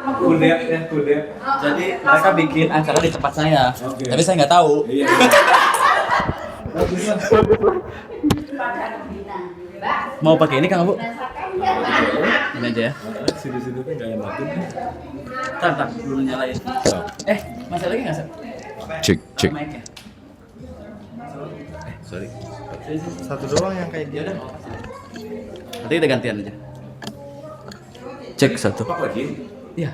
Kudep ya, kudep. Jadi mereka bikin acara di tempat saya, Oke. tapi saya nggak tahu. Iya. Bagus lah. Mau pakai ini Kang Abu? Ini aja ya. Situ-situ kan gak enakin. Tar, dulu nyalain. Masih lagi nggak sih? Cek. Mic-nya. Sorry. Satu doang yang kayak Ya dia. udah. Nanti kita gantian aja. Cek satu. Apa lagi? Iya.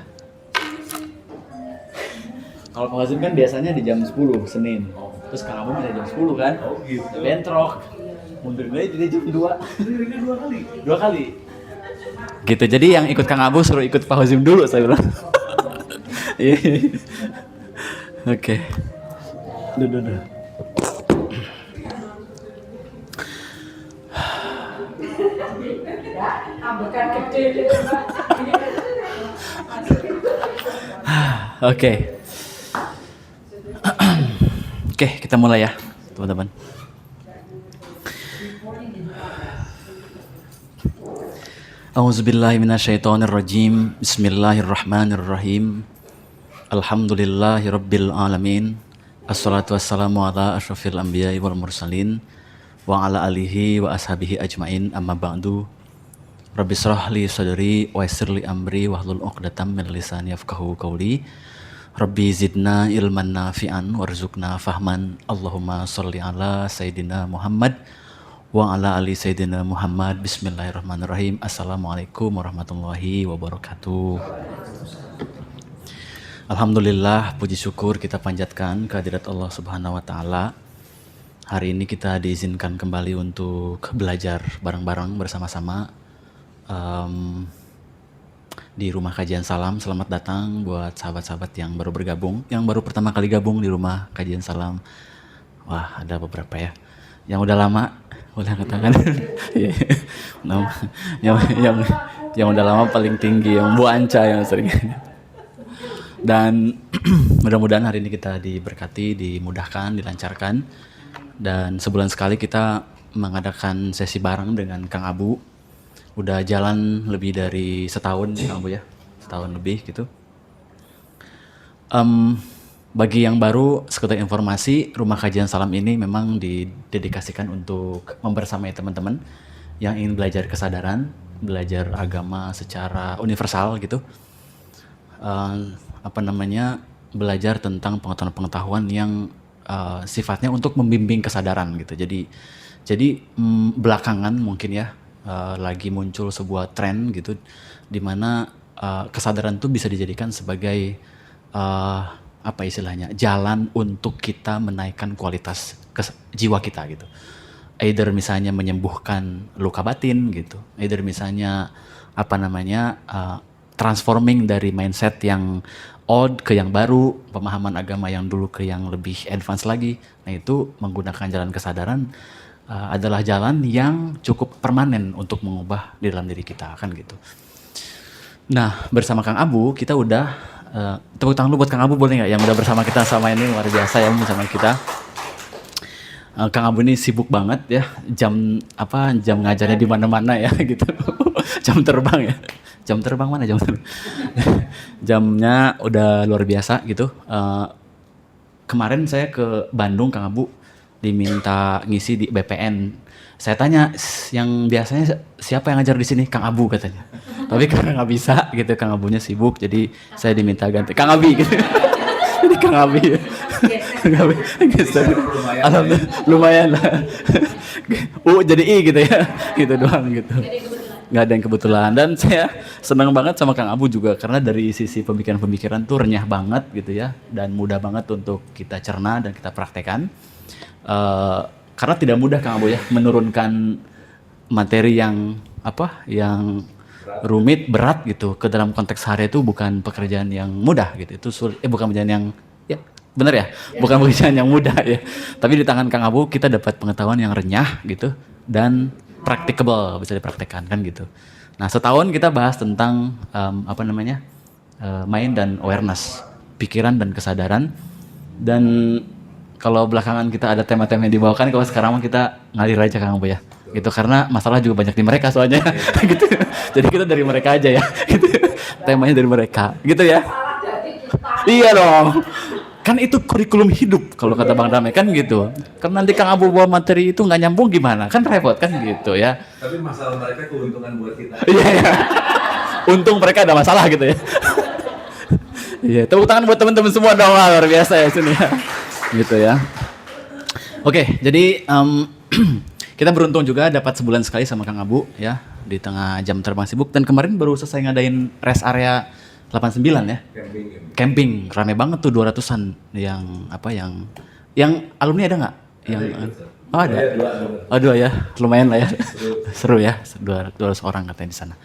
Kalau Pak Hazim kan biasanya di jam 10 Senin. Terus Kang Abu dari jam 10 kan? Oh gitu. Bentrok. Mundur lagi jadi jam 2. Ini 2 kali. 2 kali. Gitu. Jadi yang ikut Kang Abu suruh ikut Pak Hazim dulu saya bilang. Iya. Oke. Duh. Oke. Oke, kita mulai ya, teman-teman. A'udzubillahi minasyaitonirrajim. Bismillahirrahmanirrahim. Alhamdulillahirabbil alamin. Assalatu wassalamu ala asyrafil anbiya'i wal mursalin wa ala alihi wa ashabihi ajmain. Amma ba'du. Rabbi shrah li sadri wa yassir li amri wahlul 'uqdatam min lisani yafqahu qawli. Rabbi zidna ilman nafi'an warzuqna fahman. Allahumma sholli ala sayyidina Muhammad wa ala ali sayyidina Muhammad. Bismillahirrahmanirrahim. Assalamualaikum warahmatullahi wabarakatuh. Alhamdulillah, puji syukur kita panjatkan kehadirat Allah Subhanahu wa taala. Hari ini kita diizinkan kembali untuk belajar bareng-bareng bersama-sama di rumah kajian salam. Selamat datang buat sahabat-sahabat yang baru bergabung, yang baru pertama kali gabung di rumah kajian salam. Wah, ada beberapa ya. Yang udah lama, boleh katakan. yang udah lama paling tinggi, yang Bu Anca yang sering. Dan mudah-mudahan hari ini kita diberkati, dimudahkan, dilancarkan. Dan sebulan sekali kita mengadakan sesi bareng dengan Kang Abu. Udah jalan lebih dari setahun Kang Abu ya, setahun lebih gitu. Bagi yang baru, sekedar informasi, rumah kajian salam ini memang didedikasikan untuk membersamai teman-teman yang ingin belajar kesadaran, belajar agama secara universal gitu. Belajar tentang pengetahuan-pengetahuan yang sifatnya untuk membimbing kesadaran gitu. Jadi belakangan mungkin ya lagi muncul sebuah tren gitu, di mana kesadaran itu bisa dijadikan sebagai jalan untuk kita menaikkan kualitas jiwa kita gitu. Either misalnya menyembuhkan luka batin gitu, either misalnya transforming dari mindset yang old ke yang baru, pemahaman agama yang dulu ke yang lebih advance lagi. Nah itu menggunakan jalan kesadaran adalah jalan yang cukup permanen untuk mengubah di dalam diri kita kan gitu. Nah bersama Kang Abu kita udah tepuk tangan dulu buat Kang Abu boleh nggak yang udah bersama kita sama ini, luar biasa ya bersama kita. Kang Abu ini sibuk banget ya, jam ngajarnya di mana-mana ya gitu. Jam terbang ya. Jam terbang mana jam terbang? Jamnya udah luar biasa gitu. Kemarin saya ke Bandung Kang Abu diminta ngisi di BPN. Saya tanya yang biasanya siapa yang ngajar di sini? Kang Abu katanya. Tapi karena nggak bisa gitu, Kang Abunya sibuk, jadi saya diminta ganti Kang Abi gitu. Jadi Kang Abi. Kang Abi. Alhamdulillah lumayan lah. Jadi I gitu ya. Gitu doang gitu. Nggak ada yang kebetulan. Dan saya senang banget sama Kang Abu juga karena dari sisi pemikiran-pemikiran tuh renyah banget gitu ya, dan mudah banget untuk kita cerna dan kita praktekkan. Karena tidak mudah Kang Abu ya menurunkan materi yang rumit, berat gitu ke dalam konteks hari itu bukan pekerjaan yang mudah gitu. Itu bukan pekerjaan yang benar ya, bukan pekerjaan yang mudah ya. Tapi di tangan Kang Abu kita dapat pengetahuan yang renyah gitu dan practicable, bisa dipraktekkan kan gitu. Nah setahun kita bahas tentang mind dan awareness, pikiran dan kesadaran. Dan kalau belakangan kita ada tema-tema yang dibawakan, kalau sekarang kita ngalir aja Kang Abu ya. Gitu karena masalah juga banyak di mereka soalnya gitu. Jadi kita dari mereka aja ya gitu. temanya dari mereka, gitu ya. Iya dong. Kan itu kurikulum hidup kalau kata Bang Damai kan gitu. Kan nanti Kang Abu bawa materi itu nggak nyambung gimana? Kan repot kan gitu ya. Tapi masalah mereka keuntungan buat kita. Iya, iya. Untung mereka ada masalah gitu ya. Iya, tepuk tangan buat teman-teman semua dong, luar biasa ya sini ya. Gitu ya. Oke, jadi kita beruntung juga dapat sebulan sekali sama Kang Abu ya di tengah jam terbang sibuk, dan kemarin baru selesai ngadain rest area 89 ya. Camping, rame banget tuh 200-an yang alumni ada nggak? Oh ada. Oh dua ya, lumayan lah ya. Seru ya, 200 orang katanya di sana.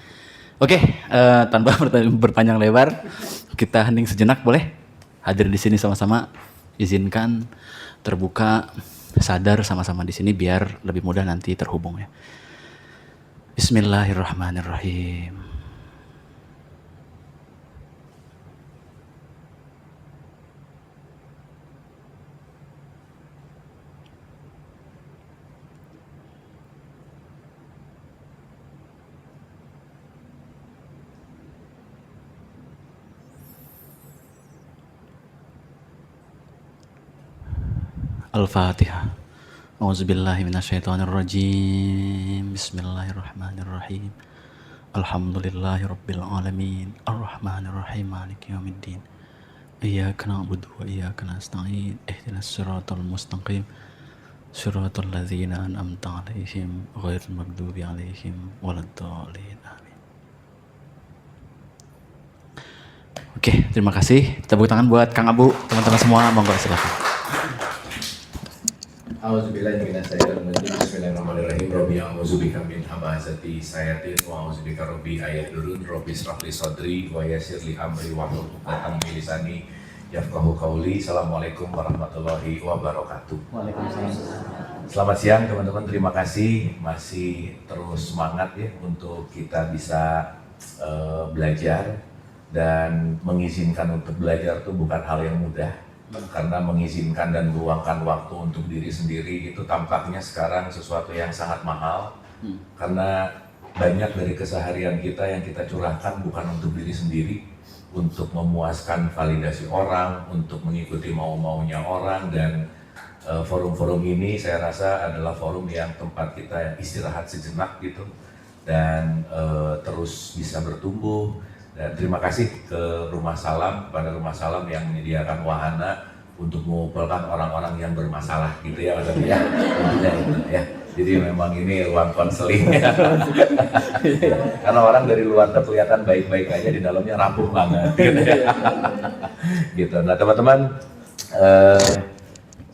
Oke, tanpa berpanjang lebar, kita hening sejenak boleh? Hadir di sini sama-sama, izinkan terbuka, sadar sama-sama di sini biar lebih mudah nanti terhubung ya. Bismillahirrahmanirrahim. Al-Fatihah. A'udzubillahi minasyaitonirrajim. Bismillahirrahmanirrahim. Alhamdulillahirabbil alamin. Arrahmanirrahim. Maliki yaumiddin. Iyyaka na'budu wa iyyaka nasta'in. Ihdinas siratal mustaqim. Siratal ladzina an'amta 'alaihim ghairil maghdubi 'alaihim waladdallin. Amin. Oke, terima kasih. Tepuk tangan buat Kang Abu, teman-teman semua. Monggo silakan. Bismillahirrahmanirrahim. Rabbi a'udzubika min hamazati sayatin wa a'udzubika rabbi ayahdurun. Rabbi shrah li sadri wa yassir li amri wahlul 'uqdatam min lisani yafqahu qawli. Assalamualaikum warahmatullahi wabarakatuh. Waalaikumsalam. Selamat siang teman-teman, terima kasih masih terus semangat ya untuk kita bisa belajar, dan mengizinkan untuk belajar itu bukan hal yang mudah. Karena mengizinkan dan meluangkan waktu untuk diri sendiri itu tampaknya sekarang sesuatu yang sangat mahal. Karena banyak dari keseharian kita yang kita curahkan bukan untuk diri sendiri, untuk memuaskan validasi orang, untuk mengikuti mau-maunya orang. Dan forum-forum ini saya rasa adalah forum yang tempat kita istirahat sejenak gitu, dan terus bisa bertumbuh. Dan terima kasih ke Rumah Salam, kepada Rumah Salam yang menyediakan wahana untuk mengumpulkan orang-orang yang bermasalah gitu ya, Mas ya. Intinya itu ya. Jadi memang ini ruang konseling ya. Karena orang dari luar tuh kelihatan baik-baik aja, di dalamnya rapuh banget gitu ya. Gitu. Nah teman-teman,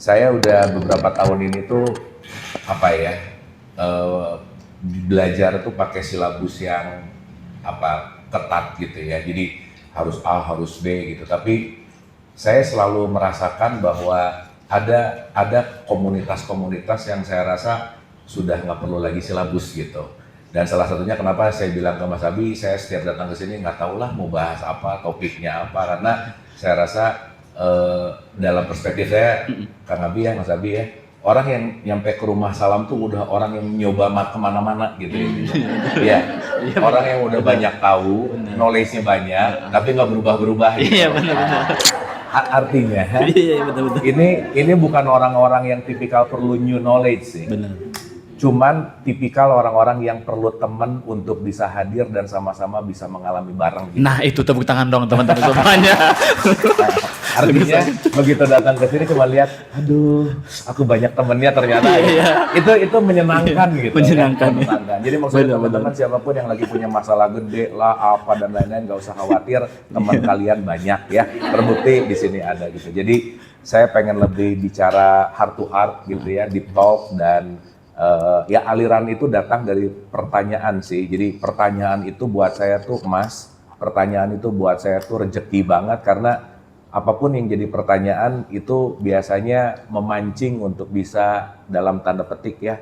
saya udah beberapa tahun ini tuh belajar tuh pakai silabus yang ketat gitu ya, jadi harus A, harus B gitu. Tapi saya selalu merasakan bahwa ada komunitas-komunitas yang saya rasa sudah nggak perlu lagi silabus gitu. Dan salah satunya kenapa saya bilang ke Mas Abi, saya setiap datang ke sini nggak tahulah mau bahas apa, topiknya apa, karena saya rasa dalam perspektif saya, Kang Abi ya, Mas Abi ya, orang yang nyampe ke Rumah Salam tuh udah orang yang nyoba kemana-mana gitu ya. Orang yang udah banyak tahu, knowledge-nya banyak, tapi nggak berubah-berubah gitu. Iya benar-benar. Artinya, betul-betul. ini bukan orang-orang yang tipikal perlu new knowledge sih. Benar. Cuman tipikal orang-orang yang perlu teman untuk bisa hadir dan sama-sama bisa mengalami bareng gitu. Nah itu tepuk tangan dong teman-teman semuanya. Artinya begitu datang ke sini cuma lihat, aduh, aku banyak temennya ternyata. Itu menyenangkan gitu. Menyenangkan. Ya. Menyenangkan. Jadi maksudnya teman-teman siapapun yang lagi punya masalah gede lah, apa dan lain-lain, nggak usah khawatir, teman kalian banyak ya. Terbukti di sini ada gitu. Jadi saya pengen lebih bicara heart to heart gitu ya, deep talk, dan ya aliran itu datang dari pertanyaan sih. Jadi pertanyaan itu buat saya tuh emas, pertanyaan itu buat saya tuh rezeki banget, karena apapun yang jadi pertanyaan itu biasanya memancing untuk bisa dalam tanda petik ya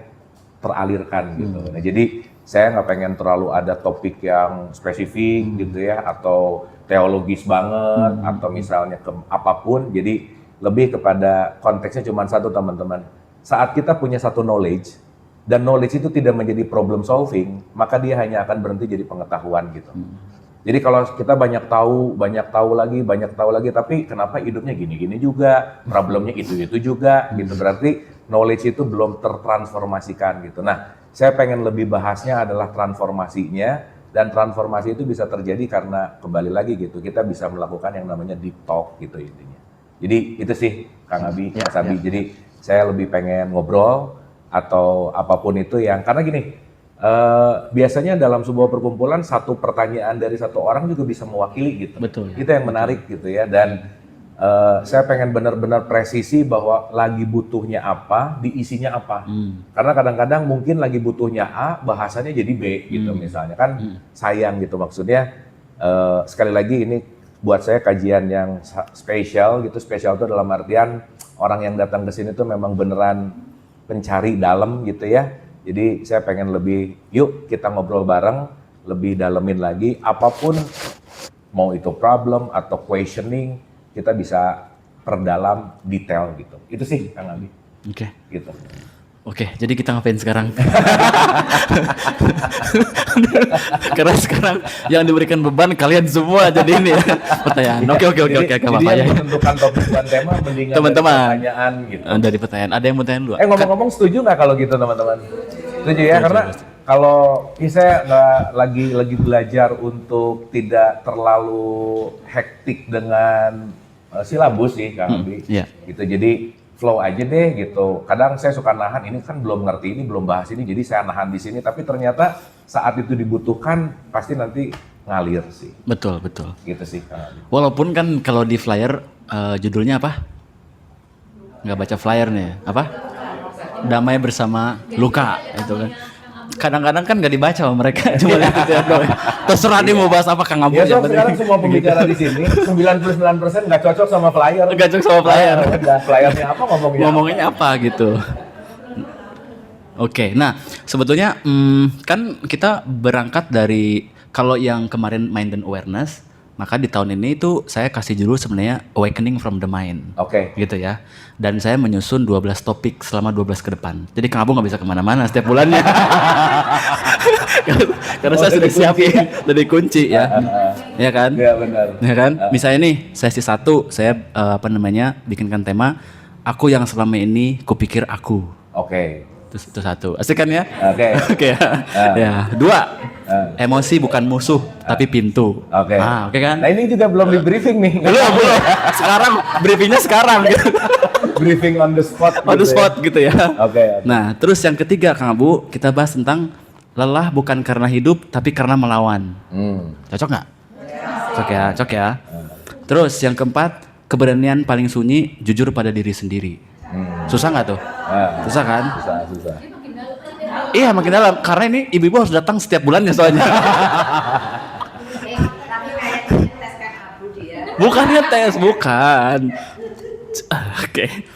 teralirkan gitu. Nah jadi saya nggak pengen terlalu ada topik yang spesifik gitu ya, atau teologis banget, atau misalnya ke apapun. Jadi lebih kepada konteksnya cuma satu teman-teman. Saat kita punya satu knowledge, dan knowledge itu tidak menjadi problem solving, maka dia hanya akan berhenti jadi pengetahuan gitu. Jadi kalau kita banyak tahu lagi, tapi kenapa hidupnya gini-gini juga, problemnya itu juga, gitu. Berarti knowledge itu belum tertransformasikan gitu. Nah, saya pengen lebih bahasnya adalah transformasinya, dan transformasi itu bisa terjadi karena kembali lagi gitu, kita bisa melakukan yang namanya deep talk gitu intinya. Jadi itu sih Kang Abi, Mas Abi. Jadi saya lebih pengen ngobrol atau apapun itu yang, karena gini, biasanya dalam sebuah perkumpulan satu pertanyaan dari satu orang juga bisa mewakili gitu. Betul. Itu yang menarik gitu ya. Dan saya pengen benar-benar presisi bahwa lagi butuhnya apa, diisinya apa. Karena kadang-kadang mungkin lagi butuhnya A, bahasanya jadi B gitu misalnya kan, sayang gitu maksudnya. Sekali lagi ini buat saya kajian yang spesial gitu. Spesial itu dalam artian orang yang datang ke sini tuh memang beneran pencari dalam gitu ya. Jadi saya pengen lebih, yuk kita ngobrol bareng, lebih dalemin lagi, apapun mau itu problem atau questioning, kita bisa perdalam detail gitu. Itu sih Kang Abi. Oke. Gitu. Oke, jadi kita ngapain sekarang? Karena sekarang yang diberikan beban kalian semua jadi ini ya, pertanyaan. Oke, Jadi apa ya. yang menentukan topik dan tema mendingan Teman-teman. dari pertanyaan gitu. Dari pertanyaan, ada yang mau tanya dulu? Ngomong-ngomong setuju nggak kalau gitu teman-teman? Setuju ya, karena kalau saya nggak lagi belajar untuk tidak terlalu hektik dengan silabus sih Kang Abi. Iya. Gitu, jadi flow aja deh gitu. Kadang saya suka nahan, ini kan belum ngerti ini, belum bahas ini, jadi saya nahan di sini. Tapi ternyata saat itu dibutuhkan, pasti nanti ngalir sih. Betul. Gitu sih Kang Abi. Walaupun kan kalau di flyer judulnya apa? Nggak baca flyer nih, apa? Damai bersama luka, itu kan. Kadang-kadang kan nggak dibaca sama mereka, cuma lihat itu ya doang. Terserah dia mau bahas apa Kang Abu. Ya sob, sekarang semua pembicara di sini 99% nggak cocok sama flyer. Nggak cocok sama flyer. Flyernya apa Ngomongnya apa gitu. Oke, nah sebetulnya kan kita berangkat dari, kalau yang kemarin Mind and Awareness, maka di tahun ini itu saya kasih judul sebenarnya Awakening from the Mind. Oke. Gitu ya. Dan saya menyusun 12 topik selama 12 ke depan. Jadi Kang Abu nggak bisa kemana-mana setiap bulannya. Karena saya sudah siapin, udah dikunci ya. Ya kan? Iya benar. Ya kan? Misalnya nih, sesi 1 saya bikinkan tema aku yang selama ini kupikir aku. Oke. Itu 1. Asik kan ya? Oke. Oke ya. Ya, 2. Emosi bukan musuh, tapi pintu. Oke. Oke kan? Nah ini juga belum di briefing nih. Belum. Sekarang briefingnya sekarang gitu. Briefing on the spot. On the spot gitu ya. Oke. Nah, terus yang ketiga Kang Abu, kita bahas tentang lelah bukan karena hidup, tapi karena melawan. Cocok nggak? Cocok ya. Terus yang keempat, keberanian paling sunyi, jujur pada diri sendiri. Susah nggak tuh? Susah kan? Susah. Iya, makin dalam. Karena ini ibu-ibu harus datang setiap bulannya soalnya. Tapi kayaknya tes Kang Abu dia. Bukannya tes, bukan. Oke.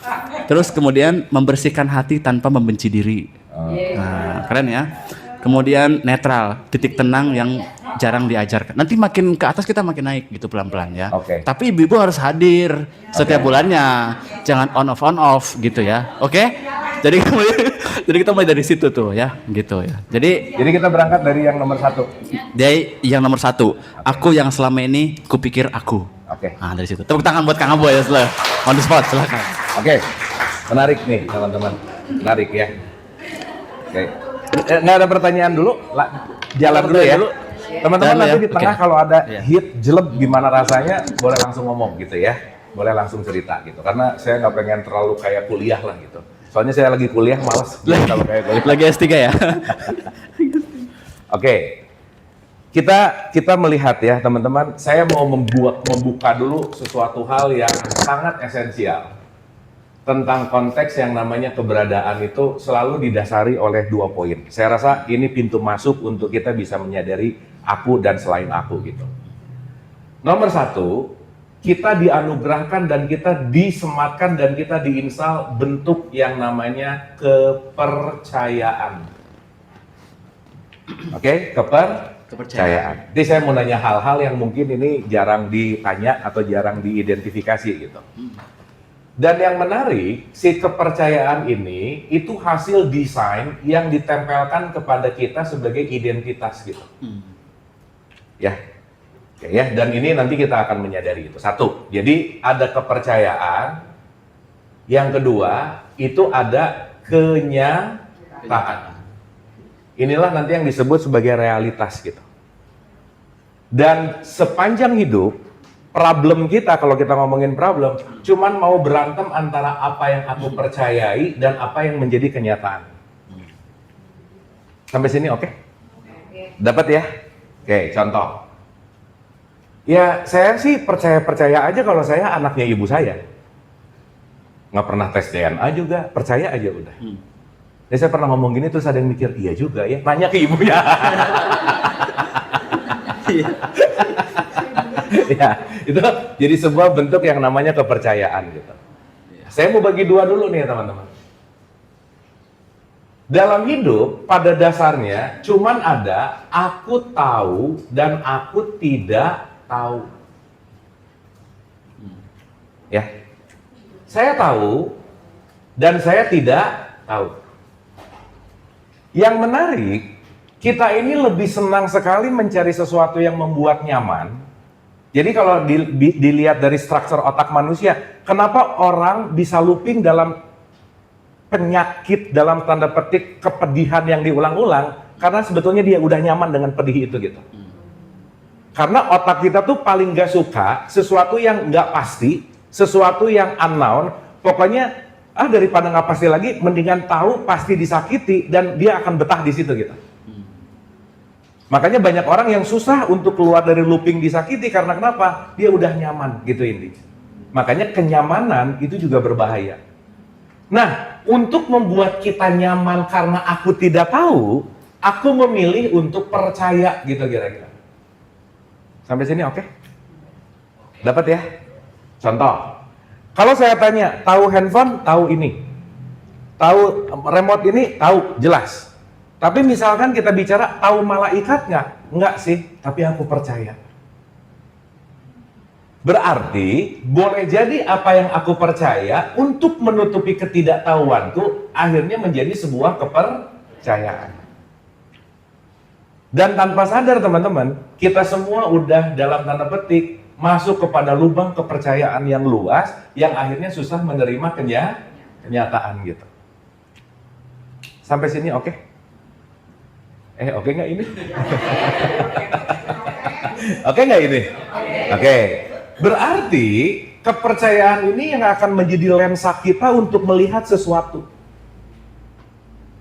Terus kemudian membersihkan hati tanpa membenci diri. Nah, keren ya. Kemudian netral, titik tenang yang jarang diajarkan. Nanti makin ke atas kita makin naik gitu pelan-pelan ya. Oke. Tapi ibu-ibu harus hadir setiap bulannya. Jangan on off gitu ya. Oke? Jadi kita mulai dari situ tuh ya, gitu ya. Jadi kita berangkat dari yang nomor 1. dari yang nomor 1, aku yang selama ini kupikir aku. Oke. Nah, dari situ. Tepuk tangan buat Kang Abu ya, on the spot, silakan. Oke. Menarik nih teman-teman. Menarik ya. Oke. Nggak ada pertanyaan dulu, jalan dulu ya. Teman-teman Jalan nanti ya. di tengah Oke. kalau ada Iya. hit jelek gimana rasanya, boleh langsung ngomong gitu ya. Boleh langsung cerita gitu. Karena saya nggak pengen terlalu kayak kuliah lah gitu. Soalnya saya lagi kuliah malas kalau kayak kuliah. Lagi S3 ya. Oke. Kita melihat ya teman-teman, saya mau membuka dulu sesuatu hal yang sangat esensial. Tentang konteks yang namanya keberadaan itu selalu didasari oleh 2 poin. Saya rasa ini pintu masuk untuk kita bisa menyadari aku dan selain aku gitu. Nomor 1, kita dianugerahkan dan kita disematkan dan kita diinstal bentuk yang namanya kepercayaan. Oke, kepercayaan. Jadi saya mau nanya hal-hal yang mungkin ini jarang ditanya atau jarang diidentifikasi gitu. Dan yang menarik, si kepercayaan ini itu hasil desain yang ditempelkan kepada kita sebagai identitas gitu. Ya. Oke ya, dan ini nanti kita akan menyadari itu. Satu, jadi ada kepercayaan. Yang kedua, itu ada kenyataan. Inilah nanti yang disebut sebagai realitas gitu. Dan sepanjang hidup, problem kita, kalau kita ngomongin problem, cuman mau berantem antara apa yang aku percayai dan apa yang menjadi kenyataan. Sampai sini oke? Dapat ya? Oke, contoh. Ya, saya sih percaya-percaya aja kalau saya anaknya ibu saya. Nggak pernah tes DNA juga, percaya aja udah. Jadi saya pernah ngomong gini, terus ada yang mikir, iya juga ya, nanya ke ibunya. Ya, itu jadi sebuah bentuk yang namanya kepercayaan gitu. Saya mau bagi dua dulu nih teman-teman. Dalam hidup pada dasarnya cuman ada aku tahu dan aku tidak tahu. Ya. Saya tahu dan saya tidak tahu. Yang menarik, kita ini lebih senang sekali mencari sesuatu yang membuat nyaman. Jadi kalau dilihat dari struktur otak manusia, kenapa orang bisa looping dalam penyakit, dalam tanda petik kepedihan yang diulang-ulang? Karena sebetulnya dia udah nyaman dengan pedih itu gitu. Karena otak kita tuh paling gak suka sesuatu yang gak pasti, sesuatu yang unknown. Pokoknya daripada nggak pasti lagi, mendingan tahu pasti disakiti dan dia akan betah di situ gitu. Makanya banyak orang yang susah untuk keluar dari looping disakiti karena kenapa? Dia udah nyaman gitu intinya. Makanya kenyamanan itu juga berbahaya. Nah, untuk membuat kita nyaman karena aku tidak tahu, aku memilih untuk percaya gitu kira-kira. Sampai sini oke? Dapat ya? Contoh, kalau saya tanya, tahu handphone, tahu ini, tahu remote ini, tahu jelas. Tapi misalkan kita bicara, tahu malaikat nggak? Nggak sih, tapi aku percaya. Berarti, boleh jadi apa yang aku percaya untuk menutupi ketidaktahuanku, akhirnya menjadi sebuah kepercayaan. Dan tanpa sadar teman-teman, kita semua udah dalam tanda petik, masuk kepada lubang kepercayaan yang luas yang akhirnya susah menerima kenyataan gitu. Sampai sini oke? Oke nggak ini? Oke nggak ini? Oke. Berarti kepercayaan ini yang akan menjadi lensa kita untuk melihat sesuatu.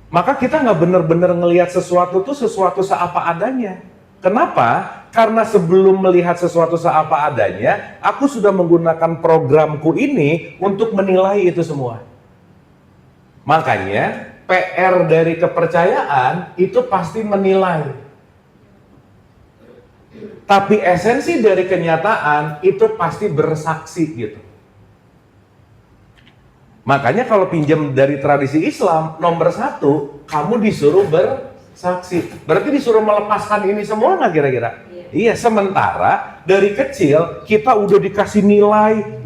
Maka kita nggak benar-benar ngelihat sesuatu tuh sesuatu seapa adanya. Kenapa? Karena sebelum melihat sesuatu seapa adanya, aku sudah menggunakan programku ini untuk menilai itu semua. Makanya PR dari kepercayaan itu pasti menilai. Tapi esensi dari kenyataan itu pasti bersaksi gitu. Makanya kalau pinjam dari tradisi Islam, nomor 1, kamu disuruh bersaksi. Berarti disuruh melepaskan ini semua nggak kira-kira? Iya, sementara dari kecil kita udah dikasih nilai.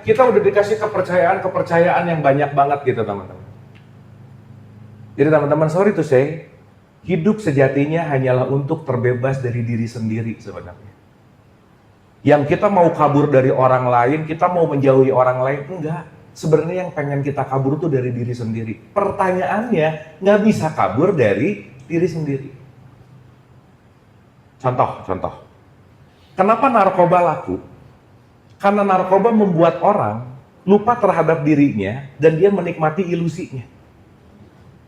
Kita udah dikasih kepercayaan yang banyak banget gitu teman-teman. Jadi teman-teman, sorry to say, hidup sejatinya hanyalah untuk terbebas dari diri sendiri sebenarnya. Yang kita mau kabur dari orang lain, kita mau menjauhi orang lain, enggak. Sebenarnya yang pengen kita kabur tuh dari diri sendiri. Pertanyaannya, nggak bisa kabur dari diri sendiri. Contoh. Kenapa narkoba laku? Karena narkoba membuat orang lupa terhadap dirinya dan dia menikmati ilusinya.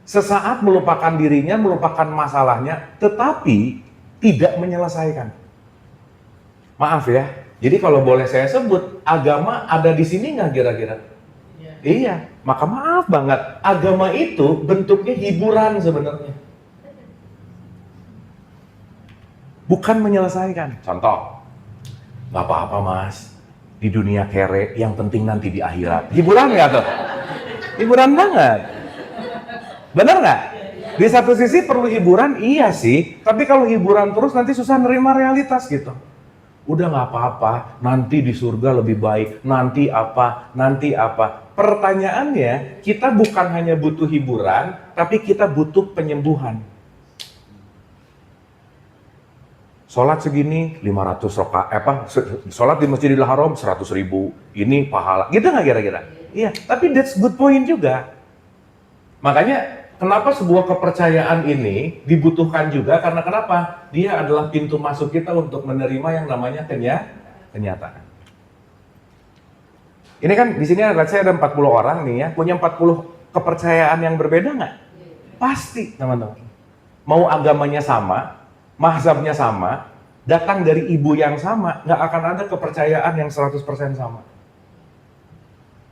Sesaat melupakan dirinya, melupakan masalahnya, tetapi tidak menyelesaikan. Maaf ya, jadi kalau boleh saya sebut, agama ada di sini nggak kira-kira? Iya, maka maaf banget, agama itu bentuknya hiburan sebenarnya. Bukan menyelesaikan. Contoh, nggak apa-apa mas, di dunia kere, yang penting nanti di akhirat. Hiburan nggak tuh? Hiburan banget. Bener nggak? Di satu sisi perlu hiburan, iya sih. Tapi kalau hiburan terus nanti susah nerima realitas gitu. Udah nggak apa-apa, nanti di surga lebih baik. Nanti apa? Pertanyaannya, kita bukan hanya butuh hiburan, tapi kita butuh penyembuhan. sholat segini 500 rakaat, sholat di Masjidil Haram 100.000, ini pahala, gitu nggak kira-kira? Iya, tapi that's good point juga. Makanya kenapa sebuah kepercayaan ini dibutuhkan juga, karena kenapa? Dia adalah pintu masuk kita untuk menerima yang namanya kenyataan. Ini kan di sini saya ada 40 orang nih ya, punya 40 kepercayaan yang berbeda nggak? Pasti, teman-teman. Mau agamanya sama, mazhabnya sama, datang dari ibu yang sama, nggak akan ada kepercayaan yang 100% sama.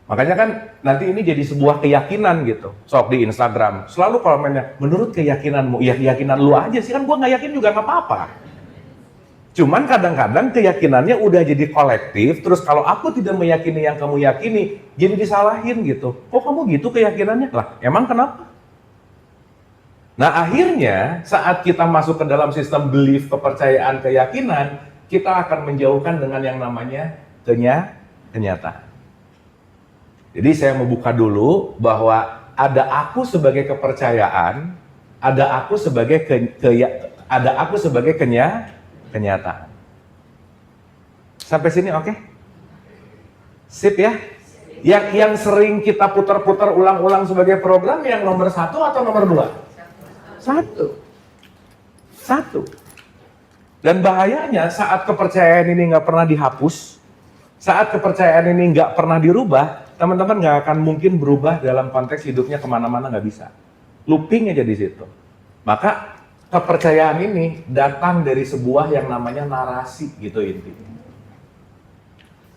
Makanya kan nanti ini jadi sebuah keyakinan gitu. Sok di Instagram, selalu komennya, menurut keyakinanmu, ya keyakinan lu aja sih, kan gua nggak yakin juga nggak apa-apa. Cuman kadang-kadang keyakinannya udah jadi kolektif, terus kalau aku tidak meyakini yang kamu yakini, jadi disalahin gitu. Kok kamu gitu keyakinannya? Lah, emang kenapa? Nah akhirnya saat kita masuk ke dalam sistem belief, kepercayaan, keyakinan, kita akan menjauhkan dengan yang namanya kenyataan. Jadi saya mau buka dulu bahwa ada aku sebagai kepercayaan, ada aku sebagai kenyataan. Sampai sini oke? Sip ya? Yang sering kita putar-putar ulang-ulang sebagai program yang nomor 1 atau nomor 2? Satu. Dan bahayanya saat kepercayaan ini nggak pernah dihapus, saat kepercayaan ini nggak pernah dirubah, teman-teman nggak akan mungkin berubah dalam konteks hidupnya kemana-mana, nggak bisa. Looping aja di situ. Maka kepercayaan ini datang dari sebuah yang namanya narasi gitu intinya.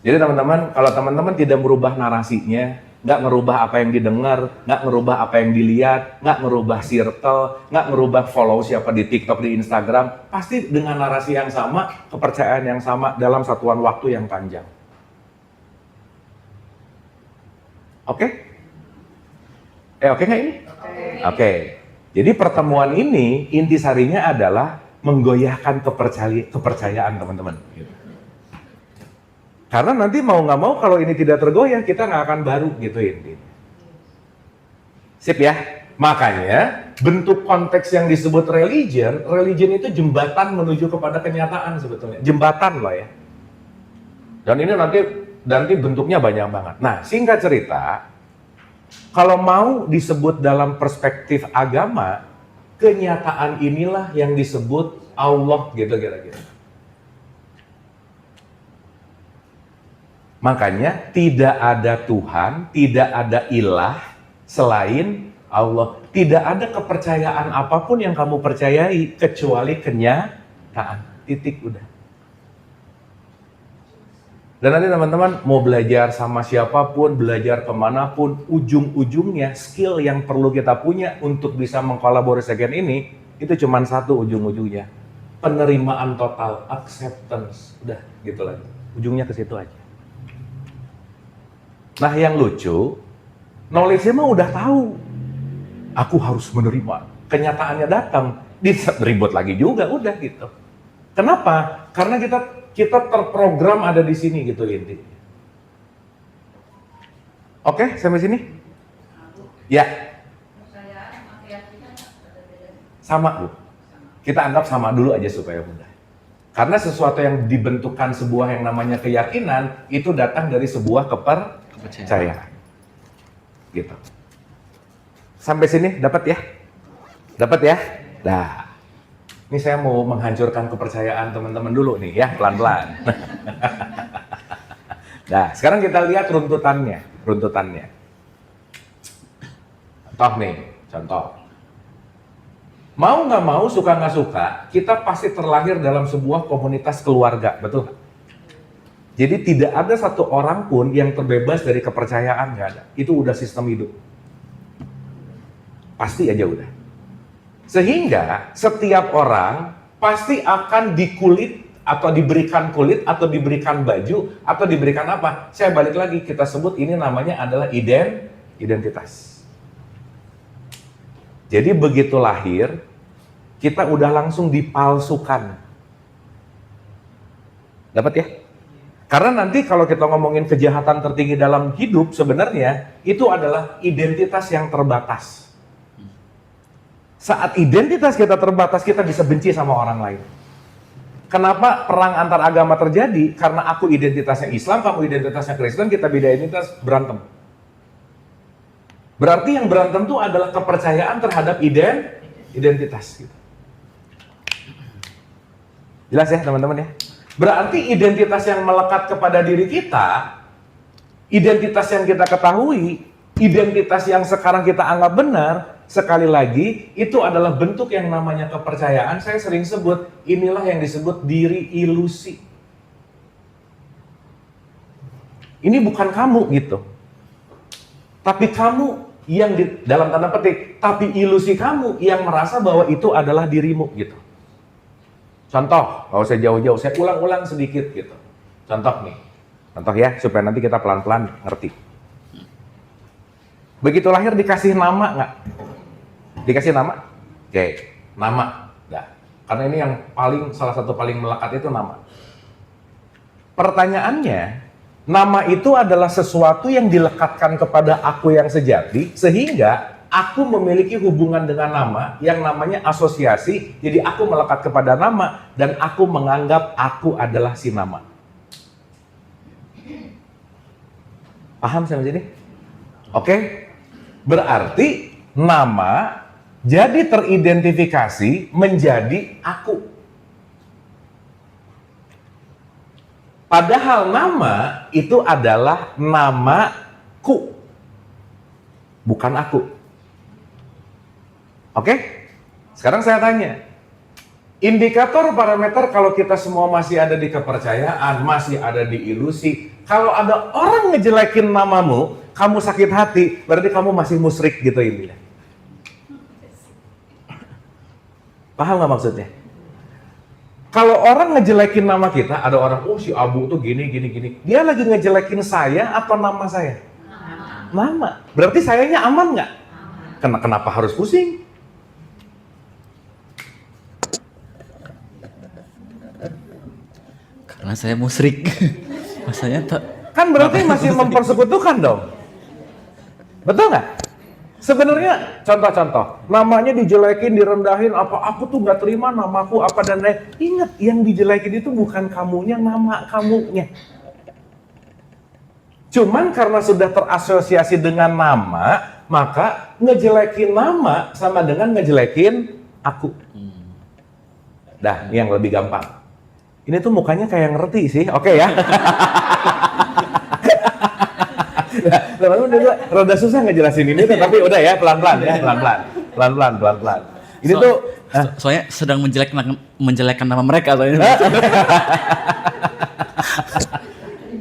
Jadi teman-teman, kalau teman-teman tidak merubah narasinya, nggak ngerubah apa yang didengar, nggak ngerubah apa yang dilihat, nggak ngerubah circle, nggak ngerubah follow siapa di TikTok, di Instagram, pasti dengan narasi yang sama, kepercayaan yang sama dalam satuan waktu yang panjang. Oke? Oke nggak ini? Oke. Jadi pertemuan ini intisarinya adalah menggoyahkan kepercayaan teman-teman. Karena nanti mau nggak mau kalau ini tidak tergoyah kita nggak akan baru gitu intinya. Sip ya. Makanya bentuk konteks yang disebut religion itu jembatan menuju kepada kenyataan sebetulnya. Jembatan loh ya. Dan ini nanti bentuknya banyak banget. Nah singkat cerita, kalau mau disebut dalam perspektif agama, kenyataan inilah yang disebut Allah gitu kira-kira. Makanya tidak ada Tuhan, tidak ada ilah selain Allah. Tidak ada kepercayaan apapun yang kamu percayai kecuali kenyataan. Titik udah. Dan nanti teman-teman mau belajar sama siapapun, belajar kemanapun, ujung-ujungnya skill yang perlu kita punya untuk bisa mengkolaborasikan ini, itu cuma satu ujung-ujungnya. Penerimaan total, acceptance. Udah gitu lagi. Ujungnya ke situ aja. Nah yang lucu, knowledge-nya mah udah tahu. Aku harus menerima. Kenyataannya datang, ribut lagi juga, udah gitu. Kenapa? Karena kita terprogram ada di sini gitu intinya. Oke, sampai sini? Ya. Sama Bu. Kita anggap sama dulu aja supaya mudah. Karena sesuatu yang dibentukkan sebuah yang namanya keyakinan itu datang dari sebuah kepercayaan. Gitu. Sampai sini dapat ya? Dapat ya? Dah. Ini saya mau menghancurkan kepercayaan teman-teman dulu nih ya, pelan-pelan. Nah, sekarang kita lihat runtutannya. Contoh. Mau nggak mau, suka nggak suka, kita pasti terlahir dalam sebuah komunitas keluarga, betul? Jadi tidak ada satu orang pun yang terbebas dari kepercayaan, nggak ada. Itu udah sistem hidup. Pasti aja udah. Sehingga setiap orang pasti akan dikulit atau diberikan kulit atau diberikan baju atau diberikan apa. Saya balik lagi, kita sebut ini namanya adalah identitas. Jadi begitu lahir, kita udah langsung dipalsukan. Dapat ya? Karena nanti kalau kita ngomongin kejahatan tertinggi dalam hidup sebenarnya itu adalah identitas yang terbatas. Saat identitas kita terbatas, kita bisa benci sama orang lain. Kenapa perang antar agama terjadi? Karena aku identitasnya Islam, kamu identitasnya Kristen, kita beda identitas, berantem. Berarti yang berantem itu adalah kepercayaan terhadap identitas. Gitu. Jelas ya teman-teman ya? Berarti identitas yang melekat kepada diri kita, identitas yang kita ketahui, identitas yang sekarang kita anggap benar, sekali lagi, itu adalah bentuk yang namanya kepercayaan. Saya sering sebut, inilah yang disebut diri ilusi. Ini bukan kamu gitu. Tapi kamu yang dalam tanda petik, tapi ilusi kamu yang merasa bahwa itu adalah dirimu gitu. Contoh, kalau saya jauh-jauh, saya ulang-ulang sedikit gitu. Contoh nih, contoh ya, supaya nanti kita pelan-pelan ngerti. Begitu lahir dikasih nama nggak? Dikasih nama? Oke, nama. Nah, karena ini yang salah satu paling melekat itu nama. Pertanyaannya, nama itu adalah sesuatu yang dilekatkan kepada aku yang sejati, sehingga aku memiliki hubungan dengan nama yang namanya asosiasi, jadi aku melekat kepada nama, dan aku menganggap aku adalah si nama. Paham sampai sini? Oke? Berarti nama jadi teridentifikasi menjadi aku. Padahal nama itu adalah namaku, bukan aku. Oke? Sekarang saya tanya, indikator parameter kalau kita semua masih ada di kepercayaan, masih ada di ilusi, kalau ada orang ngejelekin namamu, kamu sakit hati, berarti kamu masih musyrik gitu intinya. Paham nggak maksudnya? Kalau orang ngejelekin nama kita, ada orang, oh si Abu tuh gini. Dia lagi ngejelekin saya atau nama saya? Nama. Berarti sayanya aman nggak? Kenapa harus pusing? Karena saya musyrik. Masanya Kan berarti masih mempersekutukan dong. Betul nggak? Sebenarnya contoh-contoh, namanya dijelekin, direndahin, apa aku tuh nggak terima namaku apa dan lain. Ingat, yang dijelekin itu bukan kamunya, nama kamunya. Cuman karena sudah terasosiasi dengan nama, maka ngejelekin nama sama dengan ngejelekin aku. Dah, ini yang lebih gampang. Ini tuh mukanya kayak ngerti sih, oke ya. Teman-teman juga rada susah ngejelasin ini, tapi udah ya pelan-pelan ya, pelan-pelan. Ini soalnya sedang menjelekkan nama mereka soalnya.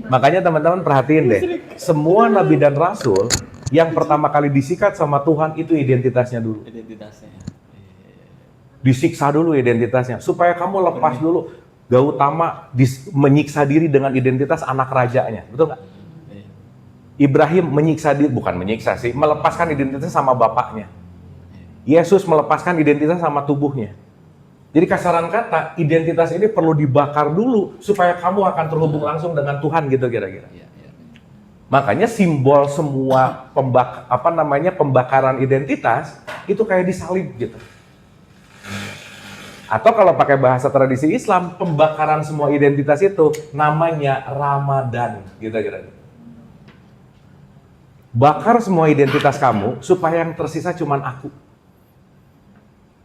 Makanya teman-teman perhatiin deh, semua nabi dan rasul yang pertama kali disikat sama Tuhan itu identitasnya dulu. Disiksa dulu identitasnya, supaya kamu lepas dulu. Gautama menyiksa diri dengan identitas anak rajanya, betul nggak? Ibrahim menyiksa diri, bukan menyiksa sih, melepaskan identitasnya sama bapaknya. Yesus melepaskan identitas sama tubuhnya. Jadi kasaran kata, identitas ini perlu dibakar dulu supaya kamu akan terhubung langsung dengan Tuhan gitu kira-kira. Makanya simbol semua pembakaran identitas itu kayak disalib gitu. Atau kalau pakai bahasa tradisi Islam, pembakaran semua identitas itu namanya Ramadan gitu kira-kira. Bakar semua identitas kamu supaya yang tersisa cuman aku.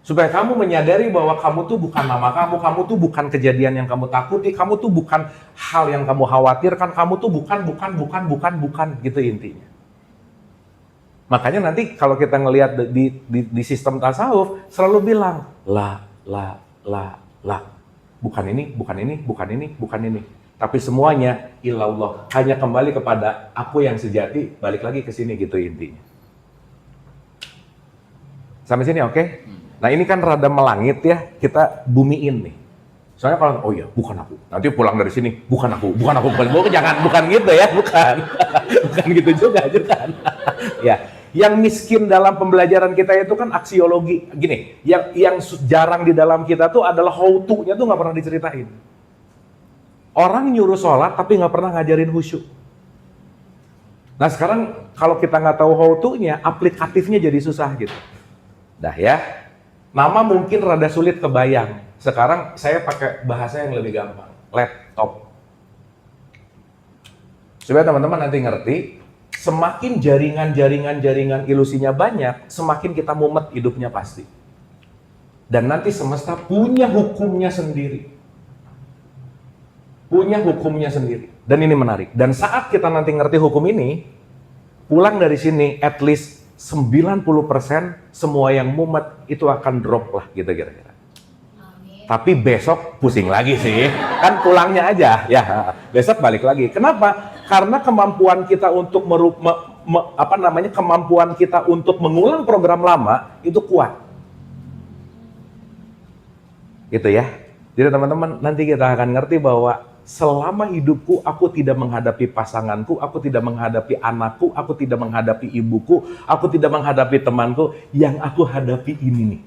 Supaya kamu menyadari bahwa kamu tuh bukan nama kamu tuh bukan kejadian yang kamu takuti, kamu tuh bukan hal yang kamu khawatirkan, kamu tuh bukan gitu intinya. Makanya nanti kalau kita ngelihat di sistem tasawuf selalu bilang la. Bukan ini. Tapi semuanya illallah, hanya kembali kepada aku yang sejati, balik lagi ke sini gitu intinya. Sampai sini oke? Nah ini kan rada melangit ya, kita bumiin nih. Soalnya kalau, oh iya bukan aku, nanti pulang dari sini, bukan aku, jangan, bukan gitu ya, bukan gitu juga. Ya, yang miskin dalam pembelajaran kita itu kan aksiologi, gini, yang jarang di dalam kita tuh adalah how to-nya tuh nggak pernah diceritain. Orang nyuruh sholat tapi nggak pernah ngajarin khusyuk. Nah sekarang kalau kita nggak tahu how to-nya, aplikatifnya jadi susah gitu. Dah ya, nama mungkin rada sulit kebayang. Sekarang saya pakai bahasa yang lebih gampang, laptop. Supaya teman-teman nanti ngerti, semakin jaringan ilusinya banyak, semakin kita mumet hidupnya pasti. Dan nanti semesta punya hukumnya sendiri. Punya hukumnya sendiri. Dan ini menarik. Dan saat kita nanti ngerti hukum ini, pulang dari sini at least 90% semua yang mumet itu akan drop lah gitu kira-kira. Tapi besok pusing lagi sih, kan pulangnya aja, ya besok balik lagi. Kenapa? Karena kemampuan kita untuk kemampuan kita untuk mengulang program lama itu kuat, gitu ya. Jadi teman-teman nanti kita akan ngerti bahwa selama hidupku aku tidak menghadapi pasanganku, aku tidak menghadapi anakku, aku tidak menghadapi ibuku, aku tidak menghadapi temanku, yang aku hadapi ini nih.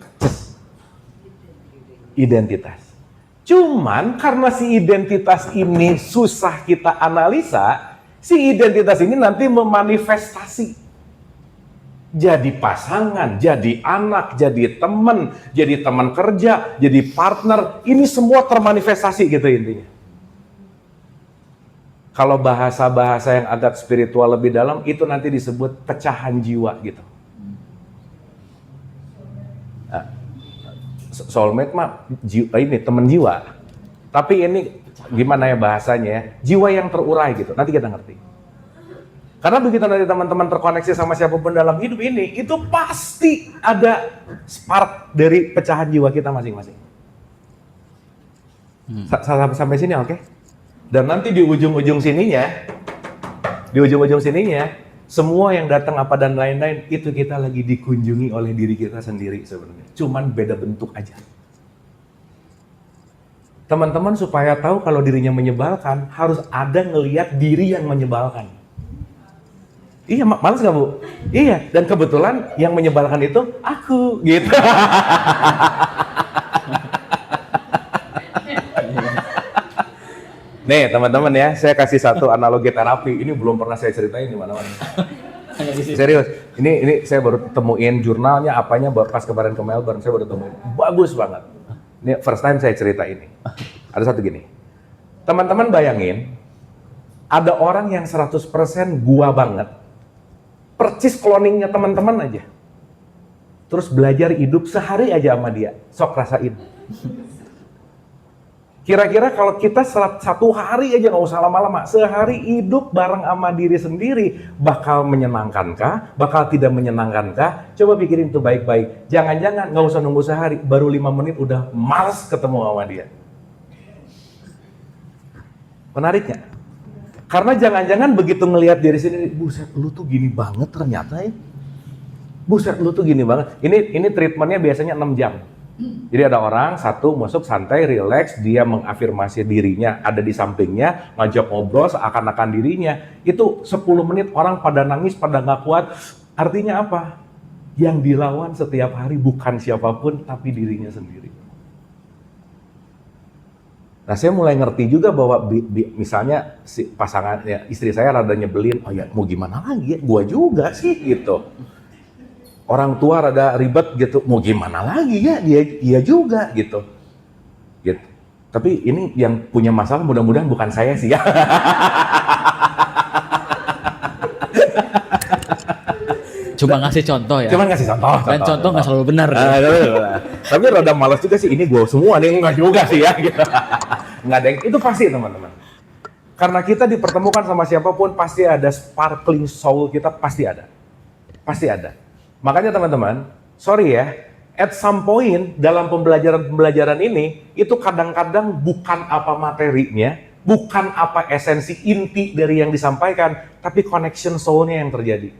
Identitas. Cuman karena si identitas ini susah kita analisa, si identitas ini nanti memanifestasi. Jadi pasangan, jadi anak, jadi teman kerja, jadi partner, ini semua termanifestasi gitu intinya. Kalau bahasa-bahasa yang agak spiritual lebih dalam, itu nanti disebut pecahan jiwa gitu. Nah, soulmate mah ini teman jiwa. Tapi ini gimana ya bahasanya ya? Jiwa yang terurai gitu. Nanti kita ngerti. Karena begitu nanti teman-teman terkoneksi sama siapapun dalam hidup ini, itu pasti ada spark dari pecahan jiwa kita masing-masing. Sampai sini oke? Dan nanti di ujung-ujung sininya, semua yang datang apa dan lain-lain itu kita lagi dikunjungi oleh diri kita sendiri sebenarnya. Cuman beda bentuk aja. Teman-teman supaya tahu kalau dirinya menyebalkan, harus ada ngelihat diri yang menyebalkan. Iya, males nggak Bu? Iya, dan kebetulan yang menyebalkan itu aku, gitu. Nih teman-teman ya, saya kasih satu analogi terapi. Ini belum pernah saya ceritain di mana-mana. Serius, ini saya baru temuin jurnalnya apanya pas kemarin ke Melbourne, saya baru temuin. Bagus banget. Ini first time saya cerita ini. Ada satu gini. Teman-teman bayangin, ada orang yang 100% gua banget. Percis cloningnya teman-teman aja. Terus belajar hidup sehari aja sama dia. Sok rasain. Kira-kira kalau kita satu hari aja nggak usah lama-lama, sehari hidup bareng sama diri sendiri, bakal menyenangkankah? Bakal tidak menyenangkankah? Coba pikirin itu baik-baik. Jangan-jangan nggak usah nunggu sehari, baru 5 menit udah malas ketemu sama dia. Menariknya, karena jangan-jangan begitu ngelihat diri sendiri, buset lu tuh gini banget ternyata ya. Buset lu tuh gini banget. Ini treatmentnya biasanya 6 jam. Jadi ada orang satu masuk santai, relax, dia mengafirmasi dirinya, ada di sampingnya, ngajak ngobrol seakan-akan dirinya. Itu 10 menit orang pada nangis, pada nggak kuat. Artinya apa? Yang dilawan setiap hari bukan siapapun, tapi dirinya sendiri. Nah saya mulai ngerti juga bahwa misalnya si pasangan, ya, istri saya rada nyebelin, oh ya mau gimana lagi ya, gua juga sih gitu. Orang tua rada ribet gitu, mau gimana lagi ya, dia juga gitu. Tapi ini yang punya masalah mudah-mudahan bukan saya sih ya. Cuma ngasih contoh ya. Cuma ngasih contoh. Dan contoh nggak selalu benar. Tapi rada malas juga sih, ini gue semua nih, enggak juga sih ya. Gitu. Nggak ada yang, itu pasti teman-teman. Karena kita dipertemukan sama siapapun, pasti ada sparkling soul kita, pasti ada. Pasti ada. Makanya teman-teman, sorry ya, at some point dalam pembelajaran ini, itu kadang-kadang bukan apa materinya, bukan apa esensi inti dari yang disampaikan, tapi connection soul-nya yang terjadi.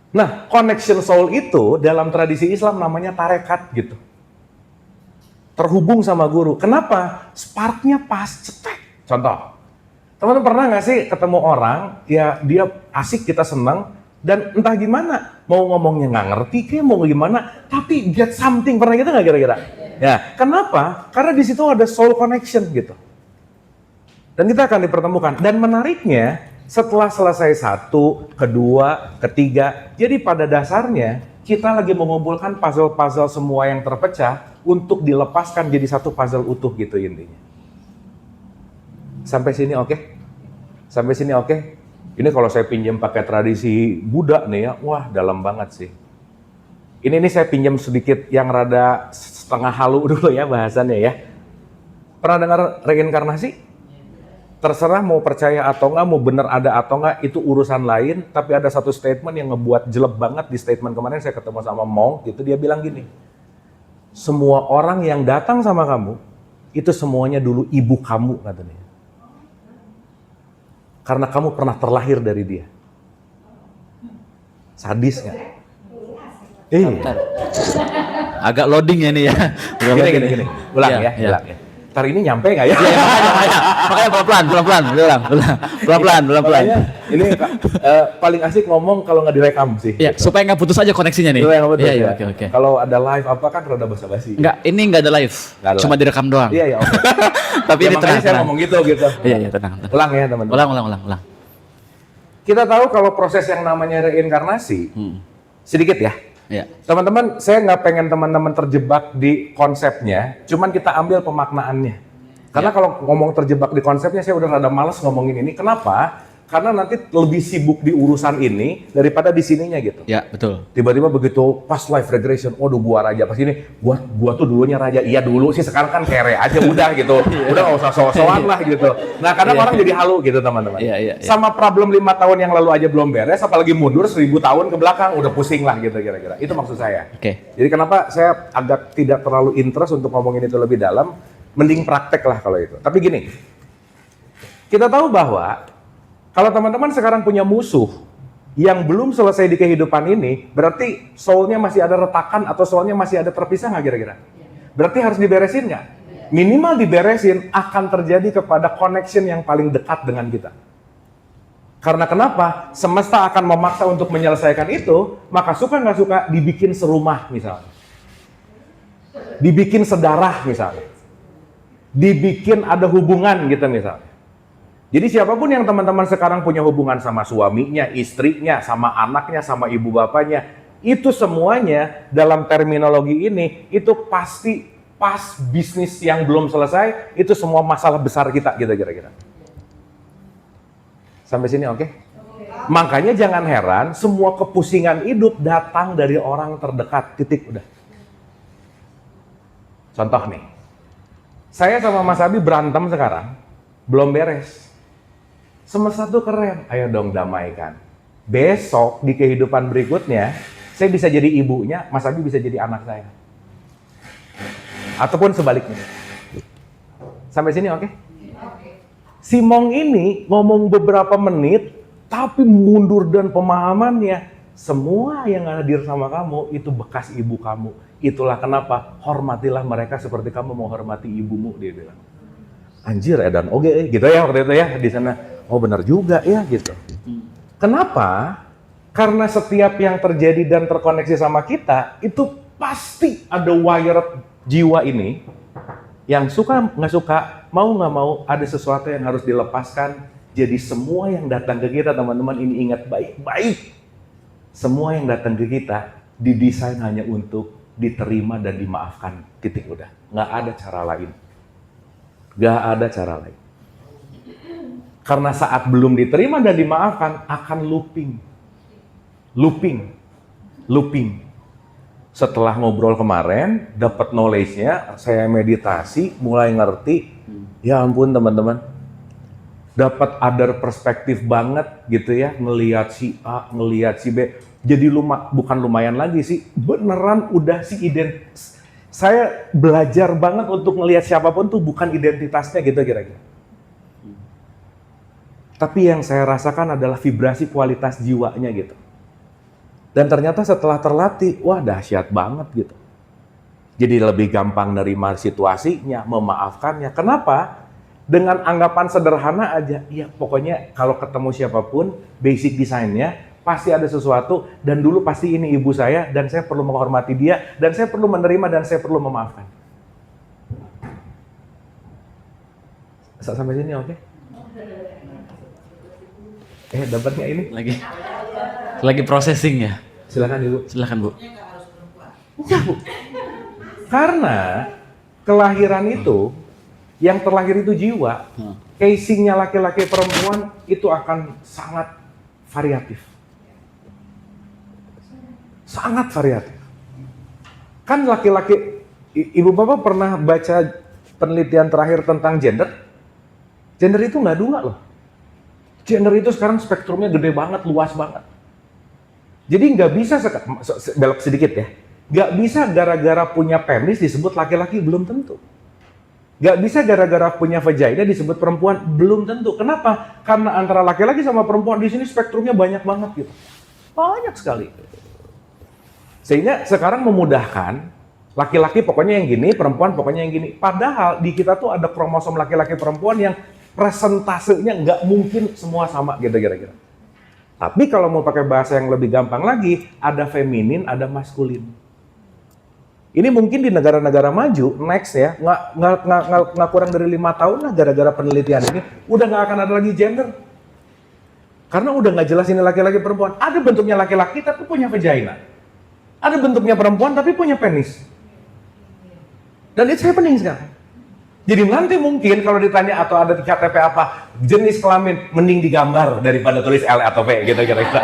Nah, connection soul itu dalam tradisi Islam namanya tarekat gitu. Terhubung sama guru. Kenapa? Spark-nya pas, cetek. Contoh, teman-teman pernah nggak sih ketemu orang, ya dia asik, kita senang, dan entah gimana, mau ngomongnya nggak ngerti, kayak mau gimana, tapi get something, pernah gitu nggak kira-kira? Ya, kenapa? Karena di situ ada soul connection gitu. Dan kita akan dipertemukan. Dan menariknya, setelah selesai 1, 2, 3, jadi pada dasarnya kita lagi mengumpulkan puzzle-puzzle semua yang terpecah untuk dilepaskan jadi satu puzzle utuh gitu intinya. Sampai sini oke? Sampai sini oke? Ini kalau saya pinjam pakai tradisi Buddha nih ya, wah dalam banget sih. Ini saya pinjam sedikit yang rada setengah halu dulu ya bahasannya ya. Pernah dengar reinkarnasi? Terserah mau percaya atau nggak, mau bener ada atau nggak, itu urusan lain. Tapi ada satu statement yang ngebuat jelek banget di statement kemarin saya ketemu sama Monk, itu dia bilang gini, semua orang yang datang sama kamu, itu semuanya dulu ibu kamu katanya. Karena kamu pernah terlahir dari dia. Sadis nggak? Bentar. Agak loading ya nih ya. Gini. Ulang ya. Ulang ya. Ntar ini nyampe nggak ya? Makanya pelan-pelan, pelan-pelan. Ini paling asik ngomong kalau nggak direkam sih. Iya, supaya nggak putus aja koneksinya nih. Iya, oke. Kalau ada live apa kan rada basa-basi. Enggak, ini nggak ada live. Cuma direkam doang. Iya, oke. Tapi ini makanya saya tenang. ngomong gitu. Iya, tenang. Ulang ya teman-teman. Ulang. Kita tahu kalau proses yang namanya reinkarnasi, sedikit ya. Iya. Teman-teman, saya nggak pengen teman-teman terjebak di konsepnya, cuman kita ambil pemaknaannya. Karena kalau ngomong terjebak di konsepnya, saya udah rada males ngomongin ini. Kenapa? Karena nanti lebih sibuk di urusan ini daripada di sininya gitu. Ya, betul. Tiba-tiba begitu pas live regression, waduh gua raja, pas ini gua tuh dulunya raja. Iya dulu sih, sekarang kan kere aja udah gitu. Udah nggak usah so-soan lah gitu. Nah kadang orang jadi halu gitu teman-teman. Iya. Sama problem 5 tahun yang lalu aja belum beres, apalagi mundur 1000 tahun ke belakang udah pusing lah gitu kira-kira. Itu maksud saya. Oke. Jadi kenapa saya agak tidak terlalu interest untuk ngomongin itu lebih dalam, mending praktek lah kalau itu. Tapi gini, kita tahu bahwa kalau teman-teman sekarang punya musuh yang belum selesai di kehidupan ini, berarti soulnya masih ada retakan atau soulnya masih ada terpisah nggak kira-kira? Berarti harus diberesin nggak? Minimal diberesin akan terjadi kepada connection yang paling dekat dengan kita. Karena kenapa? Semesta akan memaksa untuk menyelesaikan itu, maka suka nggak suka dibikin serumah misalnya. Dibikin sedarah misalnya. Dibikin ada hubungan gitu misalnya. Jadi siapapun yang teman-teman sekarang punya hubungan sama suaminya, istrinya, sama anaknya, sama ibu bapaknya, itu semuanya dalam terminologi ini, itu pasti pas bisnis yang belum selesai, itu semua masalah besar kita gitu kira-kira. Sampai sini oke? Makanya jangan heran, semua kepusingan hidup datang dari orang terdekat, titik udah. Contoh nih, saya sama Mas Abi berantem sekarang, belum beres. Semesta tuh keren, ayo dong damaikan. Besok di kehidupan berikutnya, saya bisa jadi ibunya, Mas Abi bisa jadi anak saya. Ataupun sebaliknya. Sampai sini oke? Si Mong ini ngomong beberapa menit, tapi mundur dan pemahamannya, semua yang hadir sama kamu itu bekas ibu kamu. Itulah kenapa, hormatilah mereka seperti kamu mau hormati ibumu, dia bilang. Anjir edan oke gitu ya waktu itu ya di sana. Oh benar juga ya gitu. Kenapa? Karena setiap yang terjadi dan terkoneksi sama kita itu pasti ada wire jiwa ini yang suka nggak suka, mau nggak mau ada sesuatu yang harus dilepaskan. Jadi semua yang datang ke kita teman-teman ini ingat baik-baik. Semua yang datang ke kita didesain hanya untuk diterima dan dimaafkan. Titik udah. Nggak ada cara lain. Nggak ada cara lain. Karena saat belum diterima dan dimaafkan, akan looping. Setelah ngobrol kemarin, dapat knowledge-nya, saya meditasi, mulai ngerti, ya ampun teman-teman, dapat other perspektif banget gitu ya, ngelihat si A, ngelihat si B, jadi bukan lumayan lagi sih, beneran udah si saya belajar banget untuk ngelihat siapapun tuh bukan identitasnya gitu kira-kira. Tapi yang saya rasakan adalah vibrasi kualitas jiwanya gitu. Dan ternyata setelah terlatih, wah dahsyat banget gitu. Jadi lebih gampang nerima situasinya, memaafkannya. Kenapa? Dengan anggapan sederhana aja, ya pokoknya kalau ketemu siapapun, basic desainnya, pasti ada sesuatu, dan dulu pasti ini ibu saya, dan saya perlu menghormati dia, dan saya perlu menerima, dan saya perlu memaafkan. Sampai sini oke? Dapatnya ini? Lagi processing ya. Silakan Ibu. Silakan Bu. Enggak Bu. Karena kelahiran itu, yang terlahir itu jiwa, casingnya laki-laki perempuan itu akan sangat variatif. Sangat variatif. Kan laki-laki, ibu bapak pernah baca penelitian terakhir tentang gender? Gender itu nggak dua loh. Gender itu sekarang spektrumnya gede banget, luas banget. Jadi nggak bisa, belok sedikit ya, nggak bisa gara-gara punya penis disebut laki-laki, belum tentu. Nggak bisa gara-gara punya vagina disebut perempuan, belum tentu. Kenapa? Karena antara laki-laki sama perempuan di sini spektrumnya banyak banget gitu. Banyak sekali. Sehingga sekarang memudahkan, laki-laki pokoknya yang gini, perempuan pokoknya yang gini. Padahal di kita tuh ada kromosom laki-laki perempuan yang presentasenya nggak mungkin semua sama gitu kira-kira. Tapi kalau mau pakai bahasa yang lebih gampang lagi, ada feminin, ada maskulin. Ini mungkin di negara-negara maju, next ya, nggak kurang dari 5 tahun lah gara-gara penelitian ini, udah nggak akan ada lagi gender. Karena udah nggak jelas ini laki-laki perempuan. Ada bentuknya laki-laki tapi punya vagina. Ada bentuknya perempuan tapi punya penis. Dan it's happening sekarang. Jadi nanti mungkin kalau ditanya atau ada di KTP apa jenis kelamin, mending digambar daripada tulis L atau P gitu kira-kira.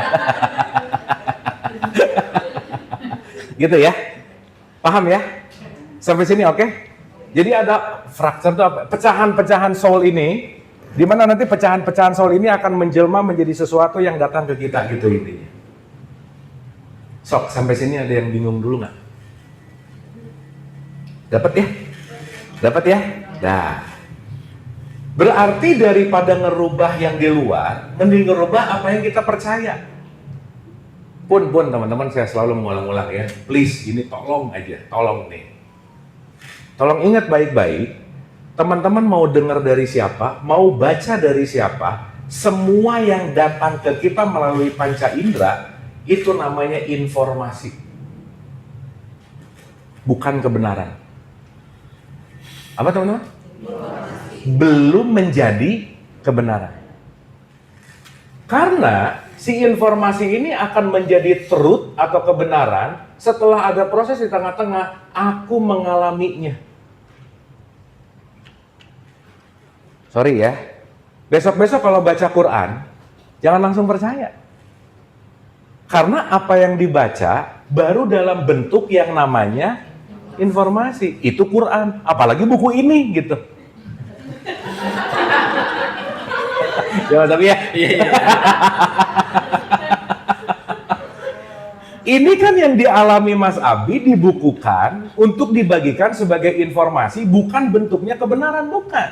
Gitu ya. Paham ya? Sampai sini oke? Jadi ada fracture itu apa? Pecahan-pecahan soul ini, di mana nanti pecahan-pecahan soul ini akan menjelma menjadi sesuatu yang datang ke kita gitu intinya. Sok, sampai sini ada yang bingung dulu nggak? Dapat ya? Dapat ya? Nah, berarti daripada ngerubah yang di luar, mending ngerubah apa yang kita percaya. Pun teman-teman, saya selalu mengulang-ulang ya, please ini tolong aja, tolong nih. Tolong ingat baik-baik, teman-teman mau dengar dari siapa, mau baca dari siapa, semua yang datang ke kita melalui panca indera, itu namanya informasi. Bukan kebenaran. Apa teman-teman? Belum menjadi kebenaran. Karena si informasi ini akan menjadi truth atau kebenaran setelah ada proses di tengah-tengah, aku mengalaminya. Sorry ya, besok-besok kalau baca Quran, jangan langsung percaya. Karena apa yang dibaca baru dalam bentuk yang namanya informasi. Itu Quran, apalagi buku ini gitu. Ya, tapi ya. Ini kan yang dialami Mas Abi dibukukan untuk dibagikan sebagai informasi, bukan bentuknya kebenaran, bukan.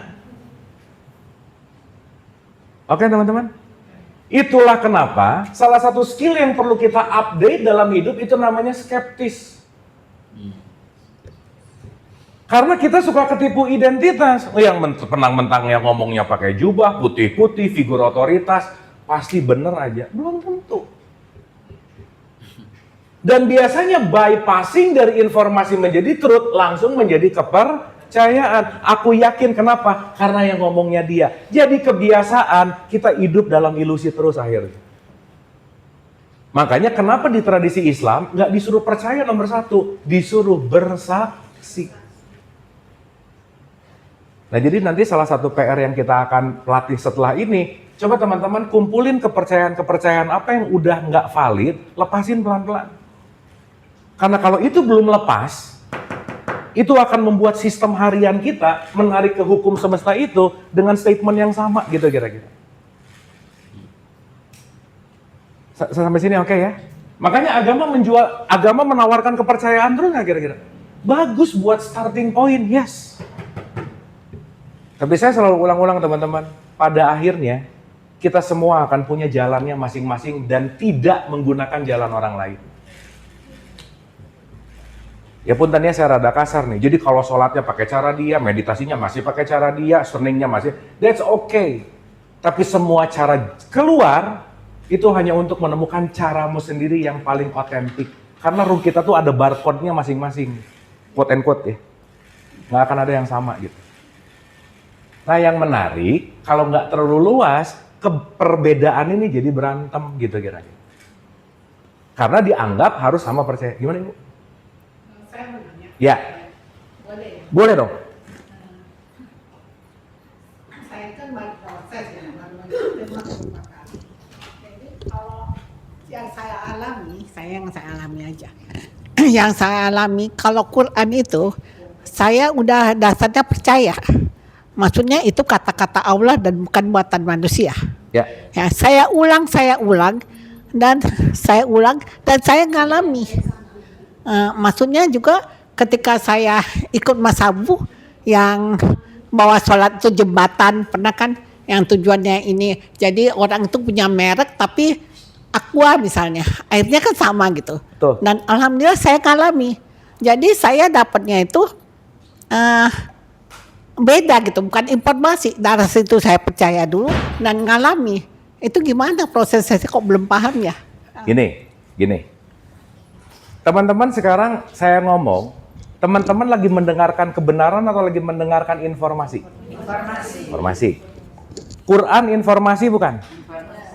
Oke teman-teman? Itulah kenapa salah satu skill yang perlu kita update dalam hidup itu namanya skeptis. Karena kita suka ketipu identitas. Yang mentang-mentang yang ngomongnya pakai jubah, putih-putih, figur otoritas, pasti bener aja. Belum tentu. Dan biasanya bypassing dari informasi menjadi truth, langsung menjadi kepercayaan. Aku yakin kenapa? Karena yang ngomongnya dia. Jadi kebiasaan kita hidup dalam ilusi terus akhirnya. Makanya kenapa di tradisi Islam nggak disuruh percaya nomor 1, disuruh bersaksi. Nah jadi nanti salah satu PR yang kita akan latih setelah ini, coba teman-teman kumpulin kepercayaan-kepercayaan apa yang udah nggak valid, lepasin pelan-pelan. Karena kalau itu belum lepas, itu akan membuat sistem harian kita menarik ke hukum semesta itu dengan statement yang sama gitu kira-kira. Sampai sini oke ya? Makanya agama menawarkan kepercayaan terus nggak kira-kira? Bagus buat starting point, yes. Tapi saya selalu ulang-ulang teman-teman, pada akhirnya kita semua akan punya jalannya masing-masing dan tidak menggunakan jalan orang lain. Ya puntennya saya rada kasar nih, jadi kalau sholatnya pakai cara dia, meditasinya masih pakai cara dia, seningnya masih, that's okay. Tapi semua cara keluar, itu hanya untuk menemukan caramu sendiri yang paling otentik. Karena room kita tuh ada barcode-nya masing-masing, quote and quote ya. Nggak akan ada yang sama gitu. Nah yang menarik, kalau nggak terlalu luas, perbedaan ini jadi berantem gitu kira-kira. Karena dianggap harus sama percaya. Gimana Ibu? Saya mau nanya. Ya. Boleh dong. Saya kan baru proses ya, baru terima merupakan. Jadi kalau yang saya alami aja. Yang saya alami kalau Quran itu saya udah dasarnya percaya. Maksudnya itu kata-kata Allah dan bukan buatan manusia. Ya. Ya, saya ulang dan saya ngalami. Maksudnya juga ketika saya ikut masabu yang bawa sholat itu jembatan, pernah kan yang tujuannya ini. Jadi orang itu punya merek tapi aqua misalnya, airnya kan sama gitu. Betul. Dan alhamdulillah saya ngalami. Jadi saya dapatnya itu beda gitu, bukan informasi. Dari situ saya percaya dulu dan ngalami. Itu gimana prosesnya kok belum paham ya? Gini. Teman-teman sekarang saya ngomong, teman-teman lagi mendengarkan kebenaran atau lagi mendengarkan informasi? Informasi. Quran informasi bukan?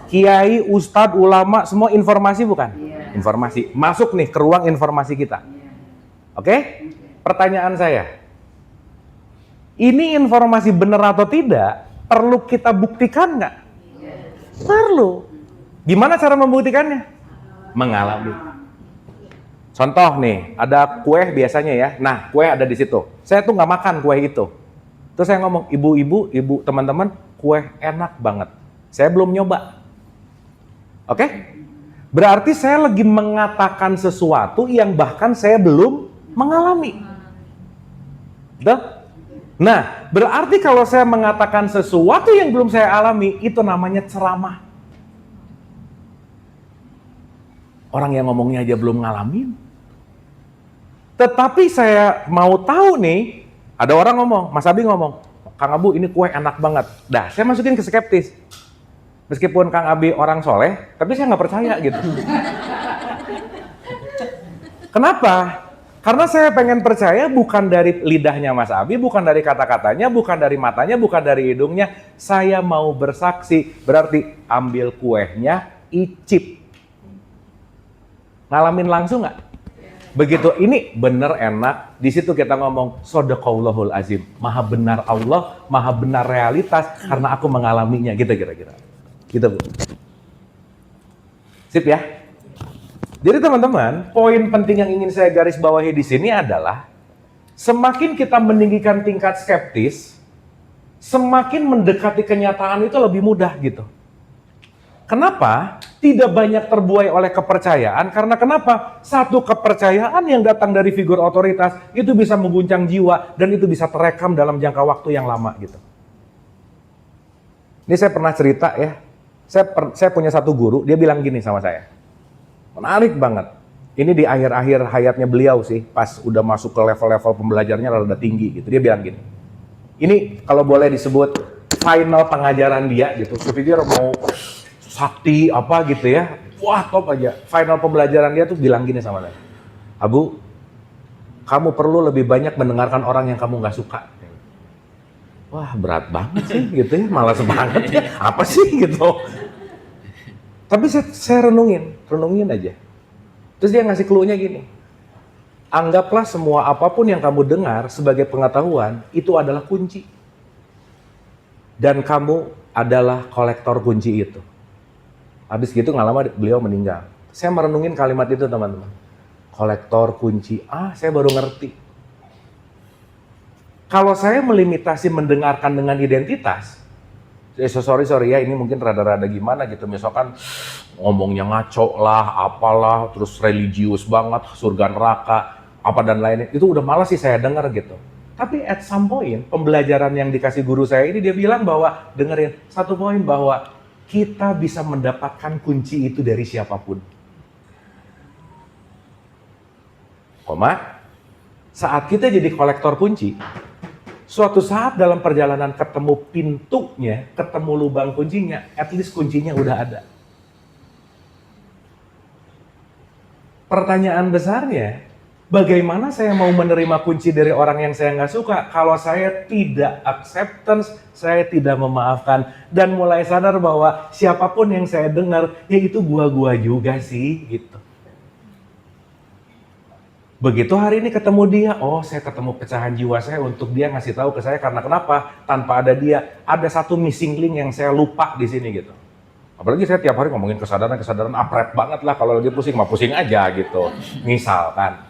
Kiai, ustadz, ulama, semua informasi bukan? Informasi. Masuk nih ke ruang informasi kita. Oke? Pertanyaan saya. Ini informasi benar atau tidak, perlu kita buktikan nggak? Perlu. Gimana cara membuktikannya? Mengalami. Contoh nih, ada kue biasanya ya. Nah, kue ada di situ. Saya tuh nggak makan kue itu. Terus saya ngomong, ibu, teman-teman, kue enak banget. Saya belum nyoba. Oke? Berarti saya lagi mengatakan sesuatu yang bahkan saya belum mengalami. Betul? Nah, berarti kalau saya mengatakan sesuatu yang belum saya alami, itu namanya ceramah. Orang yang ngomongnya aja belum ngalamin. Tetapi saya mau tahu nih, ada orang ngomong, Mas Abi ngomong, Kang Abu ini kue enak banget. Dah, saya masukin ke skeptis. Meskipun Kang Abi orang soleh, tapi saya nggak percaya gitu. Kenapa? Karena saya pengen percaya bukan dari lidahnya Mas Abi, bukan dari kata-katanya, bukan dari matanya, bukan dari hidungnya. Saya mau bersaksi, berarti ambil kuenya, icip. Ngalamin langsung nggak? Begitu ini bener enak, di situ kita ngomong Shodaqallahul Azim. Maha benar Allah, maha benar realitas, karena aku mengalaminya, gitu kira-kira. Gitu Bu. Sip ya? Jadi teman-teman, poin penting yang ingin saya garis bawahi di sini adalah semakin kita meninggikan tingkat skeptis, semakin mendekati kenyataan itu lebih mudah gitu. Kenapa? Tidak banyak terbuai oleh kepercayaan, karena kenapa? Satu kepercayaan yang datang dari figur otoritas itu bisa mengguncang jiwa dan itu bisa terekam dalam jangka waktu yang lama gitu. Ini saya pernah cerita ya, saya punya satu guru, dia bilang gini sama saya. Menarik banget. Ini di akhir-akhir hayatnya beliau sih, pas udah masuk ke level-level pembelajarnya rada tinggi gitu. Dia bilang gini, ini kalau boleh disebut final pengajaran dia gitu. Supaya dia mau sakti apa gitu ya. Wah top aja. Final pembelajaran dia tuh bilang gini sama saya. Abu, kamu perlu lebih banyak mendengarkan orang yang kamu gak suka. Wah berat banget sih gitu ya, malas banget ya. Apa sih gitu. Tapi saya renungin aja. Terus dia ngasih clue-nya gini. Anggaplah semua apapun yang kamu dengar sebagai pengetahuan, itu adalah kunci. Dan kamu adalah kolektor kunci itu. Habis gitu nggak lama beliau meninggal. Saya merenungin kalimat itu teman-teman. Kolektor kunci, saya baru ngerti. Kalau saya melimitasi mendengarkan dengan identitas, sorry ya, ini mungkin rada-rada gimana gitu. Misalkan ngomongnya ngaco lah, apalah, terus religius banget, surga neraka, apa dan lainnya. Itu udah malas sih saya dengar gitu. Tapi at some point, pembelajaran yang dikasih guru saya ini, dia bilang bahwa, dengerin, satu poin bahwa kita bisa mendapatkan kunci itu dari siapapun. Saat kita jadi kolektor kunci, suatu saat dalam perjalanan ketemu pintunya, ketemu lubang kuncinya, at least kuncinya udah ada. Pertanyaan besarnya, bagaimana saya mau menerima kunci dari orang yang saya nggak suka kalau saya tidak acceptance, saya tidak memaafkan, dan mulai sadar bahwa siapapun yang saya dengar, ya itu gua juga sih, gitu. Begitu hari ini ketemu dia, oh saya ketemu pecahan jiwa saya untuk dia ngasih tahu ke saya karena kenapa? Tanpa ada dia, ada satu missing link yang saya lupa di sini gitu. Apalagi saya tiap hari ngomongin kesadaran aprep banget lah, kalau lagi pusing mah pusing aja gitu. Misalkan,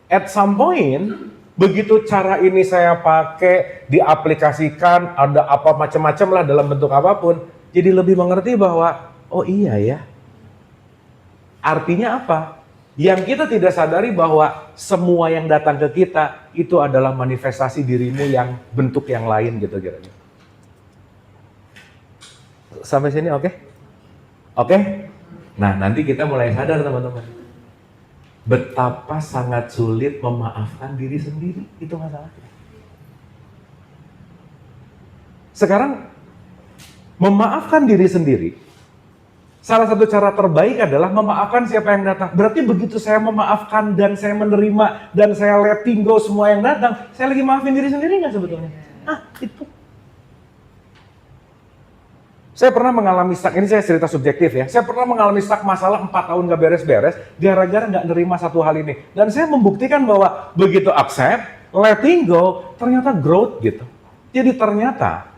at some point, begitu cara ini saya pakai, diaplikasikan, ada apa macam-macam lah dalam bentuk apapun, jadi lebih mengerti bahwa, oh iya ya. Artinya apa? Yang kita tidak sadari bahwa semua yang datang ke kita itu adalah manifestasi dirimu yang bentuk yang lain gitu kira-kira. Sampai sini oke? Oke? Nah nanti kita mulai sadar teman-teman. Betapa sangat sulit memaafkan diri sendiri, itu masalahnya. Sekarang memaafkan diri sendiri, salah satu cara terbaik adalah memaafkan siapa yang datang. Berarti begitu saya memaafkan dan saya menerima dan saya letting go semua yang datang, saya lagi maafin diri sendiri nggak sebetulnya? Itu. Saya pernah mengalami stuck, ini saya cerita subjektif ya. Saya pernah mengalami stuck masalah 4 tahun gak beres-beres gara-gara nggak nerima satu hal ini. Dan saya membuktikan bahwa begitu accept, letting go, ternyata growth gitu. Jadi ternyata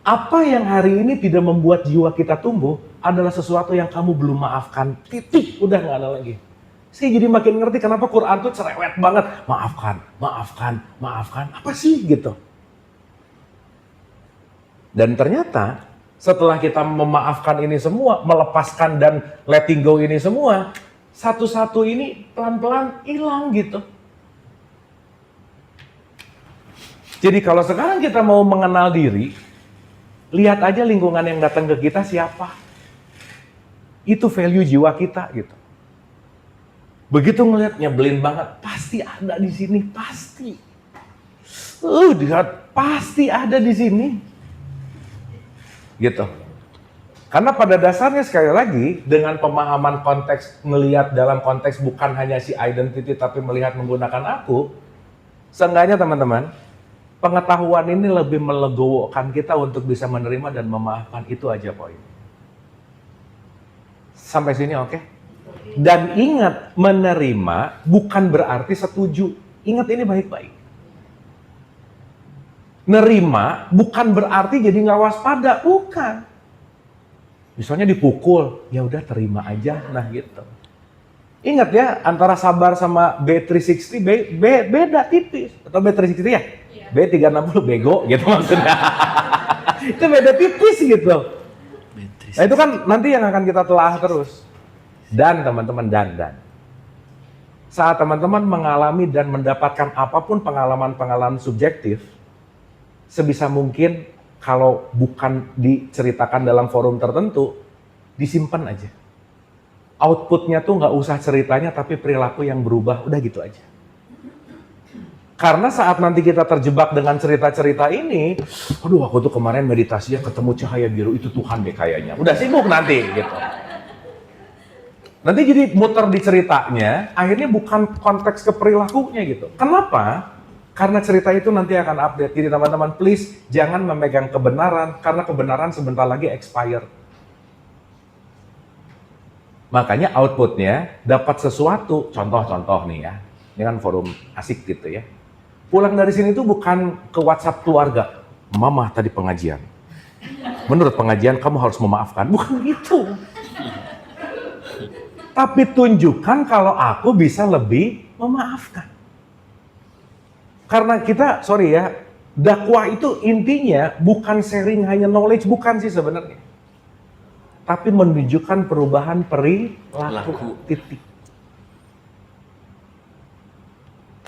apa yang hari ini tidak membuat jiwa kita tumbuh adalah sesuatu yang kamu belum maafkan. Titik, udah nggak ada lagi. Saya jadi makin ngerti kenapa Quran tuh cerewet banget. Maafkan, maafkan, maafkan. Apa sih gitu? Dan ternyata setelah kita memaafkan ini semua, melepaskan dan letting go ini semua, satu-satu ini pelan-pelan hilang gitu. Jadi kalau sekarang kita mau mengenal diri, lihat aja lingkungan yang datang ke kita siapa. Itu value jiwa kita gitu. Begitu ngeliat nyebelin banget, pasti ada di sini, pasti. Lihat, pasti ada di sini. Gitu. Karena pada dasarnya sekali lagi, dengan pemahaman konteks, ngelihat dalam konteks bukan hanya si identity, tapi melihat menggunakan aku, seenggaknya teman-teman, pengetahuan ini lebih melegowokan kita untuk bisa menerima dan memaafkan, itu aja poin. Sampai sini oke? Dan ingat, menerima bukan berarti setuju. Ingat ini baik-baik. Nerima bukan berarti jadi nggak waspada, bukan. Misalnya dipukul, ya udah terima aja, nah gitu. Ingat ya, antara sabar sama B360 beda tipis. Atau B360 ya? B360 bego gitu maksudnya. Itu beda tipis gitu. Nah itu kan nanti yang akan kita telah terus. Dan teman-teman, dan. Saat teman-teman mengalami dan mendapatkan apapun pengalaman-pengalaman subjektif, sebisa mungkin kalau bukan diceritakan dalam forum tertentu, disimpan aja. Outputnya tuh nggak usah ceritanya, tapi perilaku yang berubah, udah gitu aja. Karena saat nanti kita terjebak dengan cerita-cerita ini, aduh aku tuh kemarin meditasinya ketemu cahaya biru, itu Tuhan deh kayaknya. Udah sibuk nanti gitu. Nanti jadi muter di ceritanya, akhirnya bukan konteks ke perilakunya gitu. Kenapa? Karena cerita itu nanti akan update. Jadi teman-teman please jangan memegang kebenaran, karena kebenaran sebentar lagi expire. Makanya outputnya dapat sesuatu, contoh-contoh nih ya. Ini kan forum asik gitu ya. Pulang dari sini tuh bukan ke WhatsApp keluarga. Mama tadi pengajian. Menurut pengajian kamu harus memaafkan. Bukan gitu. Tapi tunjukkan kalau aku bisa lebih memaafkan. Karena kita, sorry ya, dakwah itu intinya bukan sharing hanya knowledge, bukan sih sebenarnya. Tapi menunjukkan perubahan perilaku. Titik.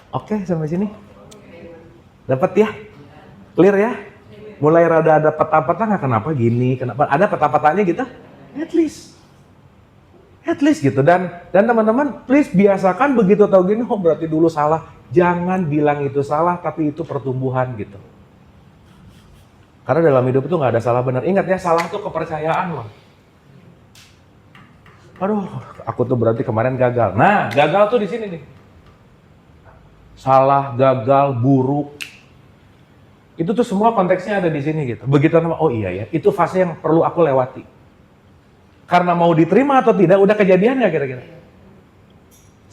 Oke, sampai sini. Dapat ya? Clear ya? Mulai rada ada peta-peta nggak kenapa gini, kenapa ada peta-petanya gitu? At least gitu. Dan teman-teman please biasakan begitu tahu gini, oh berarti dulu salah. Jangan bilang itu salah, tapi itu pertumbuhan gitu. Karena dalam hidup itu nggak ada salah benar. Ingat ya, salah itu kepercayaan loh. Aduh, aku tuh berarti kemarin gagal. Nah, gagal tuh di sini nih. Salah, gagal, buruk. Itu tuh semua konteksnya ada di sini gitu. Begitu nama, oh iya ya, itu fase yang perlu aku lewati. Karena mau diterima atau tidak, udah kejadian ya kira-kira.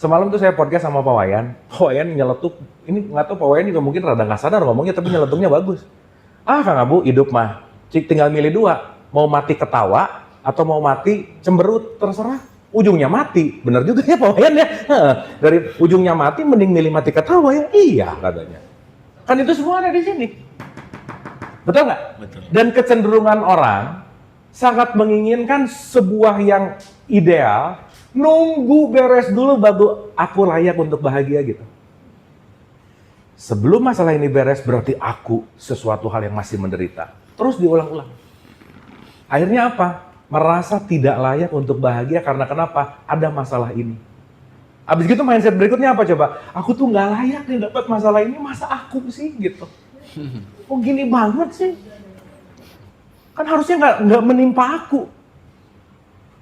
Semalam tuh saya podcast sama Pak Wayan. Pak Wayan nyeletuk, ini nggak tahu Pak Wayan juga mungkin rada nggak sadar ngomongnya, tapi nyeletuknya bagus. Kang Abu, hidup mah tinggal milih dua, mau mati ketawa atau mau mati cemberut, terserah. Ujungnya mati, bener juga ya Pak Wayan ya. Dari ujungnya mati, mending milih mati ketawa ya. Iya katanya. Kan itu semua ada di sini. Betul nggak? Betul. Dan kecenderungan orang sangat menginginkan sebuah yang ideal, nunggu beres dulu baru aku layak untuk bahagia gitu. Sebelum masalah ini beres berarti aku sesuatu hal yang masih menderita. Terus diulang-ulang. Akhirnya apa? Merasa tidak layak untuk bahagia karena kenapa? Ada masalah ini. Abis gitu mindset berikutnya apa coba? Aku tuh nggak layak nih dapat masalah ini, masa aku sih gitu. Oh gini banget sih. Kan harusnya nggak menimpa aku.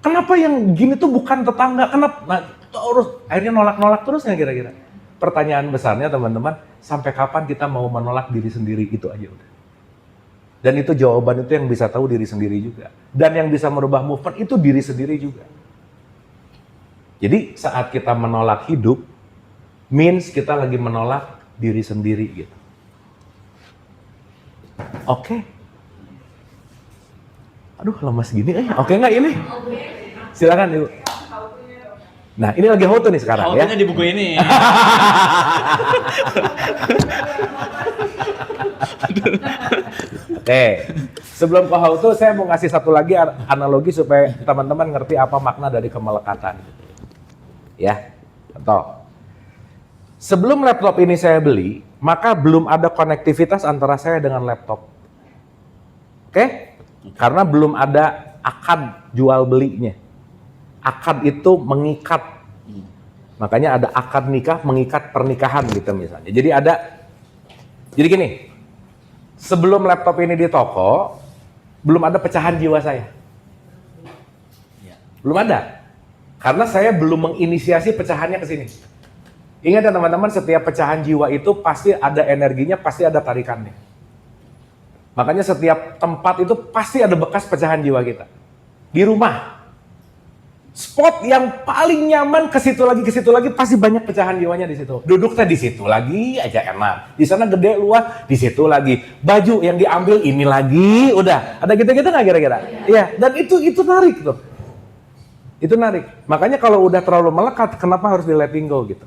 Kenapa yang gini tuh bukan tetangga? Kenapa? Nah, terus akhirnya nolak-nolak terus nggak kira-kira? Pertanyaan besarnya teman-teman, sampai kapan kita mau menolak diri sendiri? Itu aja udah. Dan itu jawaban itu yang bisa tahu diri sendiri juga. Dan yang bisa merubah movement itu diri sendiri juga. Jadi saat kita menolak hidup, means kita lagi menolak diri sendiri gitu. Oke. Aduh lemas gini Oke nggak ini? Silakan Ibu. Nah ini lagi how to nih sekarang ya. Autornya di buku ini. Oke. Sebelum ke how to saya mau ngasih satu lagi analogi supaya teman-teman ngerti apa makna dari kemelekatan. Ya. Contoh. Sebelum laptop ini saya beli, maka belum ada konektivitas antara saya dengan laptop. Oke? Karena belum ada akad jual belinya. Akad itu mengikat. Makanya ada akad nikah, mengikat pernikahan gitu misalnya. Jadi gini, sebelum laptop ini di toko, belum ada pecahan jiwa saya. Belum ada. Karena saya belum menginisiasi pecahannya ke sini. Ingat ya teman-teman, setiap pecahan jiwa itu pasti ada energinya, pasti ada tarikannya. Makanya setiap tempat itu pasti ada bekas pecahan jiwa kita. Di rumah, spot yang paling nyaman ke situ lagi pasti banyak pecahan jiwanya di situ. Duduknya di situ lagi aja enak. Di sana gede luas, di situ lagi. Baju yang diambil ini lagi, udah. Ada gitu-gitu nggak kira-kira? Iya. Dan itu narik tuh. Itu narik. Makanya kalau udah terlalu melekat, kenapa harus di letting go gitu?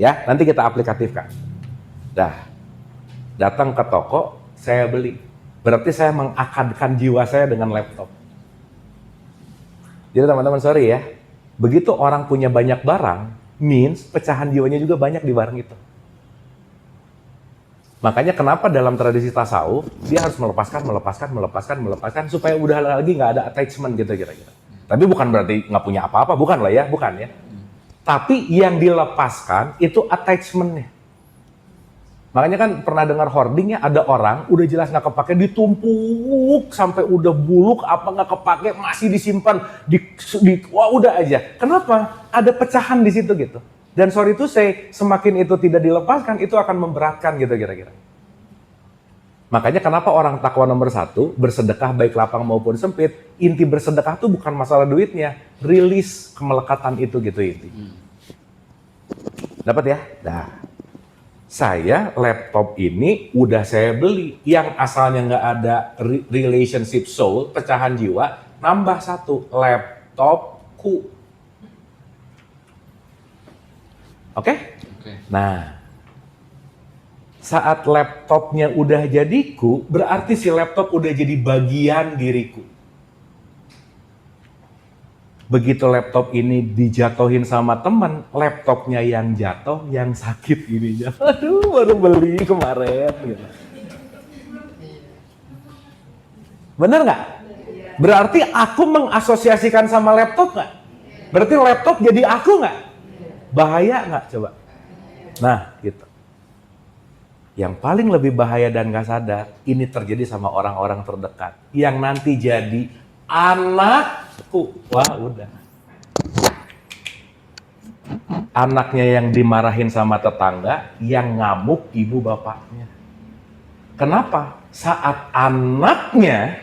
Ya, nanti kita aplikatifkan. Datang ke toko, saya beli. Berarti saya mengakadkan jiwa saya dengan laptop. Jadi teman-teman sorry ya, begitu orang punya banyak barang, means pecahan jiwanya juga banyak di barang itu. Makanya kenapa dalam tradisi tasawuf, dia harus melepaskan, supaya udah lagi nggak ada attachment gitu kira-kira. Tapi bukan berarti nggak punya apa-apa, bukan lah ya, bukan ya. Tapi yang dilepaskan itu attachment-nya. Makanya kan pernah dengar hoarding ya, ada orang udah jelas nggak kepake, ditumpuk sampai udah buluk, apa nggak kepake masih disimpan, wah udah aja. Kenapa? Ada pecahan di situ gitu. Dan sorry to say, semakin itu tidak dilepaskan, itu akan memberatkan gitu kira-kira. Makanya kenapa orang takwa nomor 1, bersedekah baik lapang maupun sempit, inti bersedekah tuh bukan masalah duitnya, rilis kemelekatan itu gitu inti. Dapat ya? Saya laptop ini udah saya beli, yang asalnya nggak ada relationship soul, pecahan jiwa, nambah 1, laptopku. Oke? Nah, saat laptopnya udah jadiku, berarti si laptop udah jadi bagian diriku. Begitu laptop ini dijatuhin sama teman, laptopnya yang jatuh, yang sakit ininya. Aduh, baru beli kemarin. Gitu. Bener nggak? Berarti aku mengasosiasikan sama laptop nggak? Berarti laptop jadi aku nggak? Bahaya nggak coba? Nah, gitu. Yang paling lebih bahaya dan gak sadar, ini terjadi sama orang-orang terdekat. Yang nanti jadi anakku. Wah udah. Anaknya yang dimarahin sama tetangga, yang ngamuk ibu bapaknya. Kenapa? Saat anaknya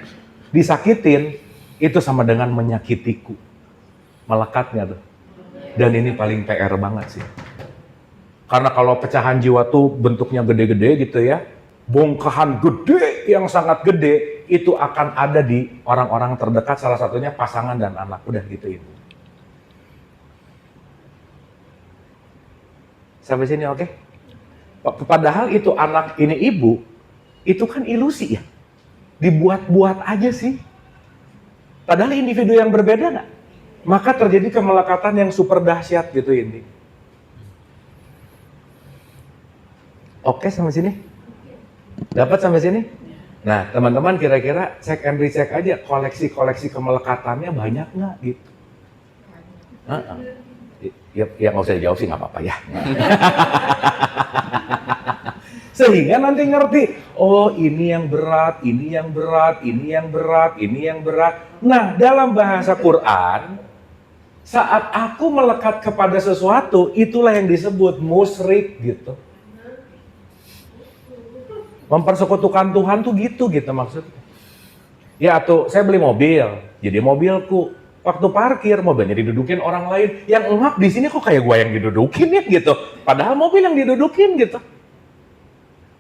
disakitin, itu sama dengan menyakitiku. Melekatnya tuh. Dan ini paling PR banget sih. Karena kalau pecahan jiwa tuh bentuknya gede-gede gitu ya, bongkahan gede yang sangat gede, itu akan ada di orang-orang terdekat, salah satunya pasangan dan anak. Udah gitu itu. Sampai sini oke? Padahal itu anak ini ibu, itu kan ilusi ya. Dibuat-buat aja sih. Padahal individu yang berbeda nggak? Maka terjadi kemelekatan yang super dahsyat gitu ini. Oke sampai sini? Dapat sampai sini? Nah teman-teman kira-kira cek and recheck aja koleksi-koleksi kemelekatannya banyak nggak gitu? Ya nggak usah dijawab sih, nggak apa-apa ya. Sehingga nanti ngerti, oh ini yang berat, ini yang berat, ini yang berat, ini yang berat. Nah dalam bahasa Quran, saat aku melekat kepada sesuatu, itulah yang disebut musyrik gitu. Mempersekutukan Tuhan tuh gitu maksudnya. Ya tuh saya beli mobil, jadi mobilku. Waktu parkir, mobilnya didudukin orang lain. Yang ngap di sini kok kayak gua yang didudukin ya gitu. Padahal mobil yang didudukin gitu.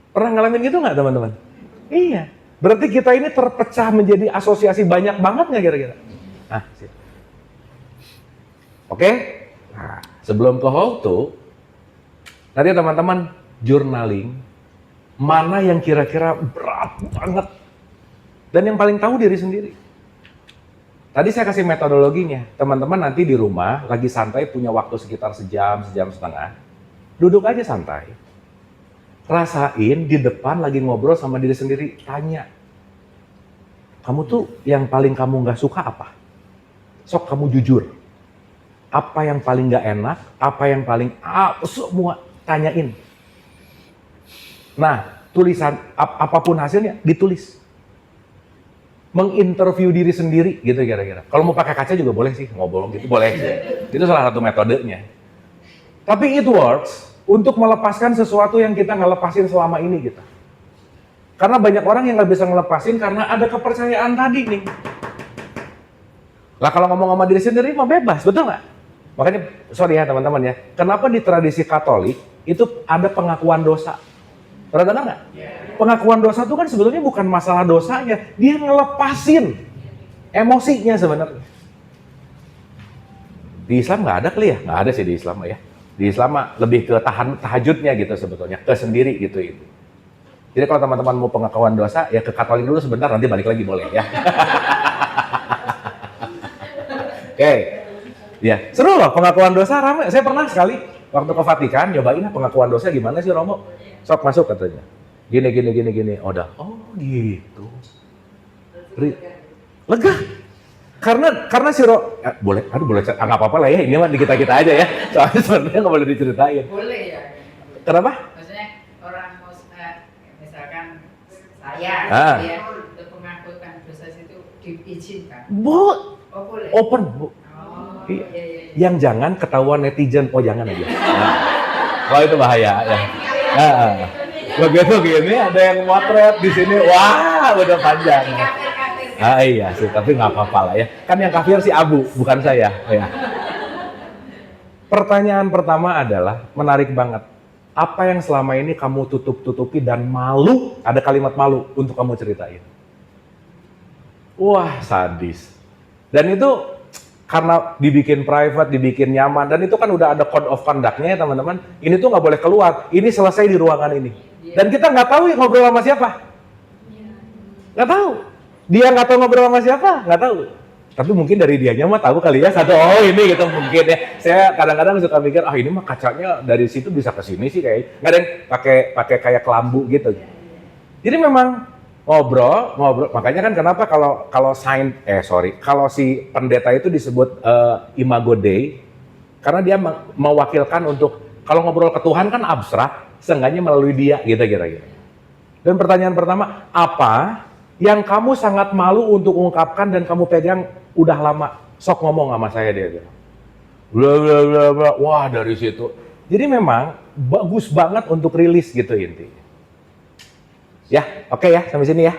Pernah ngalamin gitu nggak teman-teman? Iya. Berarti kita ini terpecah menjadi asosiasi banyak banget nggak kira-kira? Nah, oke? Nah, sebelum ke how to, nanti teman-teman journaling mana yang kira-kira berat banget dan yang paling tahu diri sendiri. Tadi saya kasih metodologinya, teman-teman nanti di rumah lagi santai punya waktu sekitar sejam setengah, duduk aja santai. Rasain di depan lagi ngobrol sama diri sendiri, tanya. Kamu tuh yang paling kamu gak suka apa? Sok kamu jujur. Apa yang paling gak enak, apa yang paling, semua tanyain. Nah, tulisan, apapun hasilnya ditulis. Menginterview diri sendiri gitu kira-kira. Kalau mau pakai kaca juga boleh sih, ngobrol gitu boleh. Itu salah satu metodenya. Tapi it works untuk melepaskan sesuatu yang kita nggak lepasin selama ini gitu. Karena banyak orang yang nggak bisa ngelepasin karena ada kepercayaan tadi nih. Lah kalau ngomong sama diri sendiri mah bebas, betul nggak? Makanya sorry ya teman-teman ya. Kenapa di tradisi Katolik itu ada pengakuan dosa? Pernah dengar nggak? Pengakuan dosa itu kan sebetulnya bukan masalah dosanya, dia ngelepasin emosinya sebenarnya. Di Islam nggak ada kali ya? Nggak ada sih di Islam ya. Di Islam lebih ke tahajudnya gitu sebetulnya, ke sendiri gitu itu. Jadi kalau teman-teman mau pengakuan dosa, ya ke Katolik dulu sebentar, nanti balik lagi boleh ya. Oke, ya seru loh pengakuan dosa ramai. Saya pernah sekali waktu ke Vatikan nyobain pengakuan dosa gimana sih Romo? Sok masuk katanya. Gini. Oh gitu. Lega. Karena si boleh nggak apa-apa lah ya, ini mah di kita aja ya. Soalnya sebenarnya nggak boleh diceritain. Boleh ya. Kenapa? Maksudnya orang mau misalkan saya ya untuk mengakukan dosa itu diizinkan. Oh boleh. Open bu. Oh, Iya. iya. Yang jangan ketahuan netizen. Oh jangan aja. Nah, kalau itu bahaya ya. Begitu gini ada yang motret di sini, wah udah panjang. Iya sih, tapi nggak apa-apa lah ya. Kan yang kafir si Abu, bukan saya. Ya. Pertanyaan pertama adalah menarik banget. Apa yang selama ini kamu tutup-tutupi dan malu? Ada kalimat malu untuk kamu ceritain. Wah sadis. Dan itu karena dibikin private, dibikin nyaman, dan itu kan udah ada code of conduct-nya ya teman-teman. Ini tuh nggak boleh keluar. Ini selesai di ruangan ini. Dan kita nggak tahu ngobrol sama siapa. Nggak tahu. Dia nggak tahu ngobrol sama siapa, nggak tahu. Tapi mungkin dari dianya mah tahu kali ya, satu, oh ini gitu mungkin ya. Saya kadang-kadang suka mikir, ini mah kacanya dari situ bisa ke sini sih kayak. Nggak ada yang pakai kayak kelambu gitu. Jadi memang ngobrol, makanya kan kenapa kalau si pendeta itu disebut Imago Dei, karena dia mewakilkan untuk kalau ngobrol ke Tuhan kan abstrak, seenggaknya melalui dia gitu kira-kira. Dan pertanyaan pertama, apa yang kamu sangat malu untuk ungkapkan dan kamu pegang udah lama? Sok ngomong sama saya, dia bilang. Bla. Wah dari situ. Jadi memang bagus banget untuk rilis gitu intinya. Ya, oke ya, sampai sini ya.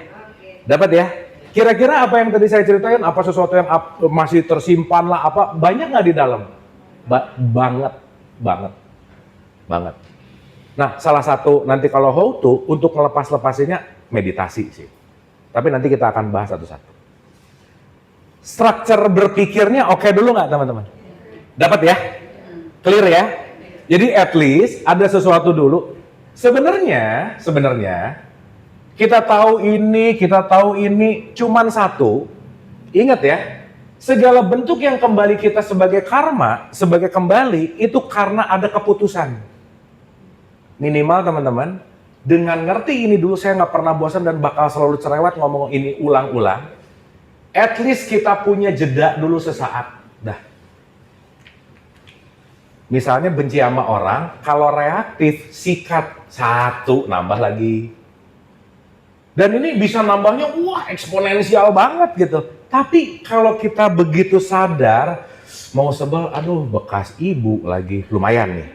Dapat ya? Kira-kira apa yang tadi saya ceritain, apa sesuatu yang masih tersimpan lah, apa banyak nggak di dalam? Banget, banget, banget. Nah, salah satu nanti kalau how to untuk ngelepas-lepasinnya meditasi sih. Tapi nanti kita akan bahas satu-satu. Struktur berpikirnya oke dulu nggak teman-teman? Dapat ya? Clear ya? Jadi at least ada sesuatu dulu. Sebenarnya kita tahu ini cuman satu. Ingat ya, segala bentuk yang kembali kita sebagai karma, sebagai kembali itu karena ada keputusan. Minimal teman-teman, dengan ngerti ini dulu saya nggak pernah bosan dan bakal selalu cerewet ngomong ini ulang-ulang. At least kita punya jeda dulu sesaat. Dah. Misalnya benci sama orang, kalau reaktif sikat satu nambah lagi. Dan ini bisa nambahnya wah eksponensial banget gitu. Tapi kalau kita begitu sadar, mau sebel, aduh bekas ibu lagi, lumayan nih.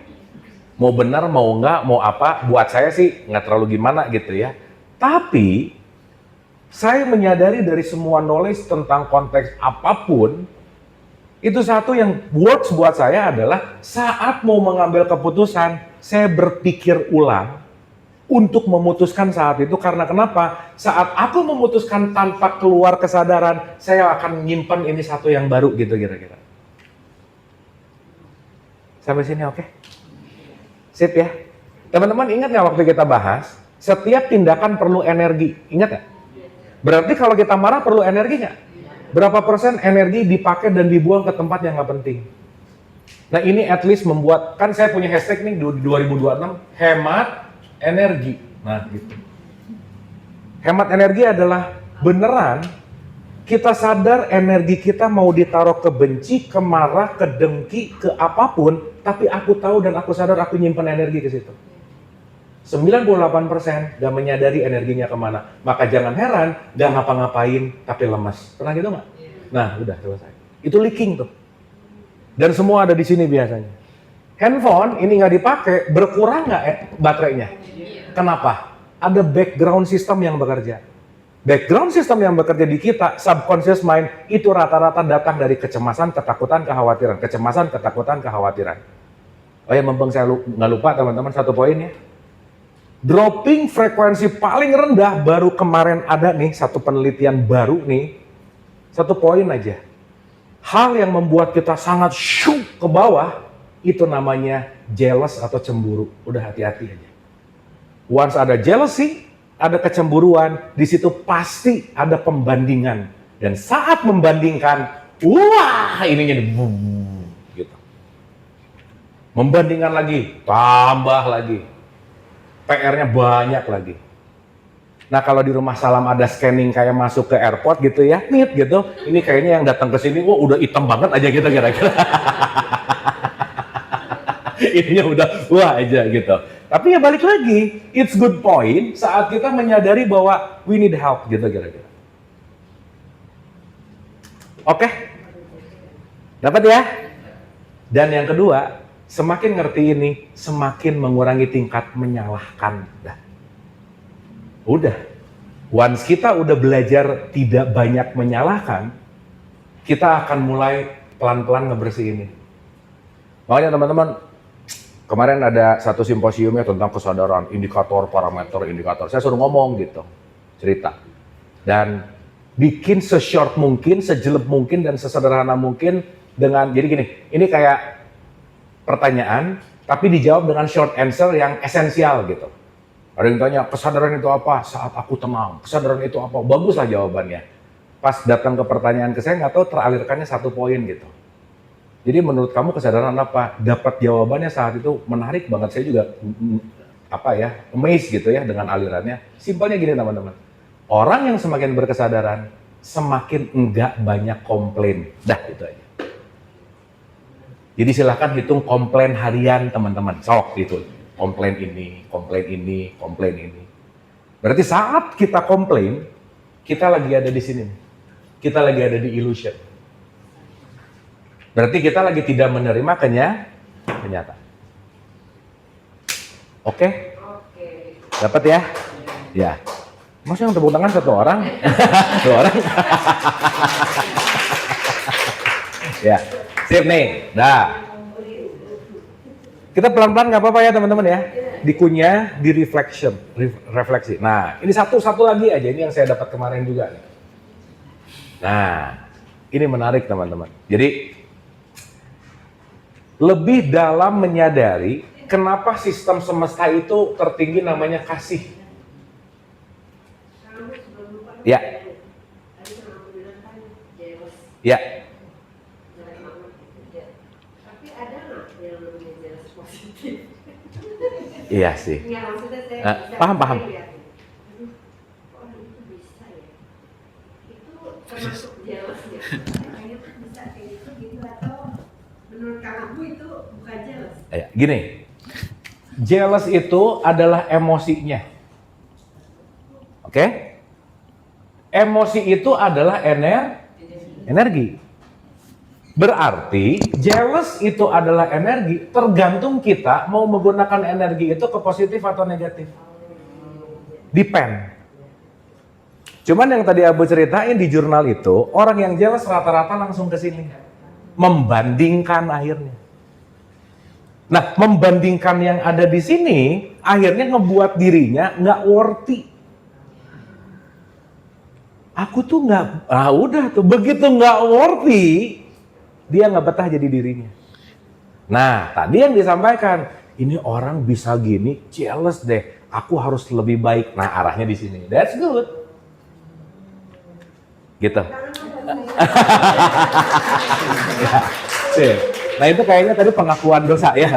Mau benar, mau enggak, mau apa, buat saya sih nggak terlalu gimana gitu ya. Tapi, saya menyadari dari semua knowledge tentang konteks apapun, itu satu yang works buat saya adalah saat mau mengambil keputusan, saya berpikir ulang untuk memutuskan saat itu. Karena kenapa? Saat aku memutuskan tanpa keluar kesadaran, saya akan nyimpan ini satu yang baru gitu kira-kira. Sampai sini oke? Sip ya. Teman-teman ingat nggak waktu kita bahas, setiap tindakan perlu energi. Ingat nggak? Berarti kalau kita marah perlu energi nggak? Berapa persen energi dipakai dan dibuang ke tempat yang nggak penting? Nah ini at least membuat, kan saya punya hashtag nih 2026, hemat energi. Nah gitu. Hemat energi adalah beneran kita sadar energi kita mau ditaruh ke benci, ke marah, ke dengki, ke apapun, tapi aku tahu dan aku sadar aku nyimpen energi ke situ. 98% gak menyadari energinya kemana. Maka jangan heran, gak ngapa-ngapain tapi lemas. Pernah gitu nggak? Nah, udah selesai. Itu leaking tuh. Dan semua ada di sini biasanya. Handphone ini nggak dipakai, berkurang nggak baterainya? Kenapa? Ada background system yang bekerja. Background system yang bekerja di kita, subconscious mind, itu rata-rata datang dari kecemasan, ketakutan, kekhawatiran. Kecemasan, ketakutan, kekhawatiran. Oh ya, mumpung saya nggak lupa teman-teman, satu poin ya. Dropping frekuensi paling rendah baru kemarin ada nih, satu penelitian baru nih. Satu poin aja. Hal yang membuat kita sangat syuk ke bawah, itu namanya jealous atau cemburu. Udah hati-hati aja. Once ada jealousy, ada kecemburuan, di situ pasti ada pembandingan. Dan saat membandingkan, wah ininya gitu. Membandingkan lagi, tambah lagi. PR-nya banyak lagi. Nah kalau di rumah Salam ada scanning kayak masuk ke airport gitu ya, nit gitu. Ini kayaknya yang datang ke sini, wah udah hitam banget aja gitu kira-kira. Ininya udah wah aja gitu. Tapi ya balik lagi, it's good point saat kita menyadari bahwa we need help gitu kira-kira. Oke? Dapat ya? Dan yang kedua, semakin ngerti ini, semakin mengurangi tingkat menyalahkan. Udah. Once kita udah belajar tidak banyak menyalahkan, kita akan mulai pelan-pelan ngebersihin ini. Makanya teman-teman, kemarin ada satu simposiumnya tentang kesadaran, indikator, parameter, indikator. Saya suruh ngomong gitu, cerita. Dan bikin se-short mungkin, sejelek mungkin, dan sesederhana mungkin dengan, jadi gini, ini kayak pertanyaan, tapi dijawab dengan short answer yang esensial gitu. Ada yang tanya, kesadaran itu apa? Saat aku tenang. Kesadaran itu apa? Baguslah jawabannya. Pas datang ke pertanyaan ke saya, nggak tahu teralirkannya satu poin gitu. Jadi menurut kamu kesadaran apa? Dapat jawabannya saat itu menarik banget. Saya juga amazed gitu ya dengan alirannya. Simpelnya gini teman-teman. Orang yang semakin berkesadaran, semakin enggak banyak komplain. Dah itu aja. Jadi silahkan hitung komplain harian teman-teman. Sok gitu. Komplain ini, komplain ini, komplain ini. Berarti saat kita komplain, kita lagi ada di sini. Kita lagi ada di illusion. Berarti kita lagi tidak menerima kenyataan. Oke? Dapat ya? Ya. Masa yang tepuk tangan satu orang? Dua orang? Ya. Sip nih. Dah. Kita pelan-pelan nggak apa-apa ya teman-teman ya. Dikunyah, di refleksi. Nah, ini satu lagi aja, ini yang saya dapat kemarin juga nih. Nah, ini menarik teman-teman. Jadi, lebih dalam menyadari kenapa sistem semesta itu tertinggi namanya kasih. Ya. Ya. Tapi ada nggak yang namanya jelas positif? Iya sih. Nggak, maksudnya saya Paham. lihat. Aduh, kok orang itu bisa ya? Itu termasuk jelas ya? Kayaknya tuh bisa kayak gitu atau menurut kamu itu bukan jelas? Gini, jealous itu adalah emosinya. Oke? Emosi itu adalah energi. Berarti jealous itu adalah energi, tergantung kita mau menggunakan energi itu ke positif atau negatif. Depend. Cuman yang tadi Abu ceritain di jurnal itu, orang yang jealous rata-rata langsung ke sini. Membandingkan akhirnya. Nah, membandingkan yang ada di sini, akhirnya ngebuat dirinya nggak worthy. Aku tuh nggak, udah tuh, begitu nggak worthy, dia nggak betah jadi dirinya. Nah, tadi yang disampaikan, ini orang bisa gini, jealous deh, aku harus lebih baik. Nah, arahnya di sini. That's good. Gitu. Ya, sip. Nah, itu kayaknya tadi pengakuan dosa ya.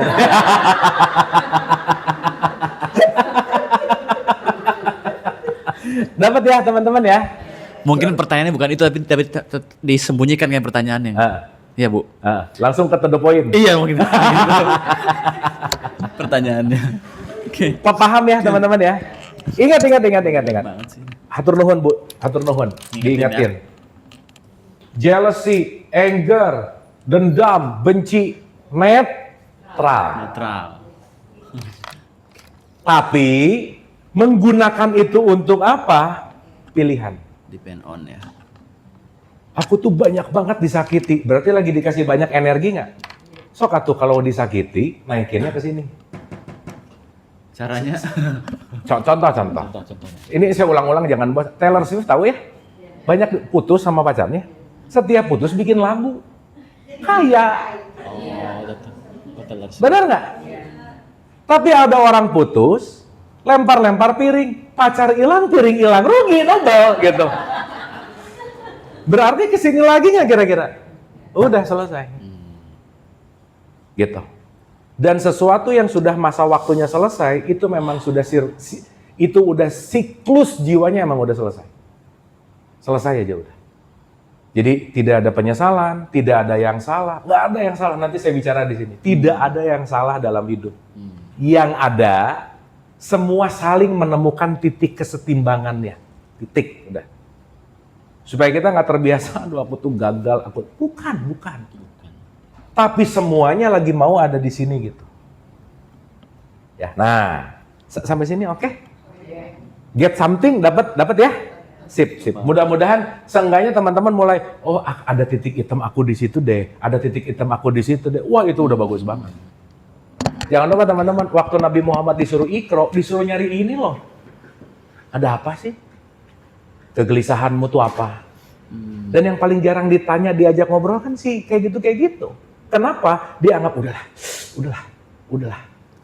Dapat ya teman-teman ya? Mungkin pertanyaannya bukan itu, tapi disembunyikan kan pertanyaannya. Iya Bu. Langsung ke to the point. Iya mungkin. Pertanyaannya. Oke. Paham ya teman-teman ya? Ingat. Banget sih. Hatur nuhun Bu, hatur nuhun. Diingatin. Jealousy, anger, dendam, benci, netral. Tapi menggunakan itu untuk apa? Pilihan. Depend on ya. Aku tuh banyak banget disakiti, berarti lagi dikasih banyak energi nggak? Sok atuh kalau disakiti, naikinnya ke sini. Caranya? Contoh. Ini saya ulang-ulang jangan bos. Taylor Swift tahu ya? Banyak putus sama pacarnya. Setiap putus bikin lagu. Kaya. Benar nggak? Tapi ada orang putus, lempar-lempar piring, pacar hilang, piring hilang, rugi, nobel gitu. Berarti kesini lagi nggak kira-kira? Udah selesai. Gitu. Dan sesuatu yang sudah masa waktunya selesai, itu memang sudah itu udah siklus jiwanya emang udah selesai. Selesai aja udah. Jadi tidak ada penyesalan, tidak ada yang salah, nggak ada yang salah. Nanti saya bicara di sini. Tidak ada yang salah dalam hidup. Yang ada semua saling menemukan titik kesetimbangannya. Titik, udah. Supaya kita nggak terbiasa, aduh aku tuh gagal, aku bukan. Tapi semuanya lagi mau ada di sini gitu. Ya, nah sampai sini oke? Get something dapat ya? Sip. Mudah-mudahan seenggaknya teman-teman mulai, oh ada titik hitam aku di situ deh, ada titik hitam aku di situ deh. Wah itu udah bagus banget. Jangan lupa teman-teman, waktu Nabi Muhammad disuruh Iqra, disuruh nyari ini loh. Ada apa sih? Kegelisahanmu tuh apa? Dan yang paling jarang ditanya, diajak ngobrol kan sih kayak gitu. Kenapa? Dia anggap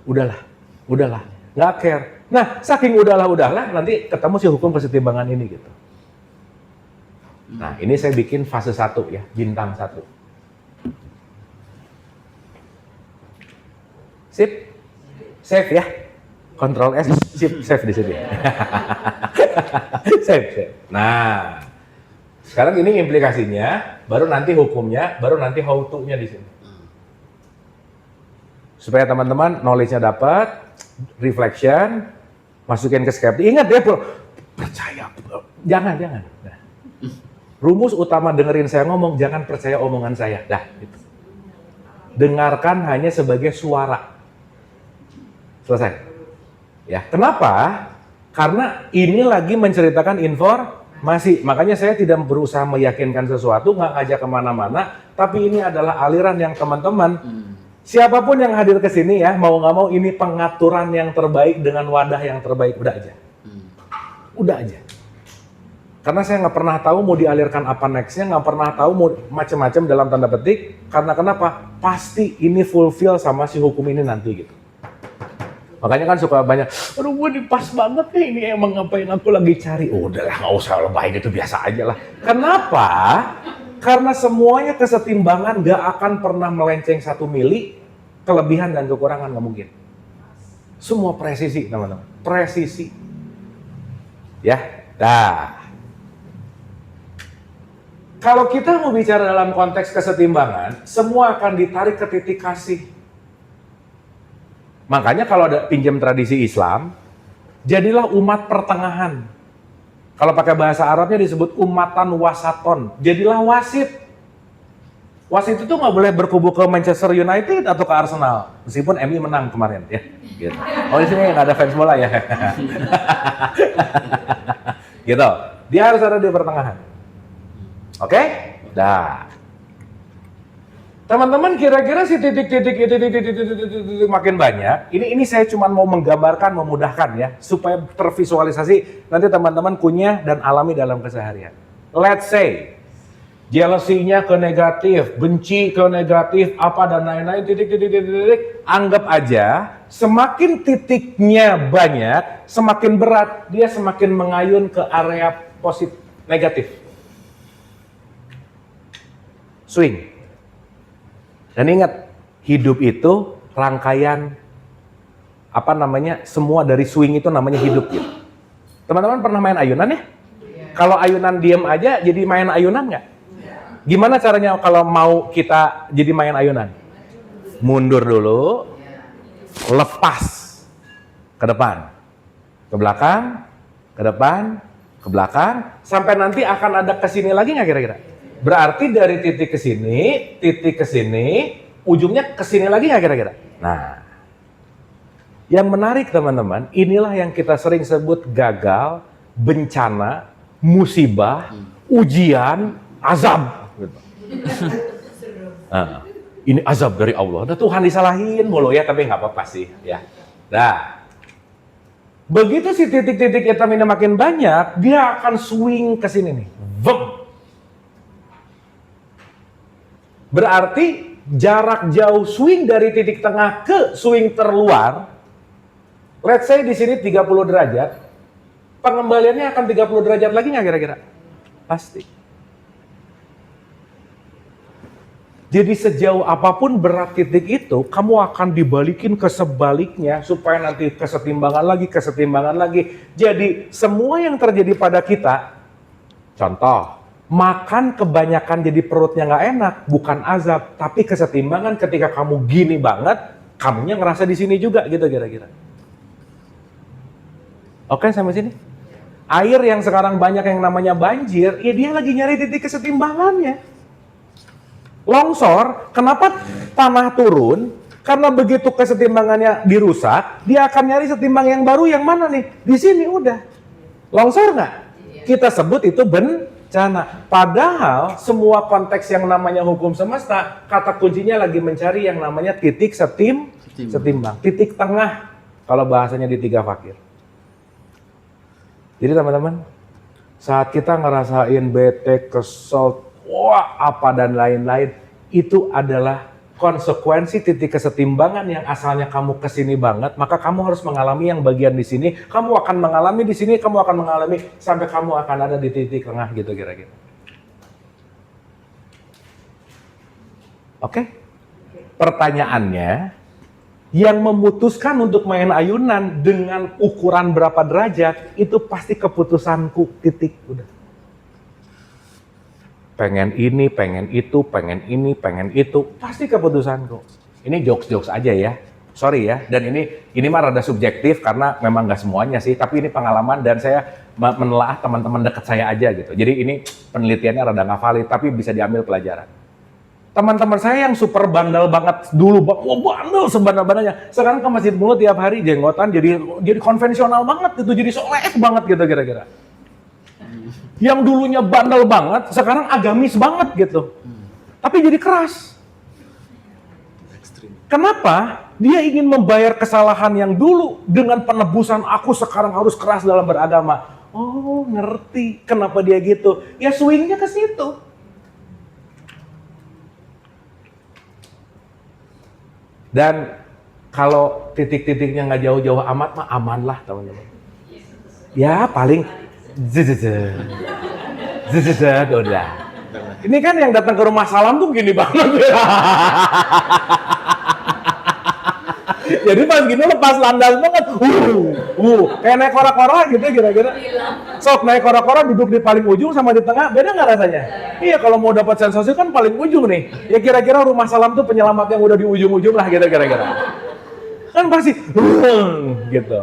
udahlah, nggak care. Nah, saking udahlah, nanti ketemu si hukum kesetimbangan ini gitu. Nah, ini saya bikin fase 1 ya, bintang 1. Sip, save ya, Ctrl S, save di sini. Save. Nah, sekarang ini implikasinya, baru nanti hukumnya, baru nanti how to-nya di sini. Supaya teman-teman knowledge-nya dapat, reflection, masukin ke skeptik. Ingat ya, percaya. Jangan. Nah. Rumus utama dengerin saya ngomong, jangan percaya omongan saya. Dah, gitu. Dengarkan hanya sebagai suara. Selesai. Ya, kenapa? Karena ini lagi menceritakan informasi. Makanya saya tidak berusaha meyakinkan sesuatu, nggak ngajak kemana-mana. Tapi ini adalah aliran yang teman-teman Siapapun yang hadir ke sini ya, mau nggak mau ini pengaturan yang terbaik dengan wadah yang terbaik. Udah aja. Udah aja. Karena saya nggak pernah tahu mau dialirkan apa nextnya, nggak pernah tahu mau macam-macam dalam tanda petik. Karena kenapa? Pasti ini fulfill sama si hukum ini nanti gitu. Makanya kan suka banyak, aduh gue ini pas banget nih, ini emang ngapain aku lagi cari. Oh, udahlah nggak usah lebay gitu, biasa aja lah. Kenapa? Karena semuanya kesetimbangan, nggak akan pernah melenceng 1 mili, kelebihan dan kekurangan nggak mungkin. Semua presisi teman-teman, presisi. Ya, dah. Kalau kita mau bicara dalam konteks kesetimbangan, semua akan ditarik ke titik kasih. Makanya kalau ada pinjam tradisi Islam, jadilah umat pertengahan. Kalau pakai bahasa Arabnya disebut umatan wasaton. Jadilah wasit. Wasit itu nggak boleh berkubu ke Manchester United atau ke Arsenal. Meskipun MU menang kemarin ya. Gitu. Oh di sini nggak ada fans bola ya. Gitu. Dia harus ada di pertengahan. Oke? Dah. Teman-teman kira-kira si titik-titik makin banyak. Ini saya cuma mau menggambarkan, memudahkan ya, supaya tervisualisasi nanti teman-teman kunyah dan alami dalam keseharian. Let's say jealousy-nya ke negatif, benci ke negatif, apa dan lain-lain, titik. Anggap aja semakin titiknya banyak, semakin berat, dia semakin mengayun ke area positif negatif. Swing. Dan ingat, hidup itu rangkaian semua dari swing itu namanya hidup gitu. Teman-teman pernah main ayunan ya? Kalau ayunan diem aja jadi main ayunan nggak? Gimana caranya kalau mau kita jadi main ayunan? Mundur dulu, lepas ke depan, ke belakang, ke depan, ke belakang, sampai nanti akan ada kesini lagi nggak kira-kira? Berarti dari titik ke sini, ujungnya ke sini lagi nggak kira-kira? Nah, yang menarik teman-teman, inilah yang kita sering sebut gagal, bencana, musibah, ujian, azab. Gitu. Nah, ini azab dari Allah. Nah, Tuhan disalahin mulu ya, tapi nggak apa-apa sih ya. Nah, begitu si titik-titik hitam ini makin banyak, dia akan swing ke sini nih. Vem. Berarti jarak jauh swing dari titik tengah ke swing terluar, let's say di sini 30 derajat, pengembaliannya akan 30 derajat lagi nggak kira-kira? Pasti. Jadi sejauh apapun berat titik itu, kamu akan dibalikin ke sebaliknya supaya nanti kesetimbangan lagi. Jadi semua yang terjadi pada kita, contoh, makan kebanyakan jadi perutnya nggak enak, bukan azab, tapi kesetimbangan ketika kamu gini banget, kamunya ngerasa di sini juga gitu kira-kira. Oke, sampai sini. Air yang sekarang banyak yang namanya banjir, ya dia lagi nyari titik kesetimbangannya. Longsor, kenapa tanah turun? Karena begitu kesetimbangannya dirusak, dia akan nyari setimbang yang baru yang mana nih? Di sini udah. Longsor nggak? Kita sebut itu bencana. Padahal semua konteks yang namanya hukum semesta, kata kuncinya lagi mencari yang namanya titik setimbang. Titik tengah, kalau bahasanya di 3 fakir. Jadi teman-teman, saat kita ngerasain bete, kesel, wah apa dan lain-lain, itu adalah konsekuensi titik kesetimbangan yang asalnya kamu kesini banget, maka kamu harus mengalami yang bagian di sini, kamu akan mengalami di sini, kamu akan mengalami sampai kamu akan ada di titik tengah gitu kira-kira. Oke? Pertanyaannya, yang memutuskan untuk main ayunan dengan ukuran berapa derajat, itu pasti keputusanku, titik, udah. Pengen ini, pengen itu, pengen ini, pengen itu, pasti keputusanku. Ini jokes-jokes aja ya, sorry ya. Dan ini mah rada subjektif karena memang nggak semuanya sih, tapi ini pengalaman dan saya menelaah teman-teman dekat saya aja gitu. Jadi ini penelitiannya rada nggak valid, tapi bisa diambil pelajaran. Teman-teman saya yang super bandel banget dulu, bandel sebandel-bandelnya. Sekarang ke masjid mulu tiap hari, jenggotan jadi konvensional banget gitu, jadi soleh banget gitu kira-kira. Yang dulunya bandel banget, sekarang agamis banget gitu. Tapi jadi keras. Ekstrim. Kenapa? Dia ingin membayar kesalahan yang dulu dengan penebusan aku sekarang harus keras dalam beragama. Oh, ngerti kenapa dia gitu. Ya swingnya ke situ. Dan kalau titik-titiknya nggak jauh-jauh amat mah aman lah teman-teman. Ya paling udah. Ini kan yang datang ke rumah salam tuh gini banget ya. Jadi pas gini lepas landas banget. Kayak naik kora-kora gitu kira-kira. Sok naik kora-kora duduk di paling ujung sama di tengah, beda nggak rasanya? Iya, kalau mau dapat sensasi kan paling ujung nih. Ya kira-kira rumah salam tuh penyelamat yang udah di ujung-ujung lah gitu kira-kira. Kan pasti gitu.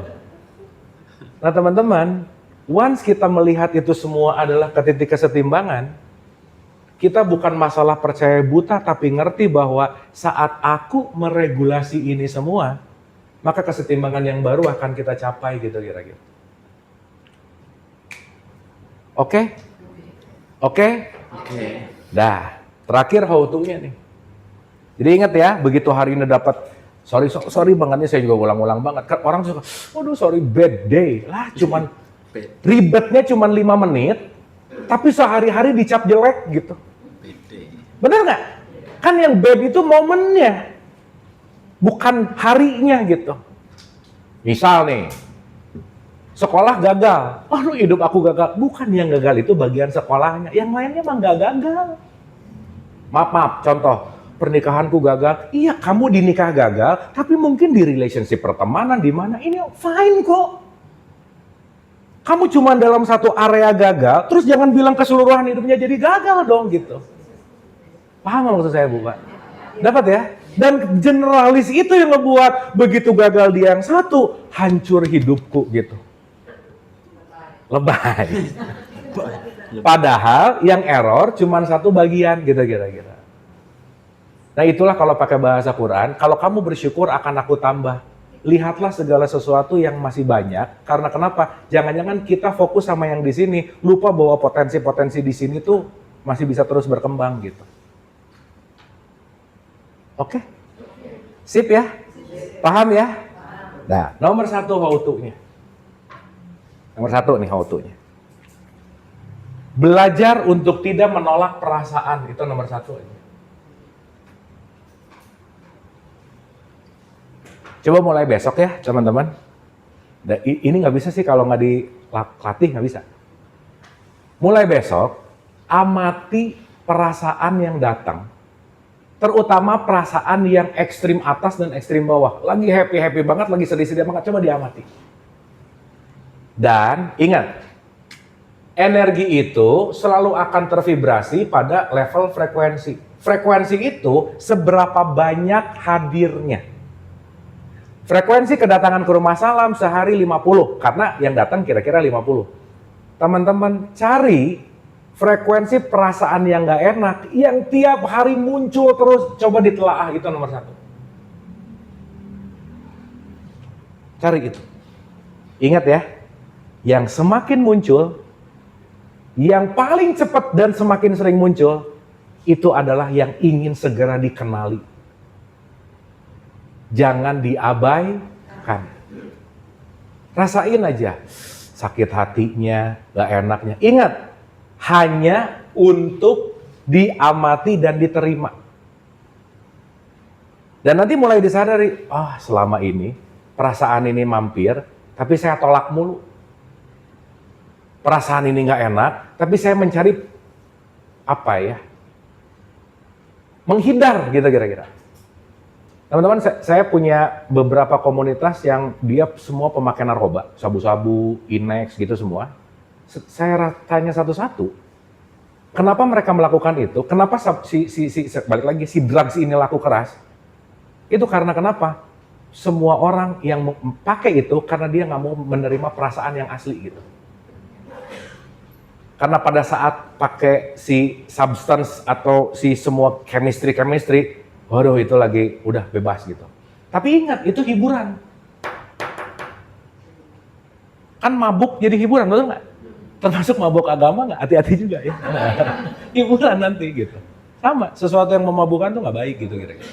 Nah teman-teman, once kita melihat itu semua adalah ke titik kesetimbangan, kita bukan masalah percaya buta, tapi ngerti bahwa saat aku meregulasi ini semua, maka kesetimbangan yang baru akan kita capai gitu kira-kira. Oke? Dah, terakhir how to-nya nih. Jadi ingat ya, begitu hari ini dapat, sorry bangetnya saya juga ulang-ulang banget. Kan orang suka, waduh sorry bad day. Lah cuman, ribetnya cuman 5 menit, tapi sehari-hari dicap jelek gitu. Bener nggak? Kan yang bad itu momennya, bukan harinya gitu. Misal nih, sekolah gagal. Aduh hidup aku gagal. Bukan yang gagal itu bagian sekolahnya, yang lainnya emang nggak gagal. Maaf, contoh, pernikahanku gagal. Iya, kamu di nikah gagal, tapi mungkin di relationship pertemanan di mana ini fine kok. Kamu cuma dalam satu area gagal, terus jangan bilang keseluruhan hidupnya jadi gagal dong gitu. Paham maksud saya Bu Pak? Dapat ya? Dan generalis itu yang ngebuat begitu gagal di yang satu, hancur hidupku gitu. Lebay. Padahal yang error cuma satu bagian gitu kira-kira. Nah itulah kalau pakai bahasa Quran, kalau kamu bersyukur akan aku tambah. Lihatlah segala sesuatu yang masih banyak, karena kenapa? Jangan-jangan kita fokus sama yang di sini, lupa bahwa potensi-potensi di sini tuh masih bisa terus berkembang gitu. Oke? Sip ya? Paham ya? Nah, nomor 1 how to-nya. Nomor 1 nih how to-nya. Belajar untuk tidak menolak perasaan, itu nomor 1 aja. Coba mulai besok ya teman-teman. Ini nggak bisa sih kalau nggak dilatih, nggak bisa. Mulai besok, amati perasaan yang datang. Terutama perasaan yang ekstrim atas dan ekstrim bawah. Lagi happy-happy banget, lagi sedih-sedih banget, coba diamati. Dan ingat, energi itu selalu akan tervibrasi pada level frekuensi. Frekuensi itu seberapa banyak hadirnya. Frekuensi kedatangan ke rumah salam sehari 50, karena yang datang kira-kira 50. Teman-teman cari frekuensi perasaan yang gak enak, yang tiap hari muncul terus, coba ditelaah, itu nomor 1. Cari itu. Ingat ya, yang semakin muncul, yang paling cepat dan semakin sering muncul, itu adalah yang ingin segera dikenali. Jangan diabaikan. Rasain aja, sakit hatinya, gak enaknya. Ingat, hanya untuk diamati dan diterima. Dan nanti mulai disadari, selama ini perasaan ini mampir, tapi saya tolak mulu. Perasaan ini nggak enak, tapi saya mencari menghindar gitu kira-kira. Teman-teman, saya punya beberapa komunitas yang dia semua pemakai narkoba, sabu-sabu, Inex gitu semua. Saya tanya satu-satu, kenapa mereka melakukan itu? Kenapa balik lagi si drugs ini laku keras? Itu karena kenapa? Semua orang yang pakai itu karena dia nggak mau menerima perasaan yang asli gitu. Karena pada saat pakai si substance atau si semua chemistry, waduh itu lagi udah bebas gitu. Tapi ingat, itu hiburan. Kan mabuk jadi hiburan, betul nggak? Termasuk mabuk agama nggak? Hati-hati juga ya. Hiburan nanti gitu. Sama, sesuatu yang memabukkan tuh nggak baik gitu kira-kira.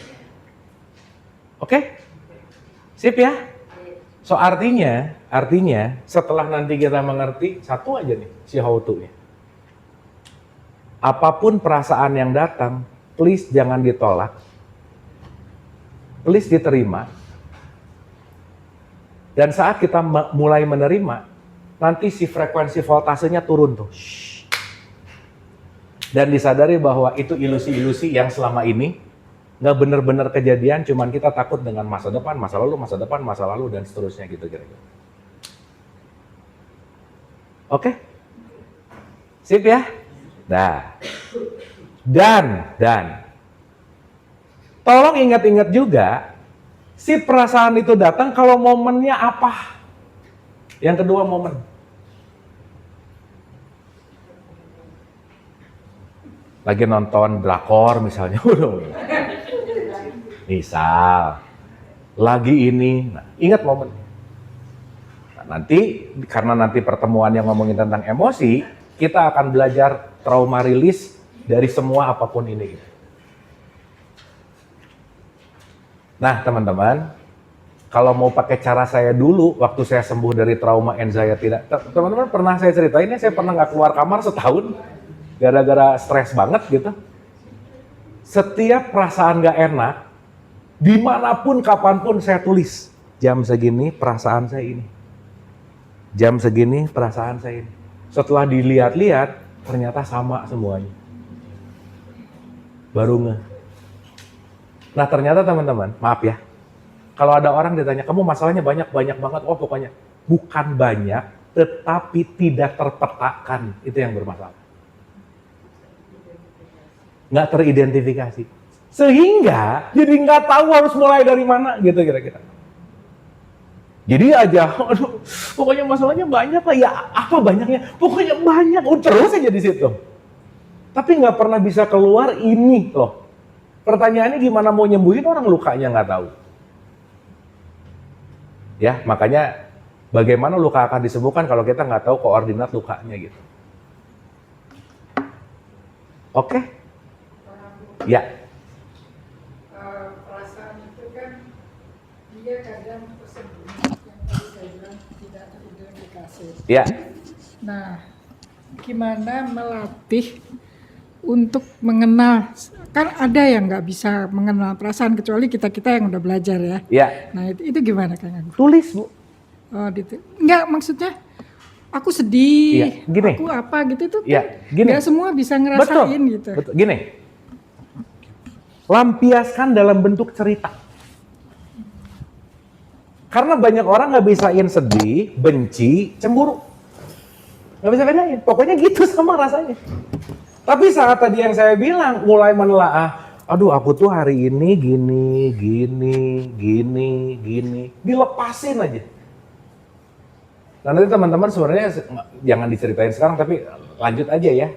Oke? Sip ya? So artinya setelah nanti kita mengerti satu aja nih si how to-nya. Apapun perasaan yang datang, please jangan ditolak. Please diterima. Dan saat kita mulai menerima, nanti si frekuensi voltasenya turun tuh. Shhh. Dan disadari bahwa itu ilusi-ilusi yang selama ini nggak benar-benar kejadian, cuman kita takut dengan masa depan, masa lalu, masa depan, masa lalu, dan seterusnya gitu kira-kira. Oke? Sip ya? Nah, dan tolong ingat-ingat juga, si perasaan itu datang kalau momennya apa? Yang kedua momen. Lagi nonton drakor misalnya, misal, lagi ini, nah, ingat momen. Nah, nanti, karena nanti pertemuan yang ngomongin tentang emosi, kita akan belajar trauma rilis dari semua apapun ini. Nah teman-teman, kalau mau pakai cara saya dulu, waktu saya sembuh dari trauma anxiety, teman-teman pernah saya ceritain ya, saya pernah nggak keluar kamar setahun, gara-gara stres banget gitu. Setiap perasaan nggak enak, dimanapun, kapanpun saya tulis, jam segini perasaan saya ini. Jam segini perasaan saya ini. Setelah dilihat-lihat, ternyata sama semuanya. Baru nge. Nah ternyata teman-teman, maaf ya, kalau ada orang ditanya, kamu masalahnya banyak banget, oh pokoknya bukan banyak, tetapi tidak terpetakan, itu yang bermasalah. Nggak teridentifikasi. Sehingga jadi nggak tahu harus mulai dari mana gitu kira-kira. Jadi aja, aduh, pokoknya masalahnya banyak lah, ya apa banyaknya? Pokoknya banyak, terus aja di situ. Tapi nggak pernah bisa keluar ini loh. Pertanyaannya gimana mau nyembuhin orang lukanya nggak tahu. Ya, makanya bagaimana luka akan disembuhkan kalau kita nggak tahu koordinat lukanya gitu. Oke? Ya. Perasaan itu kan dia kadang tersembunyi, yang tadi saya bilang tidak teridentifikasi. Ya. Nah, gimana melatih untuk mengenal? Kan ada yang nggak bisa mengenal perasaan kecuali kita yang udah belajar ya. Ya. Nah itu gimana Kang Agus? Tulis Bu. Oh gitu. Enggak, maksudnya aku sedih, Iya, gini. aku apa gitu itu Iya, kan gini. nggak semua bisa ngerasain gitu. Betul. Gini. Lampiaskan dalam bentuk cerita. Karena banyak orang nggak bisain sedih, benci, cemburu. Nggak bisa bedain. Pokoknya gitu sama rasanya. Tapi saat tadi yang saya bilang, mulai menelaah, aduh aku tuh hari ini gini, dilepasin aja. Nah nanti teman-teman sebenarnya jangan diceritain sekarang, tapi lanjut aja ya.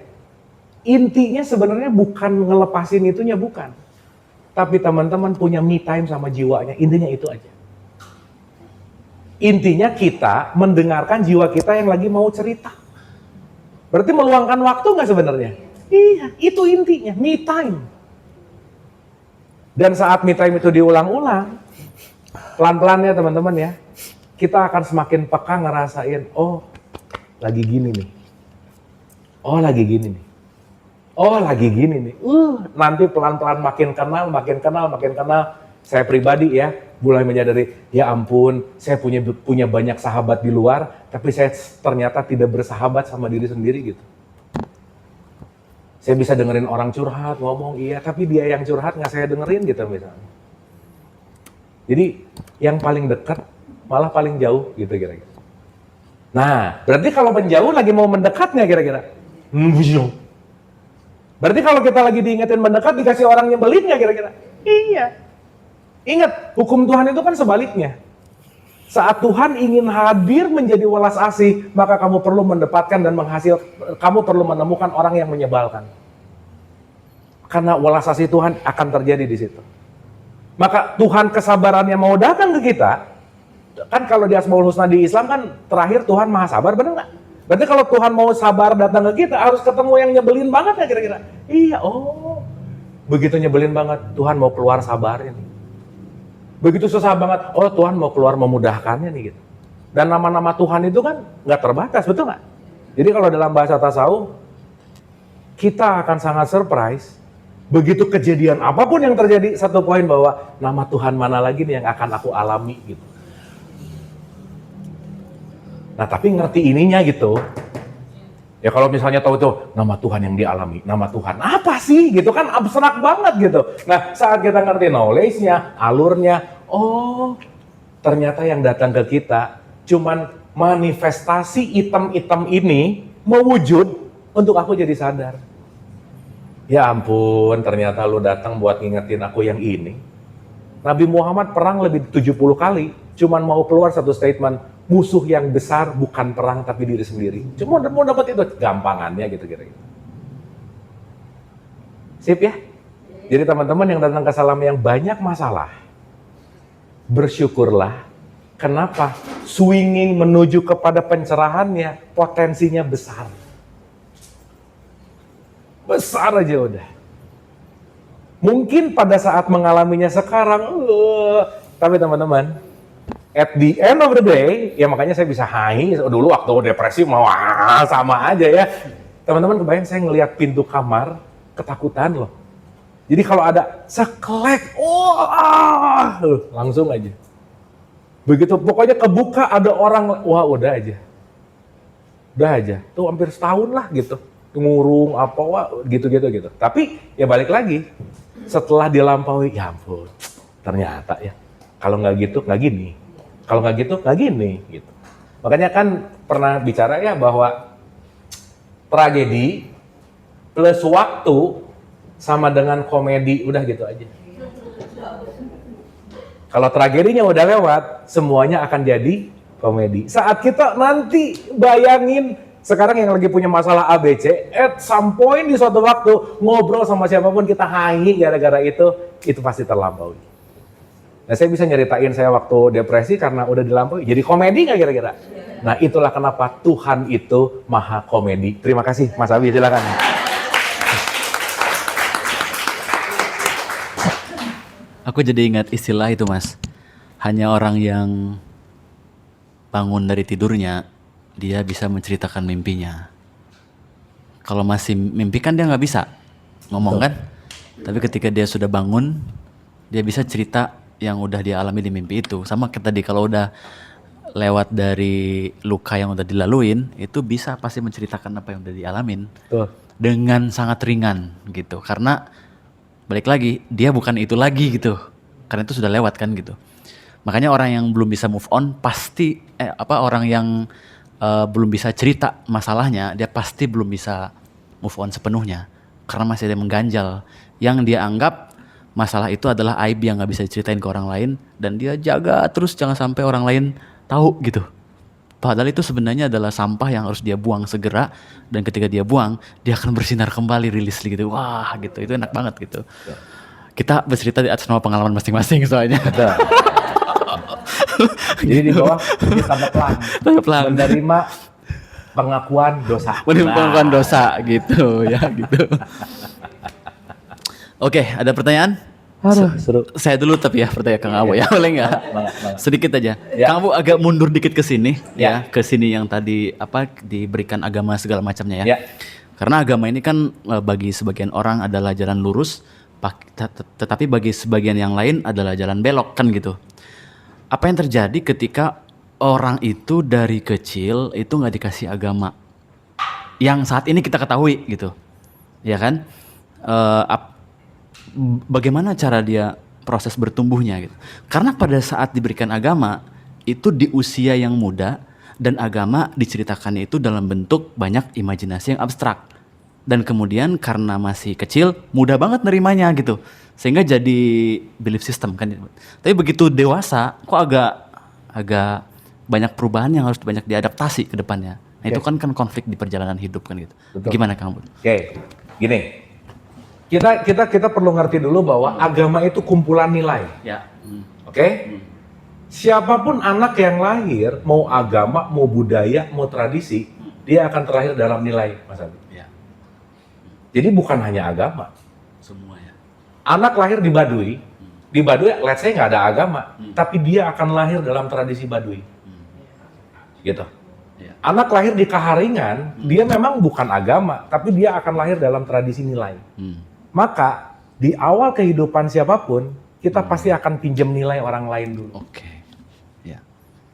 Intinya sebenarnya bukan ngelepasin itunya, bukan. Tapi teman-teman punya me time sama jiwanya, intinya itu aja. Intinya kita mendengarkan jiwa kita yang lagi mau cerita. Berarti meluangkan waktu nggak sebenarnya? Iya, itu intinya, me time. Dan saat me time itu diulang-ulang, pelan-pelan ya teman-teman ya, kita akan semakin peka ngerasain, oh lagi gini nih. Oh lagi gini nih. Oh lagi gini nih. Nanti pelan-pelan makin kenal. Saya pribadi ya, mulai menyadari, ya ampun, saya punya banyak sahabat di luar, tapi saya ternyata tidak bersahabat sama diri sendiri gitu. Saya bisa dengerin orang curhat, ngomong iya, tapi dia yang curhat nggak saya dengerin gitu misalnya. Jadi yang paling dekat malah paling jauh gitu kira-kira. Nah, berarti kalau menjauh lagi mau mendekat nggak kira-kira? Berarti kalau kita lagi diingetin mendekat, dikasih orang nyebelin nggak kira-kira? Iya. Ingat, hukum Tuhan itu kan sebaliknya. Saat Tuhan ingin hadir menjadi welas asih, maka kamu perlu mendapatkan dan kamu perlu menemukan orang yang menyebalkan. Karena welas asih Tuhan akan terjadi di situ. Maka Tuhan kesabarannya mau datang ke kita, kan kalau di Asmaul Husna di Islam kan terakhir Tuhan Maha Sabar, benar nggak? Berarti kalau Tuhan mau sabar datang ke kita, harus ketemu yang nyebelin banget ya kira-kira? Iya, oh. Begitu nyebelin banget, Tuhan mau keluar sabar ini. Begitu susah banget, oh Tuhan mau keluar memudahkannya nih gitu. Dan nama-nama Tuhan itu kan nggak terbatas, betul nggak? Jadi kalau dalam bahasa tasawuf, kita akan sangat surprise. Begitu kejadian apapun yang terjadi, satu poin bahwa nama Tuhan mana lagi nih yang akan aku alami gitu. Nah tapi ngerti ininya gitu. Ya kalau misalnya tahu itu nama Tuhan yang dialami, nama Tuhan apa sih gitu kan abstrak banget gitu. Nah saat kita ngerti knowledge-nya, alurnya, oh ternyata yang datang ke kita cuman manifestasi item-item ini mewujud untuk aku jadi sadar. Ya ampun, ternyata lu datang buat ngingetin aku yang ini. Nabi Muhammad perang lebih 70 kali, cuman mau keluar satu statement, musuh yang besar bukan perang tapi diri sendiri. Cuma mau dapat itu gampangannya gitu kira-kira. Sip ya? Jadi teman-teman yang datang ke Salam yang banyak masalah, bersyukurlah. Kenapa? Swinging menuju kepada pencerahannya, potensinya besar. Besar aja udah. Mungkin pada saat mengalaminya sekarang, tapi teman-teman, at the end of the day, ya makanya saya bisa high, dulu waktu depresi mau sama aja ya. Teman-teman kebayang saya ngelihat pintu kamar, ketakutan loh. Jadi kalau ada sekelek, langsung aja. Begitu pokoknya kebuka ada orang, wah udah aja. Udah aja, tuh hampir setahun lah gitu. Ngurung apa, wah gitu-gitu. Tapi ya balik lagi, setelah dilampaui, ya ampun, ternyata ya, kalau nggak gitu nggak gini. Kalau nggak gitu, nggak gini, gitu. Makanya kan pernah bicara ya bahwa tragedi plus waktu sama dengan komedi, udah gitu aja. Kalau tragedinya udah lewat, semuanya akan jadi komedi. Saat kita nanti bayangin, sekarang yang lagi punya masalah ABC, at some point di suatu waktu, ngobrol sama siapapun kita hahi gara-gara itu pasti terlampaui. Nah saya bisa nyeritain saya waktu depresi karena udah dilampaui. Jadi komedi nggak kira-kira? Nah itulah kenapa Tuhan itu maha komedi. Terima kasih Mas Abi, silakan. Aku jadi ingat istilah itu Mas. Hanya orang yang bangun dari tidurnya, dia bisa menceritakan mimpinya. Kalau masih mimpi kan dia nggak bisa ngomong kan? Tapi ketika dia sudah bangun, dia bisa cerita yang udah dia alami di mimpi itu. Sama kayak tadi kalau udah lewat dari luka yang udah dilaluin, itu bisa pasti menceritakan apa yang udah dialamin. Tuh. Dengan sangat ringan gitu. Karena balik lagi, dia bukan itu lagi gitu. Karena itu sudah lewat kan gitu. Makanya orang yang belum bisa move on pasti orang yang belum bisa cerita masalahnya, dia pasti belum bisa move on sepenuhnya. Karena masih ada yang mengganjal. Yang dia anggap masalah itu adalah aib yang gak bisa diceritain ke orang lain, dan dia jaga terus jangan sampai orang lain tahu gitu. Padahal itu sebenarnya adalah sampah yang harus dia buang segera, dan ketika dia buang, dia akan bersinar kembali, rilis gitu. Wah gitu, itu enak banget gitu. Kita bercerita di atas nama pengalaman masing-masing soalnya. Jadi di bawah ini tanda pelang. Menerima pengakuan dosa. Pengakuan dosa gitu ya gitu. Oke, ada pertanyaan? Aduh, seru. Saya dulu tapi ya pertanyaan Kang Abu ya, boleh nggak? Sedikit aja. Ya. Kang Abu agak mundur dikit ke sini Ya. ya, ke sini yang tadi diberikan agama segala macamnya ya. Ya. Karena agama ini kan bagi sebagian orang adalah jalan lurus, tetapi bagi sebagian yang lain adalah jalan belok kan gitu. Apa yang terjadi ketika orang itu dari kecil itu nggak dikasih agama yang saat ini kita ketahui gitu, ya kan? Bagaimana cara dia proses bertumbuhnya gitu? Karena pada saat diberikan agama itu di usia yang muda, dan agama diceritakannya itu dalam bentuk banyak imajinasi yang abstrak. Dan kemudian karena masih kecil, mudah banget nerimanya gitu. Sehingga jadi belief system kan. Tapi begitu dewasa, kok agak banyak perubahan yang harus banyak diadaptasi ke depannya. Nah itu kan konflik di perjalanan hidup kan gitu. Betul. Gimana Kang Bud? Oke, gini. Kita perlu ngerti dulu bahwa agama itu kumpulan nilai. Ya. Oke? Siapapun anak yang lahir, mau agama, mau budaya, mau tradisi, dia akan terlahir dalam nilai, Mas Abi. Ya. Jadi bukan hanya agama. Semua ya. Anak lahir di Baduy, Di Baduy, let's say nggak ada agama, tapi dia akan lahir dalam tradisi Baduy. Gitu. Iya. Anak lahir di Kaharingan, dia memang bukan agama, tapi dia akan lahir dalam tradisi nilai. Maka di awal kehidupan siapapun, kita pasti akan pinjam nilai orang lain dulu. Oke. Ya.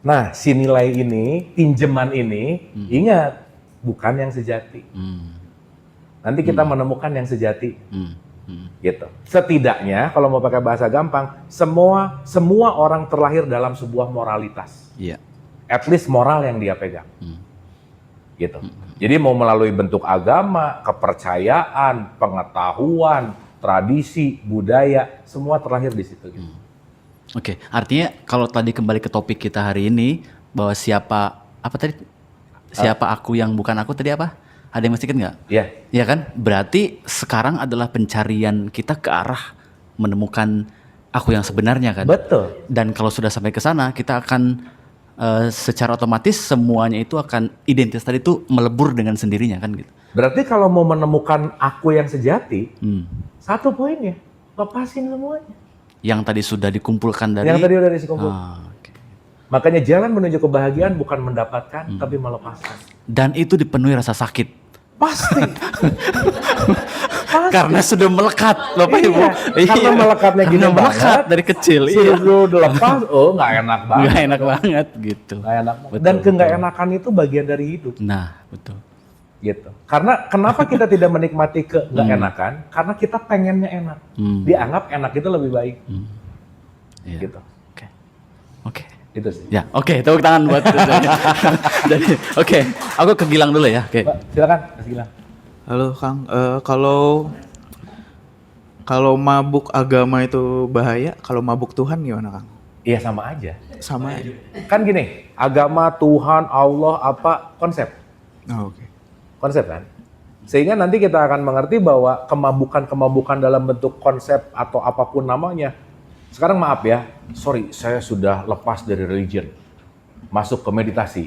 Nah, si nilai ini, pinjaman ini, ingat, bukan yang sejati. Nanti kita menemukan yang sejati. Gitu. Setidaknya, kalau mau pakai bahasa gampang, semua orang terlahir dalam sebuah moralitas. Iya. At least moral yang dia pegang. Gitu. Jadi mau melalui bentuk agama, kepercayaan, pengetahuan, tradisi, budaya, semua terlahir di situ. Gitu. Oke, artinya kalau tadi kembali ke topik kita hari ini bahwa siapa aku yang bukan aku tadi apa? Ada yang masih ingat nggak? Iya. Iya kan? Berarti sekarang adalah pencarian kita ke arah menemukan aku yang sebenarnya kan? Betul. Dan kalau sudah sampai ke sana, kita akan secara otomatis semuanya itu akan identitas tadi itu melebur dengan sendirinya kan gitu. Berarti kalau mau menemukan aku yang sejati, satu poinnya, lepasin semuanya. Yang tadi sudah dikumpulkan dari Yang tadi udah dikumpul. Oke. Makanya jalan menuju kebahagiaan bukan mendapatkan, tapi melepaskan. Dan itu dipenuhi rasa sakit. Pasti. Karena sudah melekat, Bapak Iya, Ibu. karena melekatnya gini Karena melekat banget, dari kecil. Suruh dilepas, nggak enak banget. Nggak enak banget gitu. Nggak enak. Betul, Dan betul. nggak enakan itu bagian dari hidup. Nah, betul. Gitu. Karena kenapa kita tidak menikmati nggak enakan? Karena kita pengennya enak. Dianggap enak itu lebih baik. Iya. Gitu. Oke. Oke. Itu sih. Ya, oke, tepuk tangan buat Jadi, oke, aku ke Gilang dulu ya. Oke. Mbak, silakan, Mas Gilang. Halo Kang, kalau mabuk agama itu bahaya, kalau mabuk Tuhan gimana Kang? Iya sama aja. Sama aja. Kan gini, agama, Tuhan, Allah, apa konsep? Oh, oke. Konsep kan? Sehingga nanti kita akan mengerti bahwa kemabukan dalam bentuk konsep atau apapun namanya. Sekarang maaf ya, sorry, saya sudah lepas dari religion, masuk ke meditasi.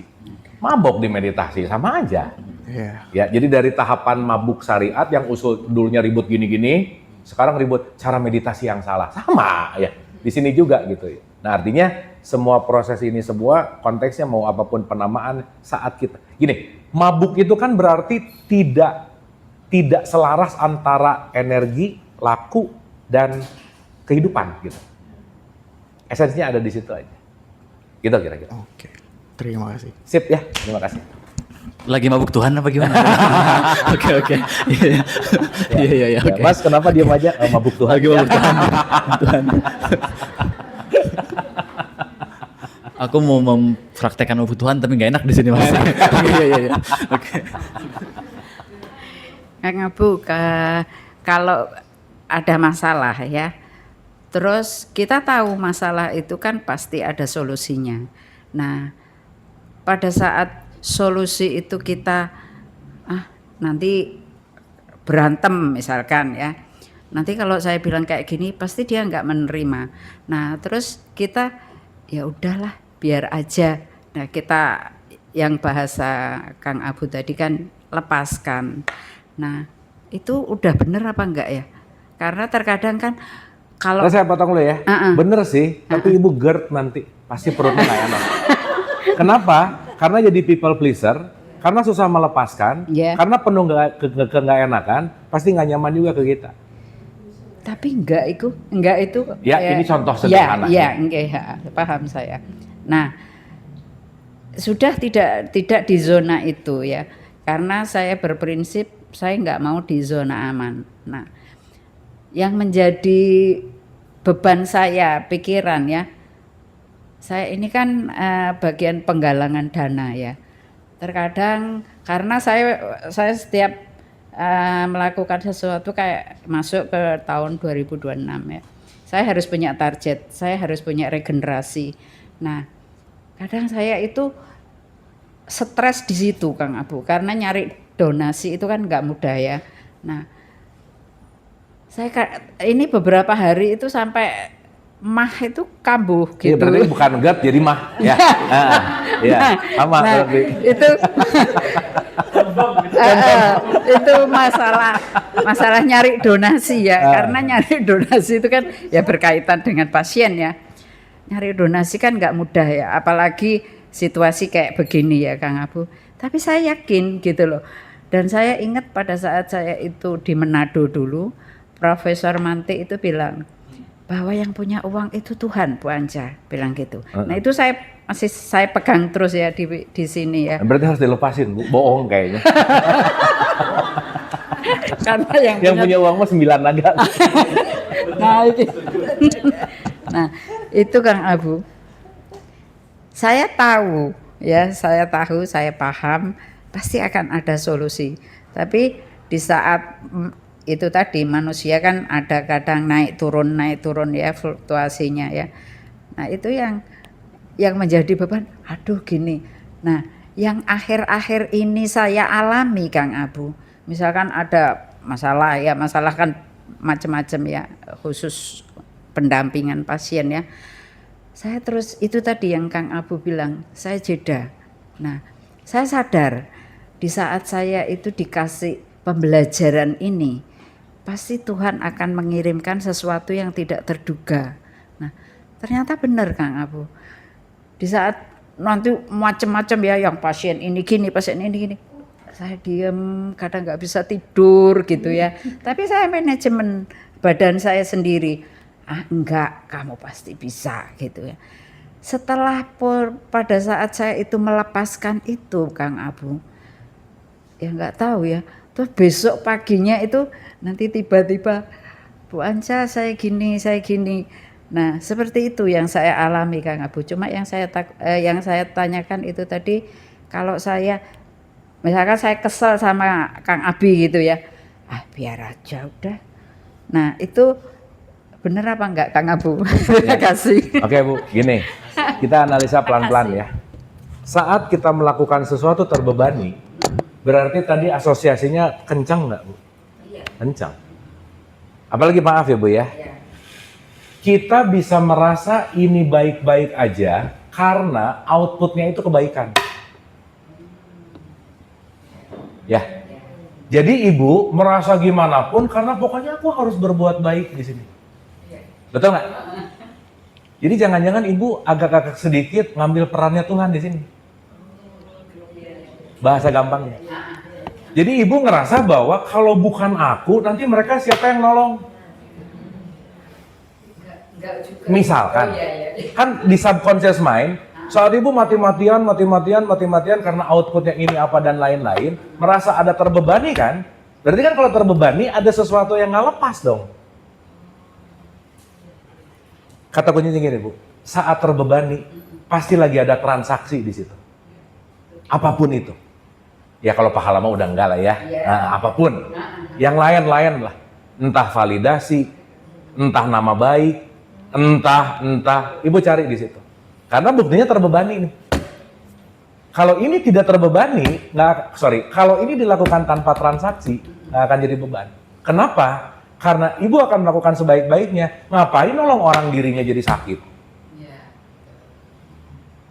Mabok di meditasi, sama aja. Iya. Ya, jadi dari tahapan mabuk syariat yang usul dulunya ribut gini-gini, sekarang ribut cara meditasi yang salah. Sama ya, di sini juga gitu ya. Nah artinya semua proses ini semua konteksnya mau apapun penamaan saat kita. Gini, mabuk itu kan berarti tidak selaras antara energi, laku, dan kehidupan gitu. Esensinya ada di situ aja. Gitu kira-kira. Oke. Terima kasih. Sip ya, terima kasih. Lagi mabuk Tuhan apa gimana? Oke. Iya. Ya, Oke. Mas, kenapa diam aja? Mabuk Tuhan. Lagi mabuk Tuhan. Tuhan. Aku mau mempraktekkan mabuk Tuhan tapi nggak enak di sini Mas. Iya. Oke. Kang Abu, kalau ada masalah ya, terus kita tahu masalah itu kan pasti ada solusinya. Nah, pada saat solusi itu kita nanti berantem misalkan ya, nanti kalau saya bilang kayak gini pasti dia nggak menerima. Nah, terus kita ya udahlah biar aja. Nah, kita yang bahasa Kang Abu tadi kan lepaskan. Nah, itu udah bener apa enggak ya? Karena terkadang kan kalau Saya potong dulu ya. Bener sih, tapi Ibu GERD nanti pasti perutnya nggak enak. Kenapa? Karena jadi people pleaser, karena susah melepaskan, Yeah. karena penuh nggak enakan, pasti nggak nyaman juga ke kita. tapi enggak itu Ya, ini contoh sederhana. Ya, enggak ya, paham saya. Nah, sudah tidak di zona itu ya. Karena saya berprinsip saya enggak mau di zona aman. Nah, yang menjadi beban saya, pikiran ya. Saya ini kan bagian penggalangan dana ya. Terkadang karena saya setiap melakukan sesuatu kayak masuk ke tahun 2026 ya. Saya harus punya target, saya harus punya regenerasi. Nah, kadang saya itu stres di situ Kang Abu, karena nyari donasi itu kan nggak mudah ya. Nah, saya ini beberapa hari itu sampai mah itu kambuh Iya, gitu. berarti bukan GERD jadi mah ya. Iya. Sama Nah, berarti. itu Itu masalah nyari donasi ya, karena nyari donasi itu kan ya berkaitan dengan pasien ya. Nyari donasi kan nggak mudah ya, apalagi situasi kayak begini ya Kang Abu. Tapi saya yakin gitu loh. Dan saya ingat pada saat saya itu di Manado dulu, Profesor Manti itu bilang bahwa yang punya uang itu Tuhan, Bu Anja bilang gitu. Nah itu saya pegang terus ya di sini ya. Berarti harus dilepasin, Bu. Bohong kayaknya. Karena Yang punya uang mah 9 naga. Nah, itu Kang Abu. Saya tahu, saya paham pasti akan ada solusi. Tapi di saat itu tadi manusia kan ada kadang naik turun ya fluktuasinya ya. Nah, itu yang menjadi beban. Aduh gini. Nah, yang akhir-akhir ini saya alami Kang Abu. Misalkan ada masalah kan macam-macam ya, khusus pendampingan pasien ya. Saya terus itu tadi yang Kang Abu bilang, saya jeda. Nah, saya sadar di saat saya itu dikasih pembelajaran ini, pasti Tuhan akan mengirimkan sesuatu yang tidak terduga. Nah, ternyata benar Kang Abu. Di saat nanti macam-macam ya, yang pasien ini gini, saya diam, kadang nggak bisa tidur gitu ya. Tapi saya manajemen badan saya sendiri. Enggak, kamu pasti bisa gitu ya. Setelah pada saat saya itu melepaskan itu Kang Abu, ya nggak tahu ya. Terus besok paginya itu nanti tiba-tiba Bu Anja saya gini. Nah seperti itu yang saya alami Kang Abu. Cuma yang saya tanyakan itu tadi, kalau saya misalkan saya kesel sama Kang Abi gitu ya, biar aja udah. Nah itu bener apa enggak Kang Abu? Terima kasih. Oke Bu, gini, kita analisa pelan-pelan ya. Saat kita melakukan sesuatu terbebani, berarti tadi asosiasinya kencang nggak Bu? Iya. Kencang. Apalagi maaf ya Bu ya. Iya. Kita bisa merasa ini baik-baik aja karena outputnya itu kebaikan. Ya. Jadi Ibu merasa gimana pun karena pokoknya aku harus berbuat baik di sini. Betul nggak? Jadi jangan-jangan Ibu agak-agak sedikit ngambil perannya Tuhan di sini. Bahasa gampangnya. Jadi Ibu ngerasa bahwa kalau bukan aku, nanti mereka siapa yang nolong? Misalkan, kan di subconscious mind, saat Ibu mati-matian karena outputnya ini apa dan lain-lain, merasa ada terbebani kan? Berarti kan kalau terbebani ada sesuatu yang nggak lepas dong. Kata kuncinya gini Bu, saat terbebani pasti lagi ada transaksi di situ. Apapun itu. Ya kalau pahala mah udah enggak lah ya. Nah, apapun. Yang lain-lain lah. Entah validasi, entah nama baik, entah Ibu cari di situ. Karena buktinya terbebani nih. Kalau ini tidak terbebani, kalau ini dilakukan tanpa transaksi, nggak akan jadi beban. Kenapa? Karena Ibu akan melakukan sebaik-baiknya. Ngapain nolong orang dirinya jadi sakit?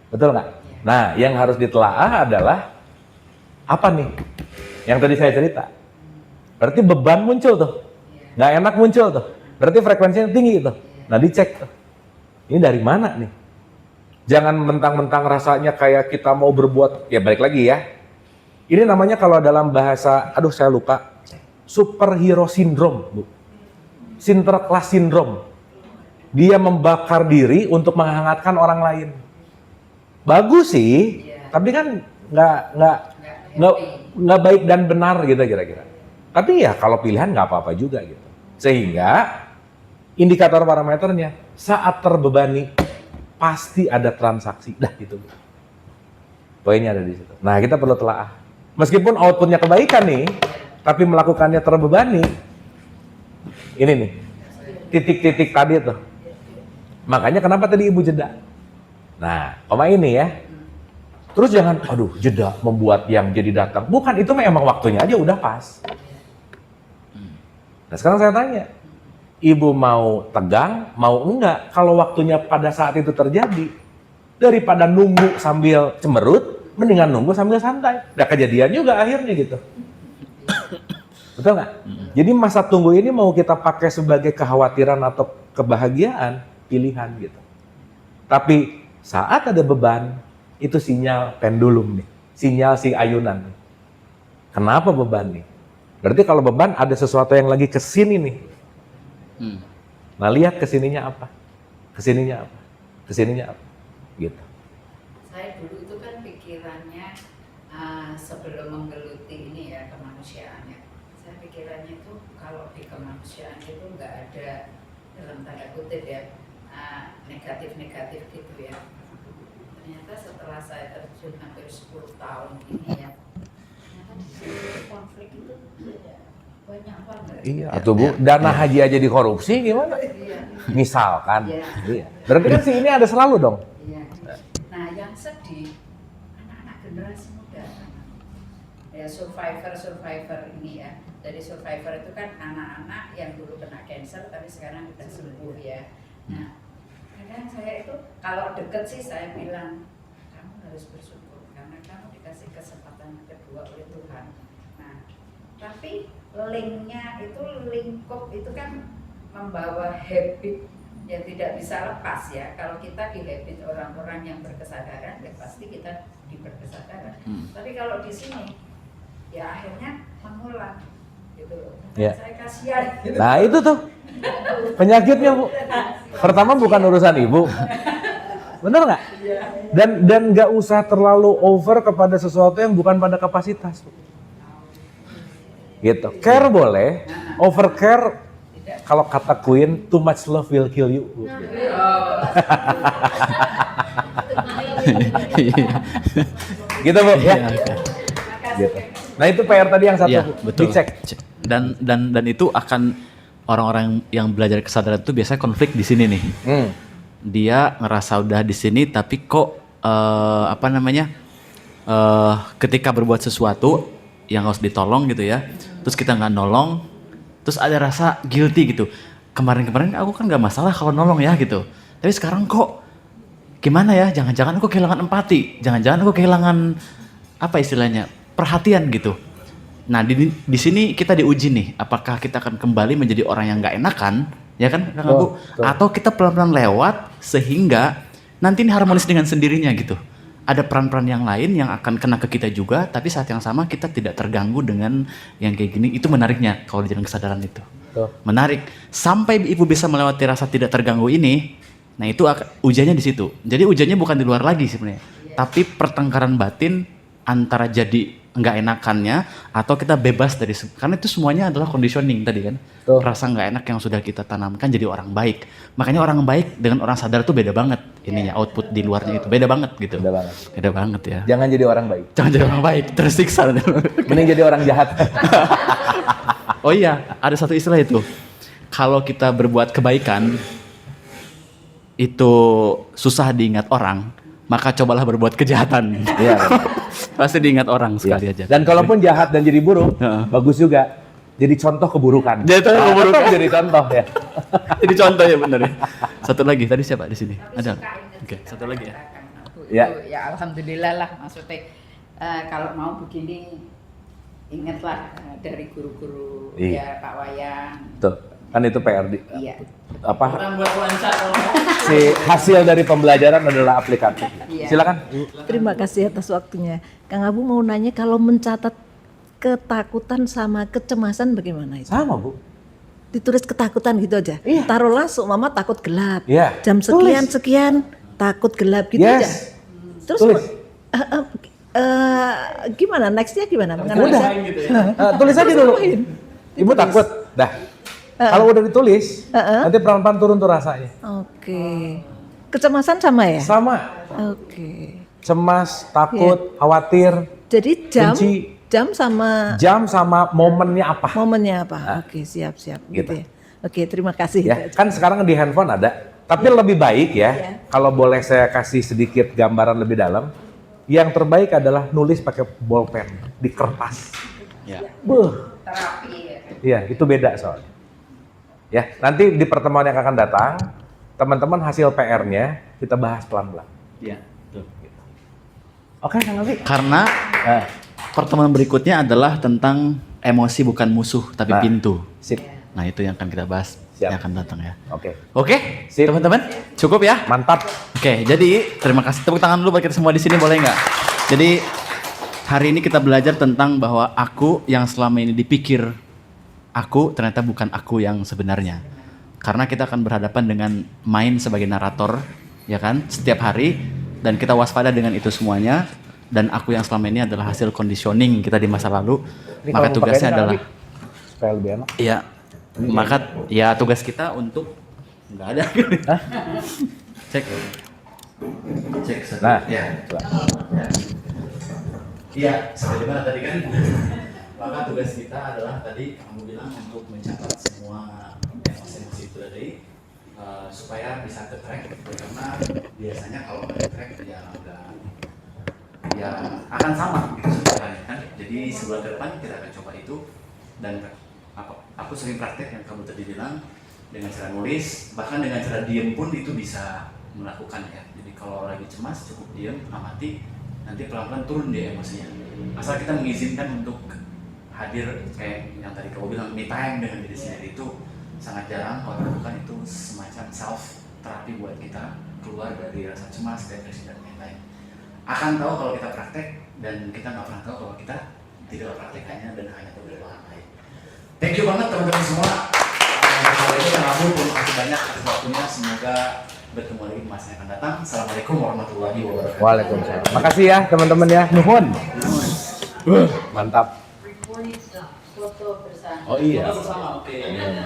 Betul nggak? Nah, yang harus ditelaah adalah apa nih? Yang tadi saya cerita. Berarti beban muncul tuh. Nggak enak muncul tuh. Berarti frekuensinya tinggi tuh. Nah, dicek tuh. Ini dari mana nih? Jangan mentang-mentang rasanya kayak kita mau berbuat, ya balik lagi ya. Ini namanya kalau dalam bahasa, saya lupa. Superhero syndrome, Bu. Sinterklas syndrome. Dia membakar diri untuk menghangatkan orang lain. Bagus sih, tapi kan nggak baik dan benar gitu kira-kira. Tapi ya kalau pilihan nggak apa-apa juga gitu. Sehingga indikator parameternya saat terbebani pasti ada transaksi. Dah gitu. Poinnya ada di situ. Nah kita perlu telaah. Meskipun outputnya kebaikan nih, tapi melakukannya terbebani. Ini nih, titik-titik tadi tuh. Makanya kenapa tadi Ibu jeda? Nah, ini ya. Terus jangan, jeda membuat yang jadi datang. Bukan, itu memang waktunya aja udah pas. Nah sekarang saya tanya, Ibu mau tegang, mau enggak? Kalau waktunya pada saat itu terjadi, daripada nunggu sambil cemberut, mendingan nunggu sambil santai. Udah kejadian juga akhirnya gitu. Betul nggak? Jadi masa tunggu ini mau kita pakai sebagai kekhawatiran atau kebahagiaan, pilihan gitu. Tapi saat ada beban, itu sinyal pendulum nih, sinyal si ayunan nih. Kenapa beban nih? Berarti kalau beban ada sesuatu yang lagi kesini nih. Nah lihat kesininya apa? Kesininya apa? Kesininya apa? Gitu. Saya dulu itu kan pikirannya sebelum menggeluti ini ya kemanusiaannya. Saya pikirannya itu kalau di kemanusiaan itu nggak ada dalam tanda kutip ya negatif-negatif gitu ya. Ternyata setelah saya terjun hampir 10 tahun ini ya, ternyata di sini konflik itu banyak banget. Iya, tuh Bu, dana haji aja dikorupsi gimana? Misalkan. Iya. Berarti kan si ini ada selalu dong. Iya. Nah, yang sedih anak-anak generasi muda, ya survivor ini ya. Jadi survivor itu kan anak-anak yang dulu kena cancer tapi sekarang udah sembuh ya. Nah, kadang saya itu kalau deket sih saya bilang kamu harus bersyukur karena kamu dikasih kesempatan kedua oleh Tuhan. Nah, tapi linknya itu lingkup itu kan membawa habit yang tidak bisa lepas ya. Kalau kita di habit orang-orang yang berkesadaran, ya pasti kita di berkesadaran. Tapi kalau di sini, ya akhirnya mengulang gitu loh. Ya. Saya kasihan. Gitu. Nah itu tuh penyakitnya Bu. Pertama bukan urusan ibu, bener nggak? Dan nggak usah terlalu over kepada sesuatu yang bukan pada kapasitas. Bu. Gitu. Care boleh, over care kalau kata Queen, too much love will kill you. Gitu Bu ya. Gitu. Nah itu PR tadi yang satu Iya, Bu. betul. Dicek. Dan itu akan orang-orang yang belajar kesadaran itu biasanya konflik di sini nih. Dia ngerasa udah di sini tapi kok ketika berbuat sesuatu yang harus ditolong gitu ya, terus kita nggak nolong, terus ada rasa guilty gitu. Kemarin-kemarin aku kan nggak masalah kalau nolong ya gitu, tapi sekarang kok gimana ya? Jangan-jangan aku kehilangan empati, jangan-jangan aku kehilangan apa istilahnya perhatian gitu. Nah di sini kita diuji nih, apakah kita akan kembali menjadi orang yang nggak enakan, ya kan, Kang Abu? Atau kita pelan-pelan lewat sehingga nanti ini harmonis dengan sendirinya gitu. Ada peran-peran yang lain yang akan kena ke kita juga, tapi saat yang sama kita tidak terganggu dengan yang kayak gini. Itu menariknya kalau di jalan kesadaran itu. Menarik. Sampai ibu bisa melewati rasa tidak terganggu ini, nah itu ujiannya di situ. Jadi ujiannya bukan di luar lagi sebenarnya, tapi pertengkaran batin antara jadi nggak enakannya atau kita bebas dari karena itu semuanya adalah conditioning tadi kan. Rasa nggak enak yang sudah kita tanamkan jadi orang baik. Makanya orang baik dengan orang sadar itu beda banget ininya, output di luarnya itu beda banget gitu. Beda banget ya. Jangan jadi orang baik. Jangan jadi orang baik, tersiksa. Mending jadi orang jahat. Oh iya, ada satu istilah itu. Kalau kita berbuat kebaikan itu susah diingat orang, maka cobalah berbuat kejahatan. Iya. Pasti diingat orang sekali aja. Dan kalaupun jahat dan jadi buruk, bagus juga. Jadi contoh keburukan. Jadi contoh ya. Jadi contoh ya benar ya. Satu lagi tadi siapa di sini? Ada. Oke, satu lagi ya. Ya. Ya alhamdulillah lah maksudnya kalau mau begini ingatlah dari guru-guru ya Pak Wayang. Tuh, kan itu PR Iya. apa? Si hasil dari pembelajaran adalah aplikatif. Iya. Silakan. Terima kasih atas waktunya. Kang Abu mau nanya kalau mencatat ketakutan sama kecemasan bagaimana itu? Sama Bu. Ditulis ketakutan gitu aja. Iya. Taruhlah mama takut gelap. Iya. Jam sekian takut gelap gitu Yes. aja. Terus Tulis. Gimana nextnya gimana? Udah. Tulis aja dulu. Ibu takut. Dah. Kalau udah ditulis, nanti pelan-pelan turun tuh rasanya. Oke. Kecemasan sama ya? Sama. Oke. Cemas, takut, khawatir. Jadi Benci. jam sama Jam sama momennya apa? momennya apa? Oke, siap gitu ya. Oke, terima kasih. Ya, kan sekarang di handphone ada. Tapi lebih baik ya, kalau boleh saya kasih sedikit gambaran lebih dalam. Yang terbaik adalah nulis pakai bolpen di kertas. Ya. Terapi ya. Iya, itu beda soalnya. Ya, nanti di pertemuan yang akan datang, teman-teman hasil PR-nya kita bahas pelan-pelan. Iya. Oke, Kang Alfi. Karena pertemuan berikutnya adalah tentang emosi bukan musuh tapi Nah. pintu. Sip. Nah itu yang akan kita bahas Siap. yang akan datang ya. Oke. Oke, Sip. teman-teman, cukup ya. Mantap. Oke, jadi terima kasih, tepuk tangan dulu buat kita semua di sini, boleh nggak? Jadi hari ini kita belajar tentang bahwa aku yang selama ini dipikir aku ternyata bukan aku yang sebenarnya. Karena kita akan berhadapan dengan main sebagai narator, ya kan, setiap hari, dan kita waspada dengan itu semuanya. Dan aku yang selama ini adalah hasil conditioning kita di masa lalu. Ini Maka kalau mau tugasnya pakaiin adalah, kali, supaya lebih enak. iya, maka ya tugas kita untuk nggak ada. Cek. Cek. Nah, ya. Iya, seperti mana tadi kan? Maka tugas kita adalah tadi kamu bilang untuk mencatat semua emosi-emosi itu tadi supaya bisa ke track, karena biasanya kalau nggak ke track ya akan sama gitu sebenarnya kan. Jadi sebulan ke depan kita akan coba itu, dan aku sering praktek yang kamu tadi bilang dengan cara nulis, bahkan dengan cara diem pun itu bisa melakukan ya. Jadi kalau lagi cemas cukup diem, amati, nanti pelan-pelan turun dia emosinya. Asal kita mengizinkan untuk hadir kayak yang tadi kamu bilang, me time dengan diri sendiri itu sangat jarang kalau lakukan. Itu semacam self terapi buat kita keluar dari rasa cemas, depresi dan lain-lain. Akan tahu kalau kita praktek, dan kita nggak pernah tahu kalau kita tidak praktekannya dan hanya tahu dari orang lain. Thank you banget teman-teman semua. Kali ini yang aku terima kasih banyak atas waktunya. Semoga bertemu lagi di masa yang akan datang. Assalamualaikum warahmatullahi wabarakatuh. Waalaikumsalam. Makasih ya teman-teman ya. Nuhun. Mantap. Recording stuff, foto bersama. Oh iya. Foto bersama, oke.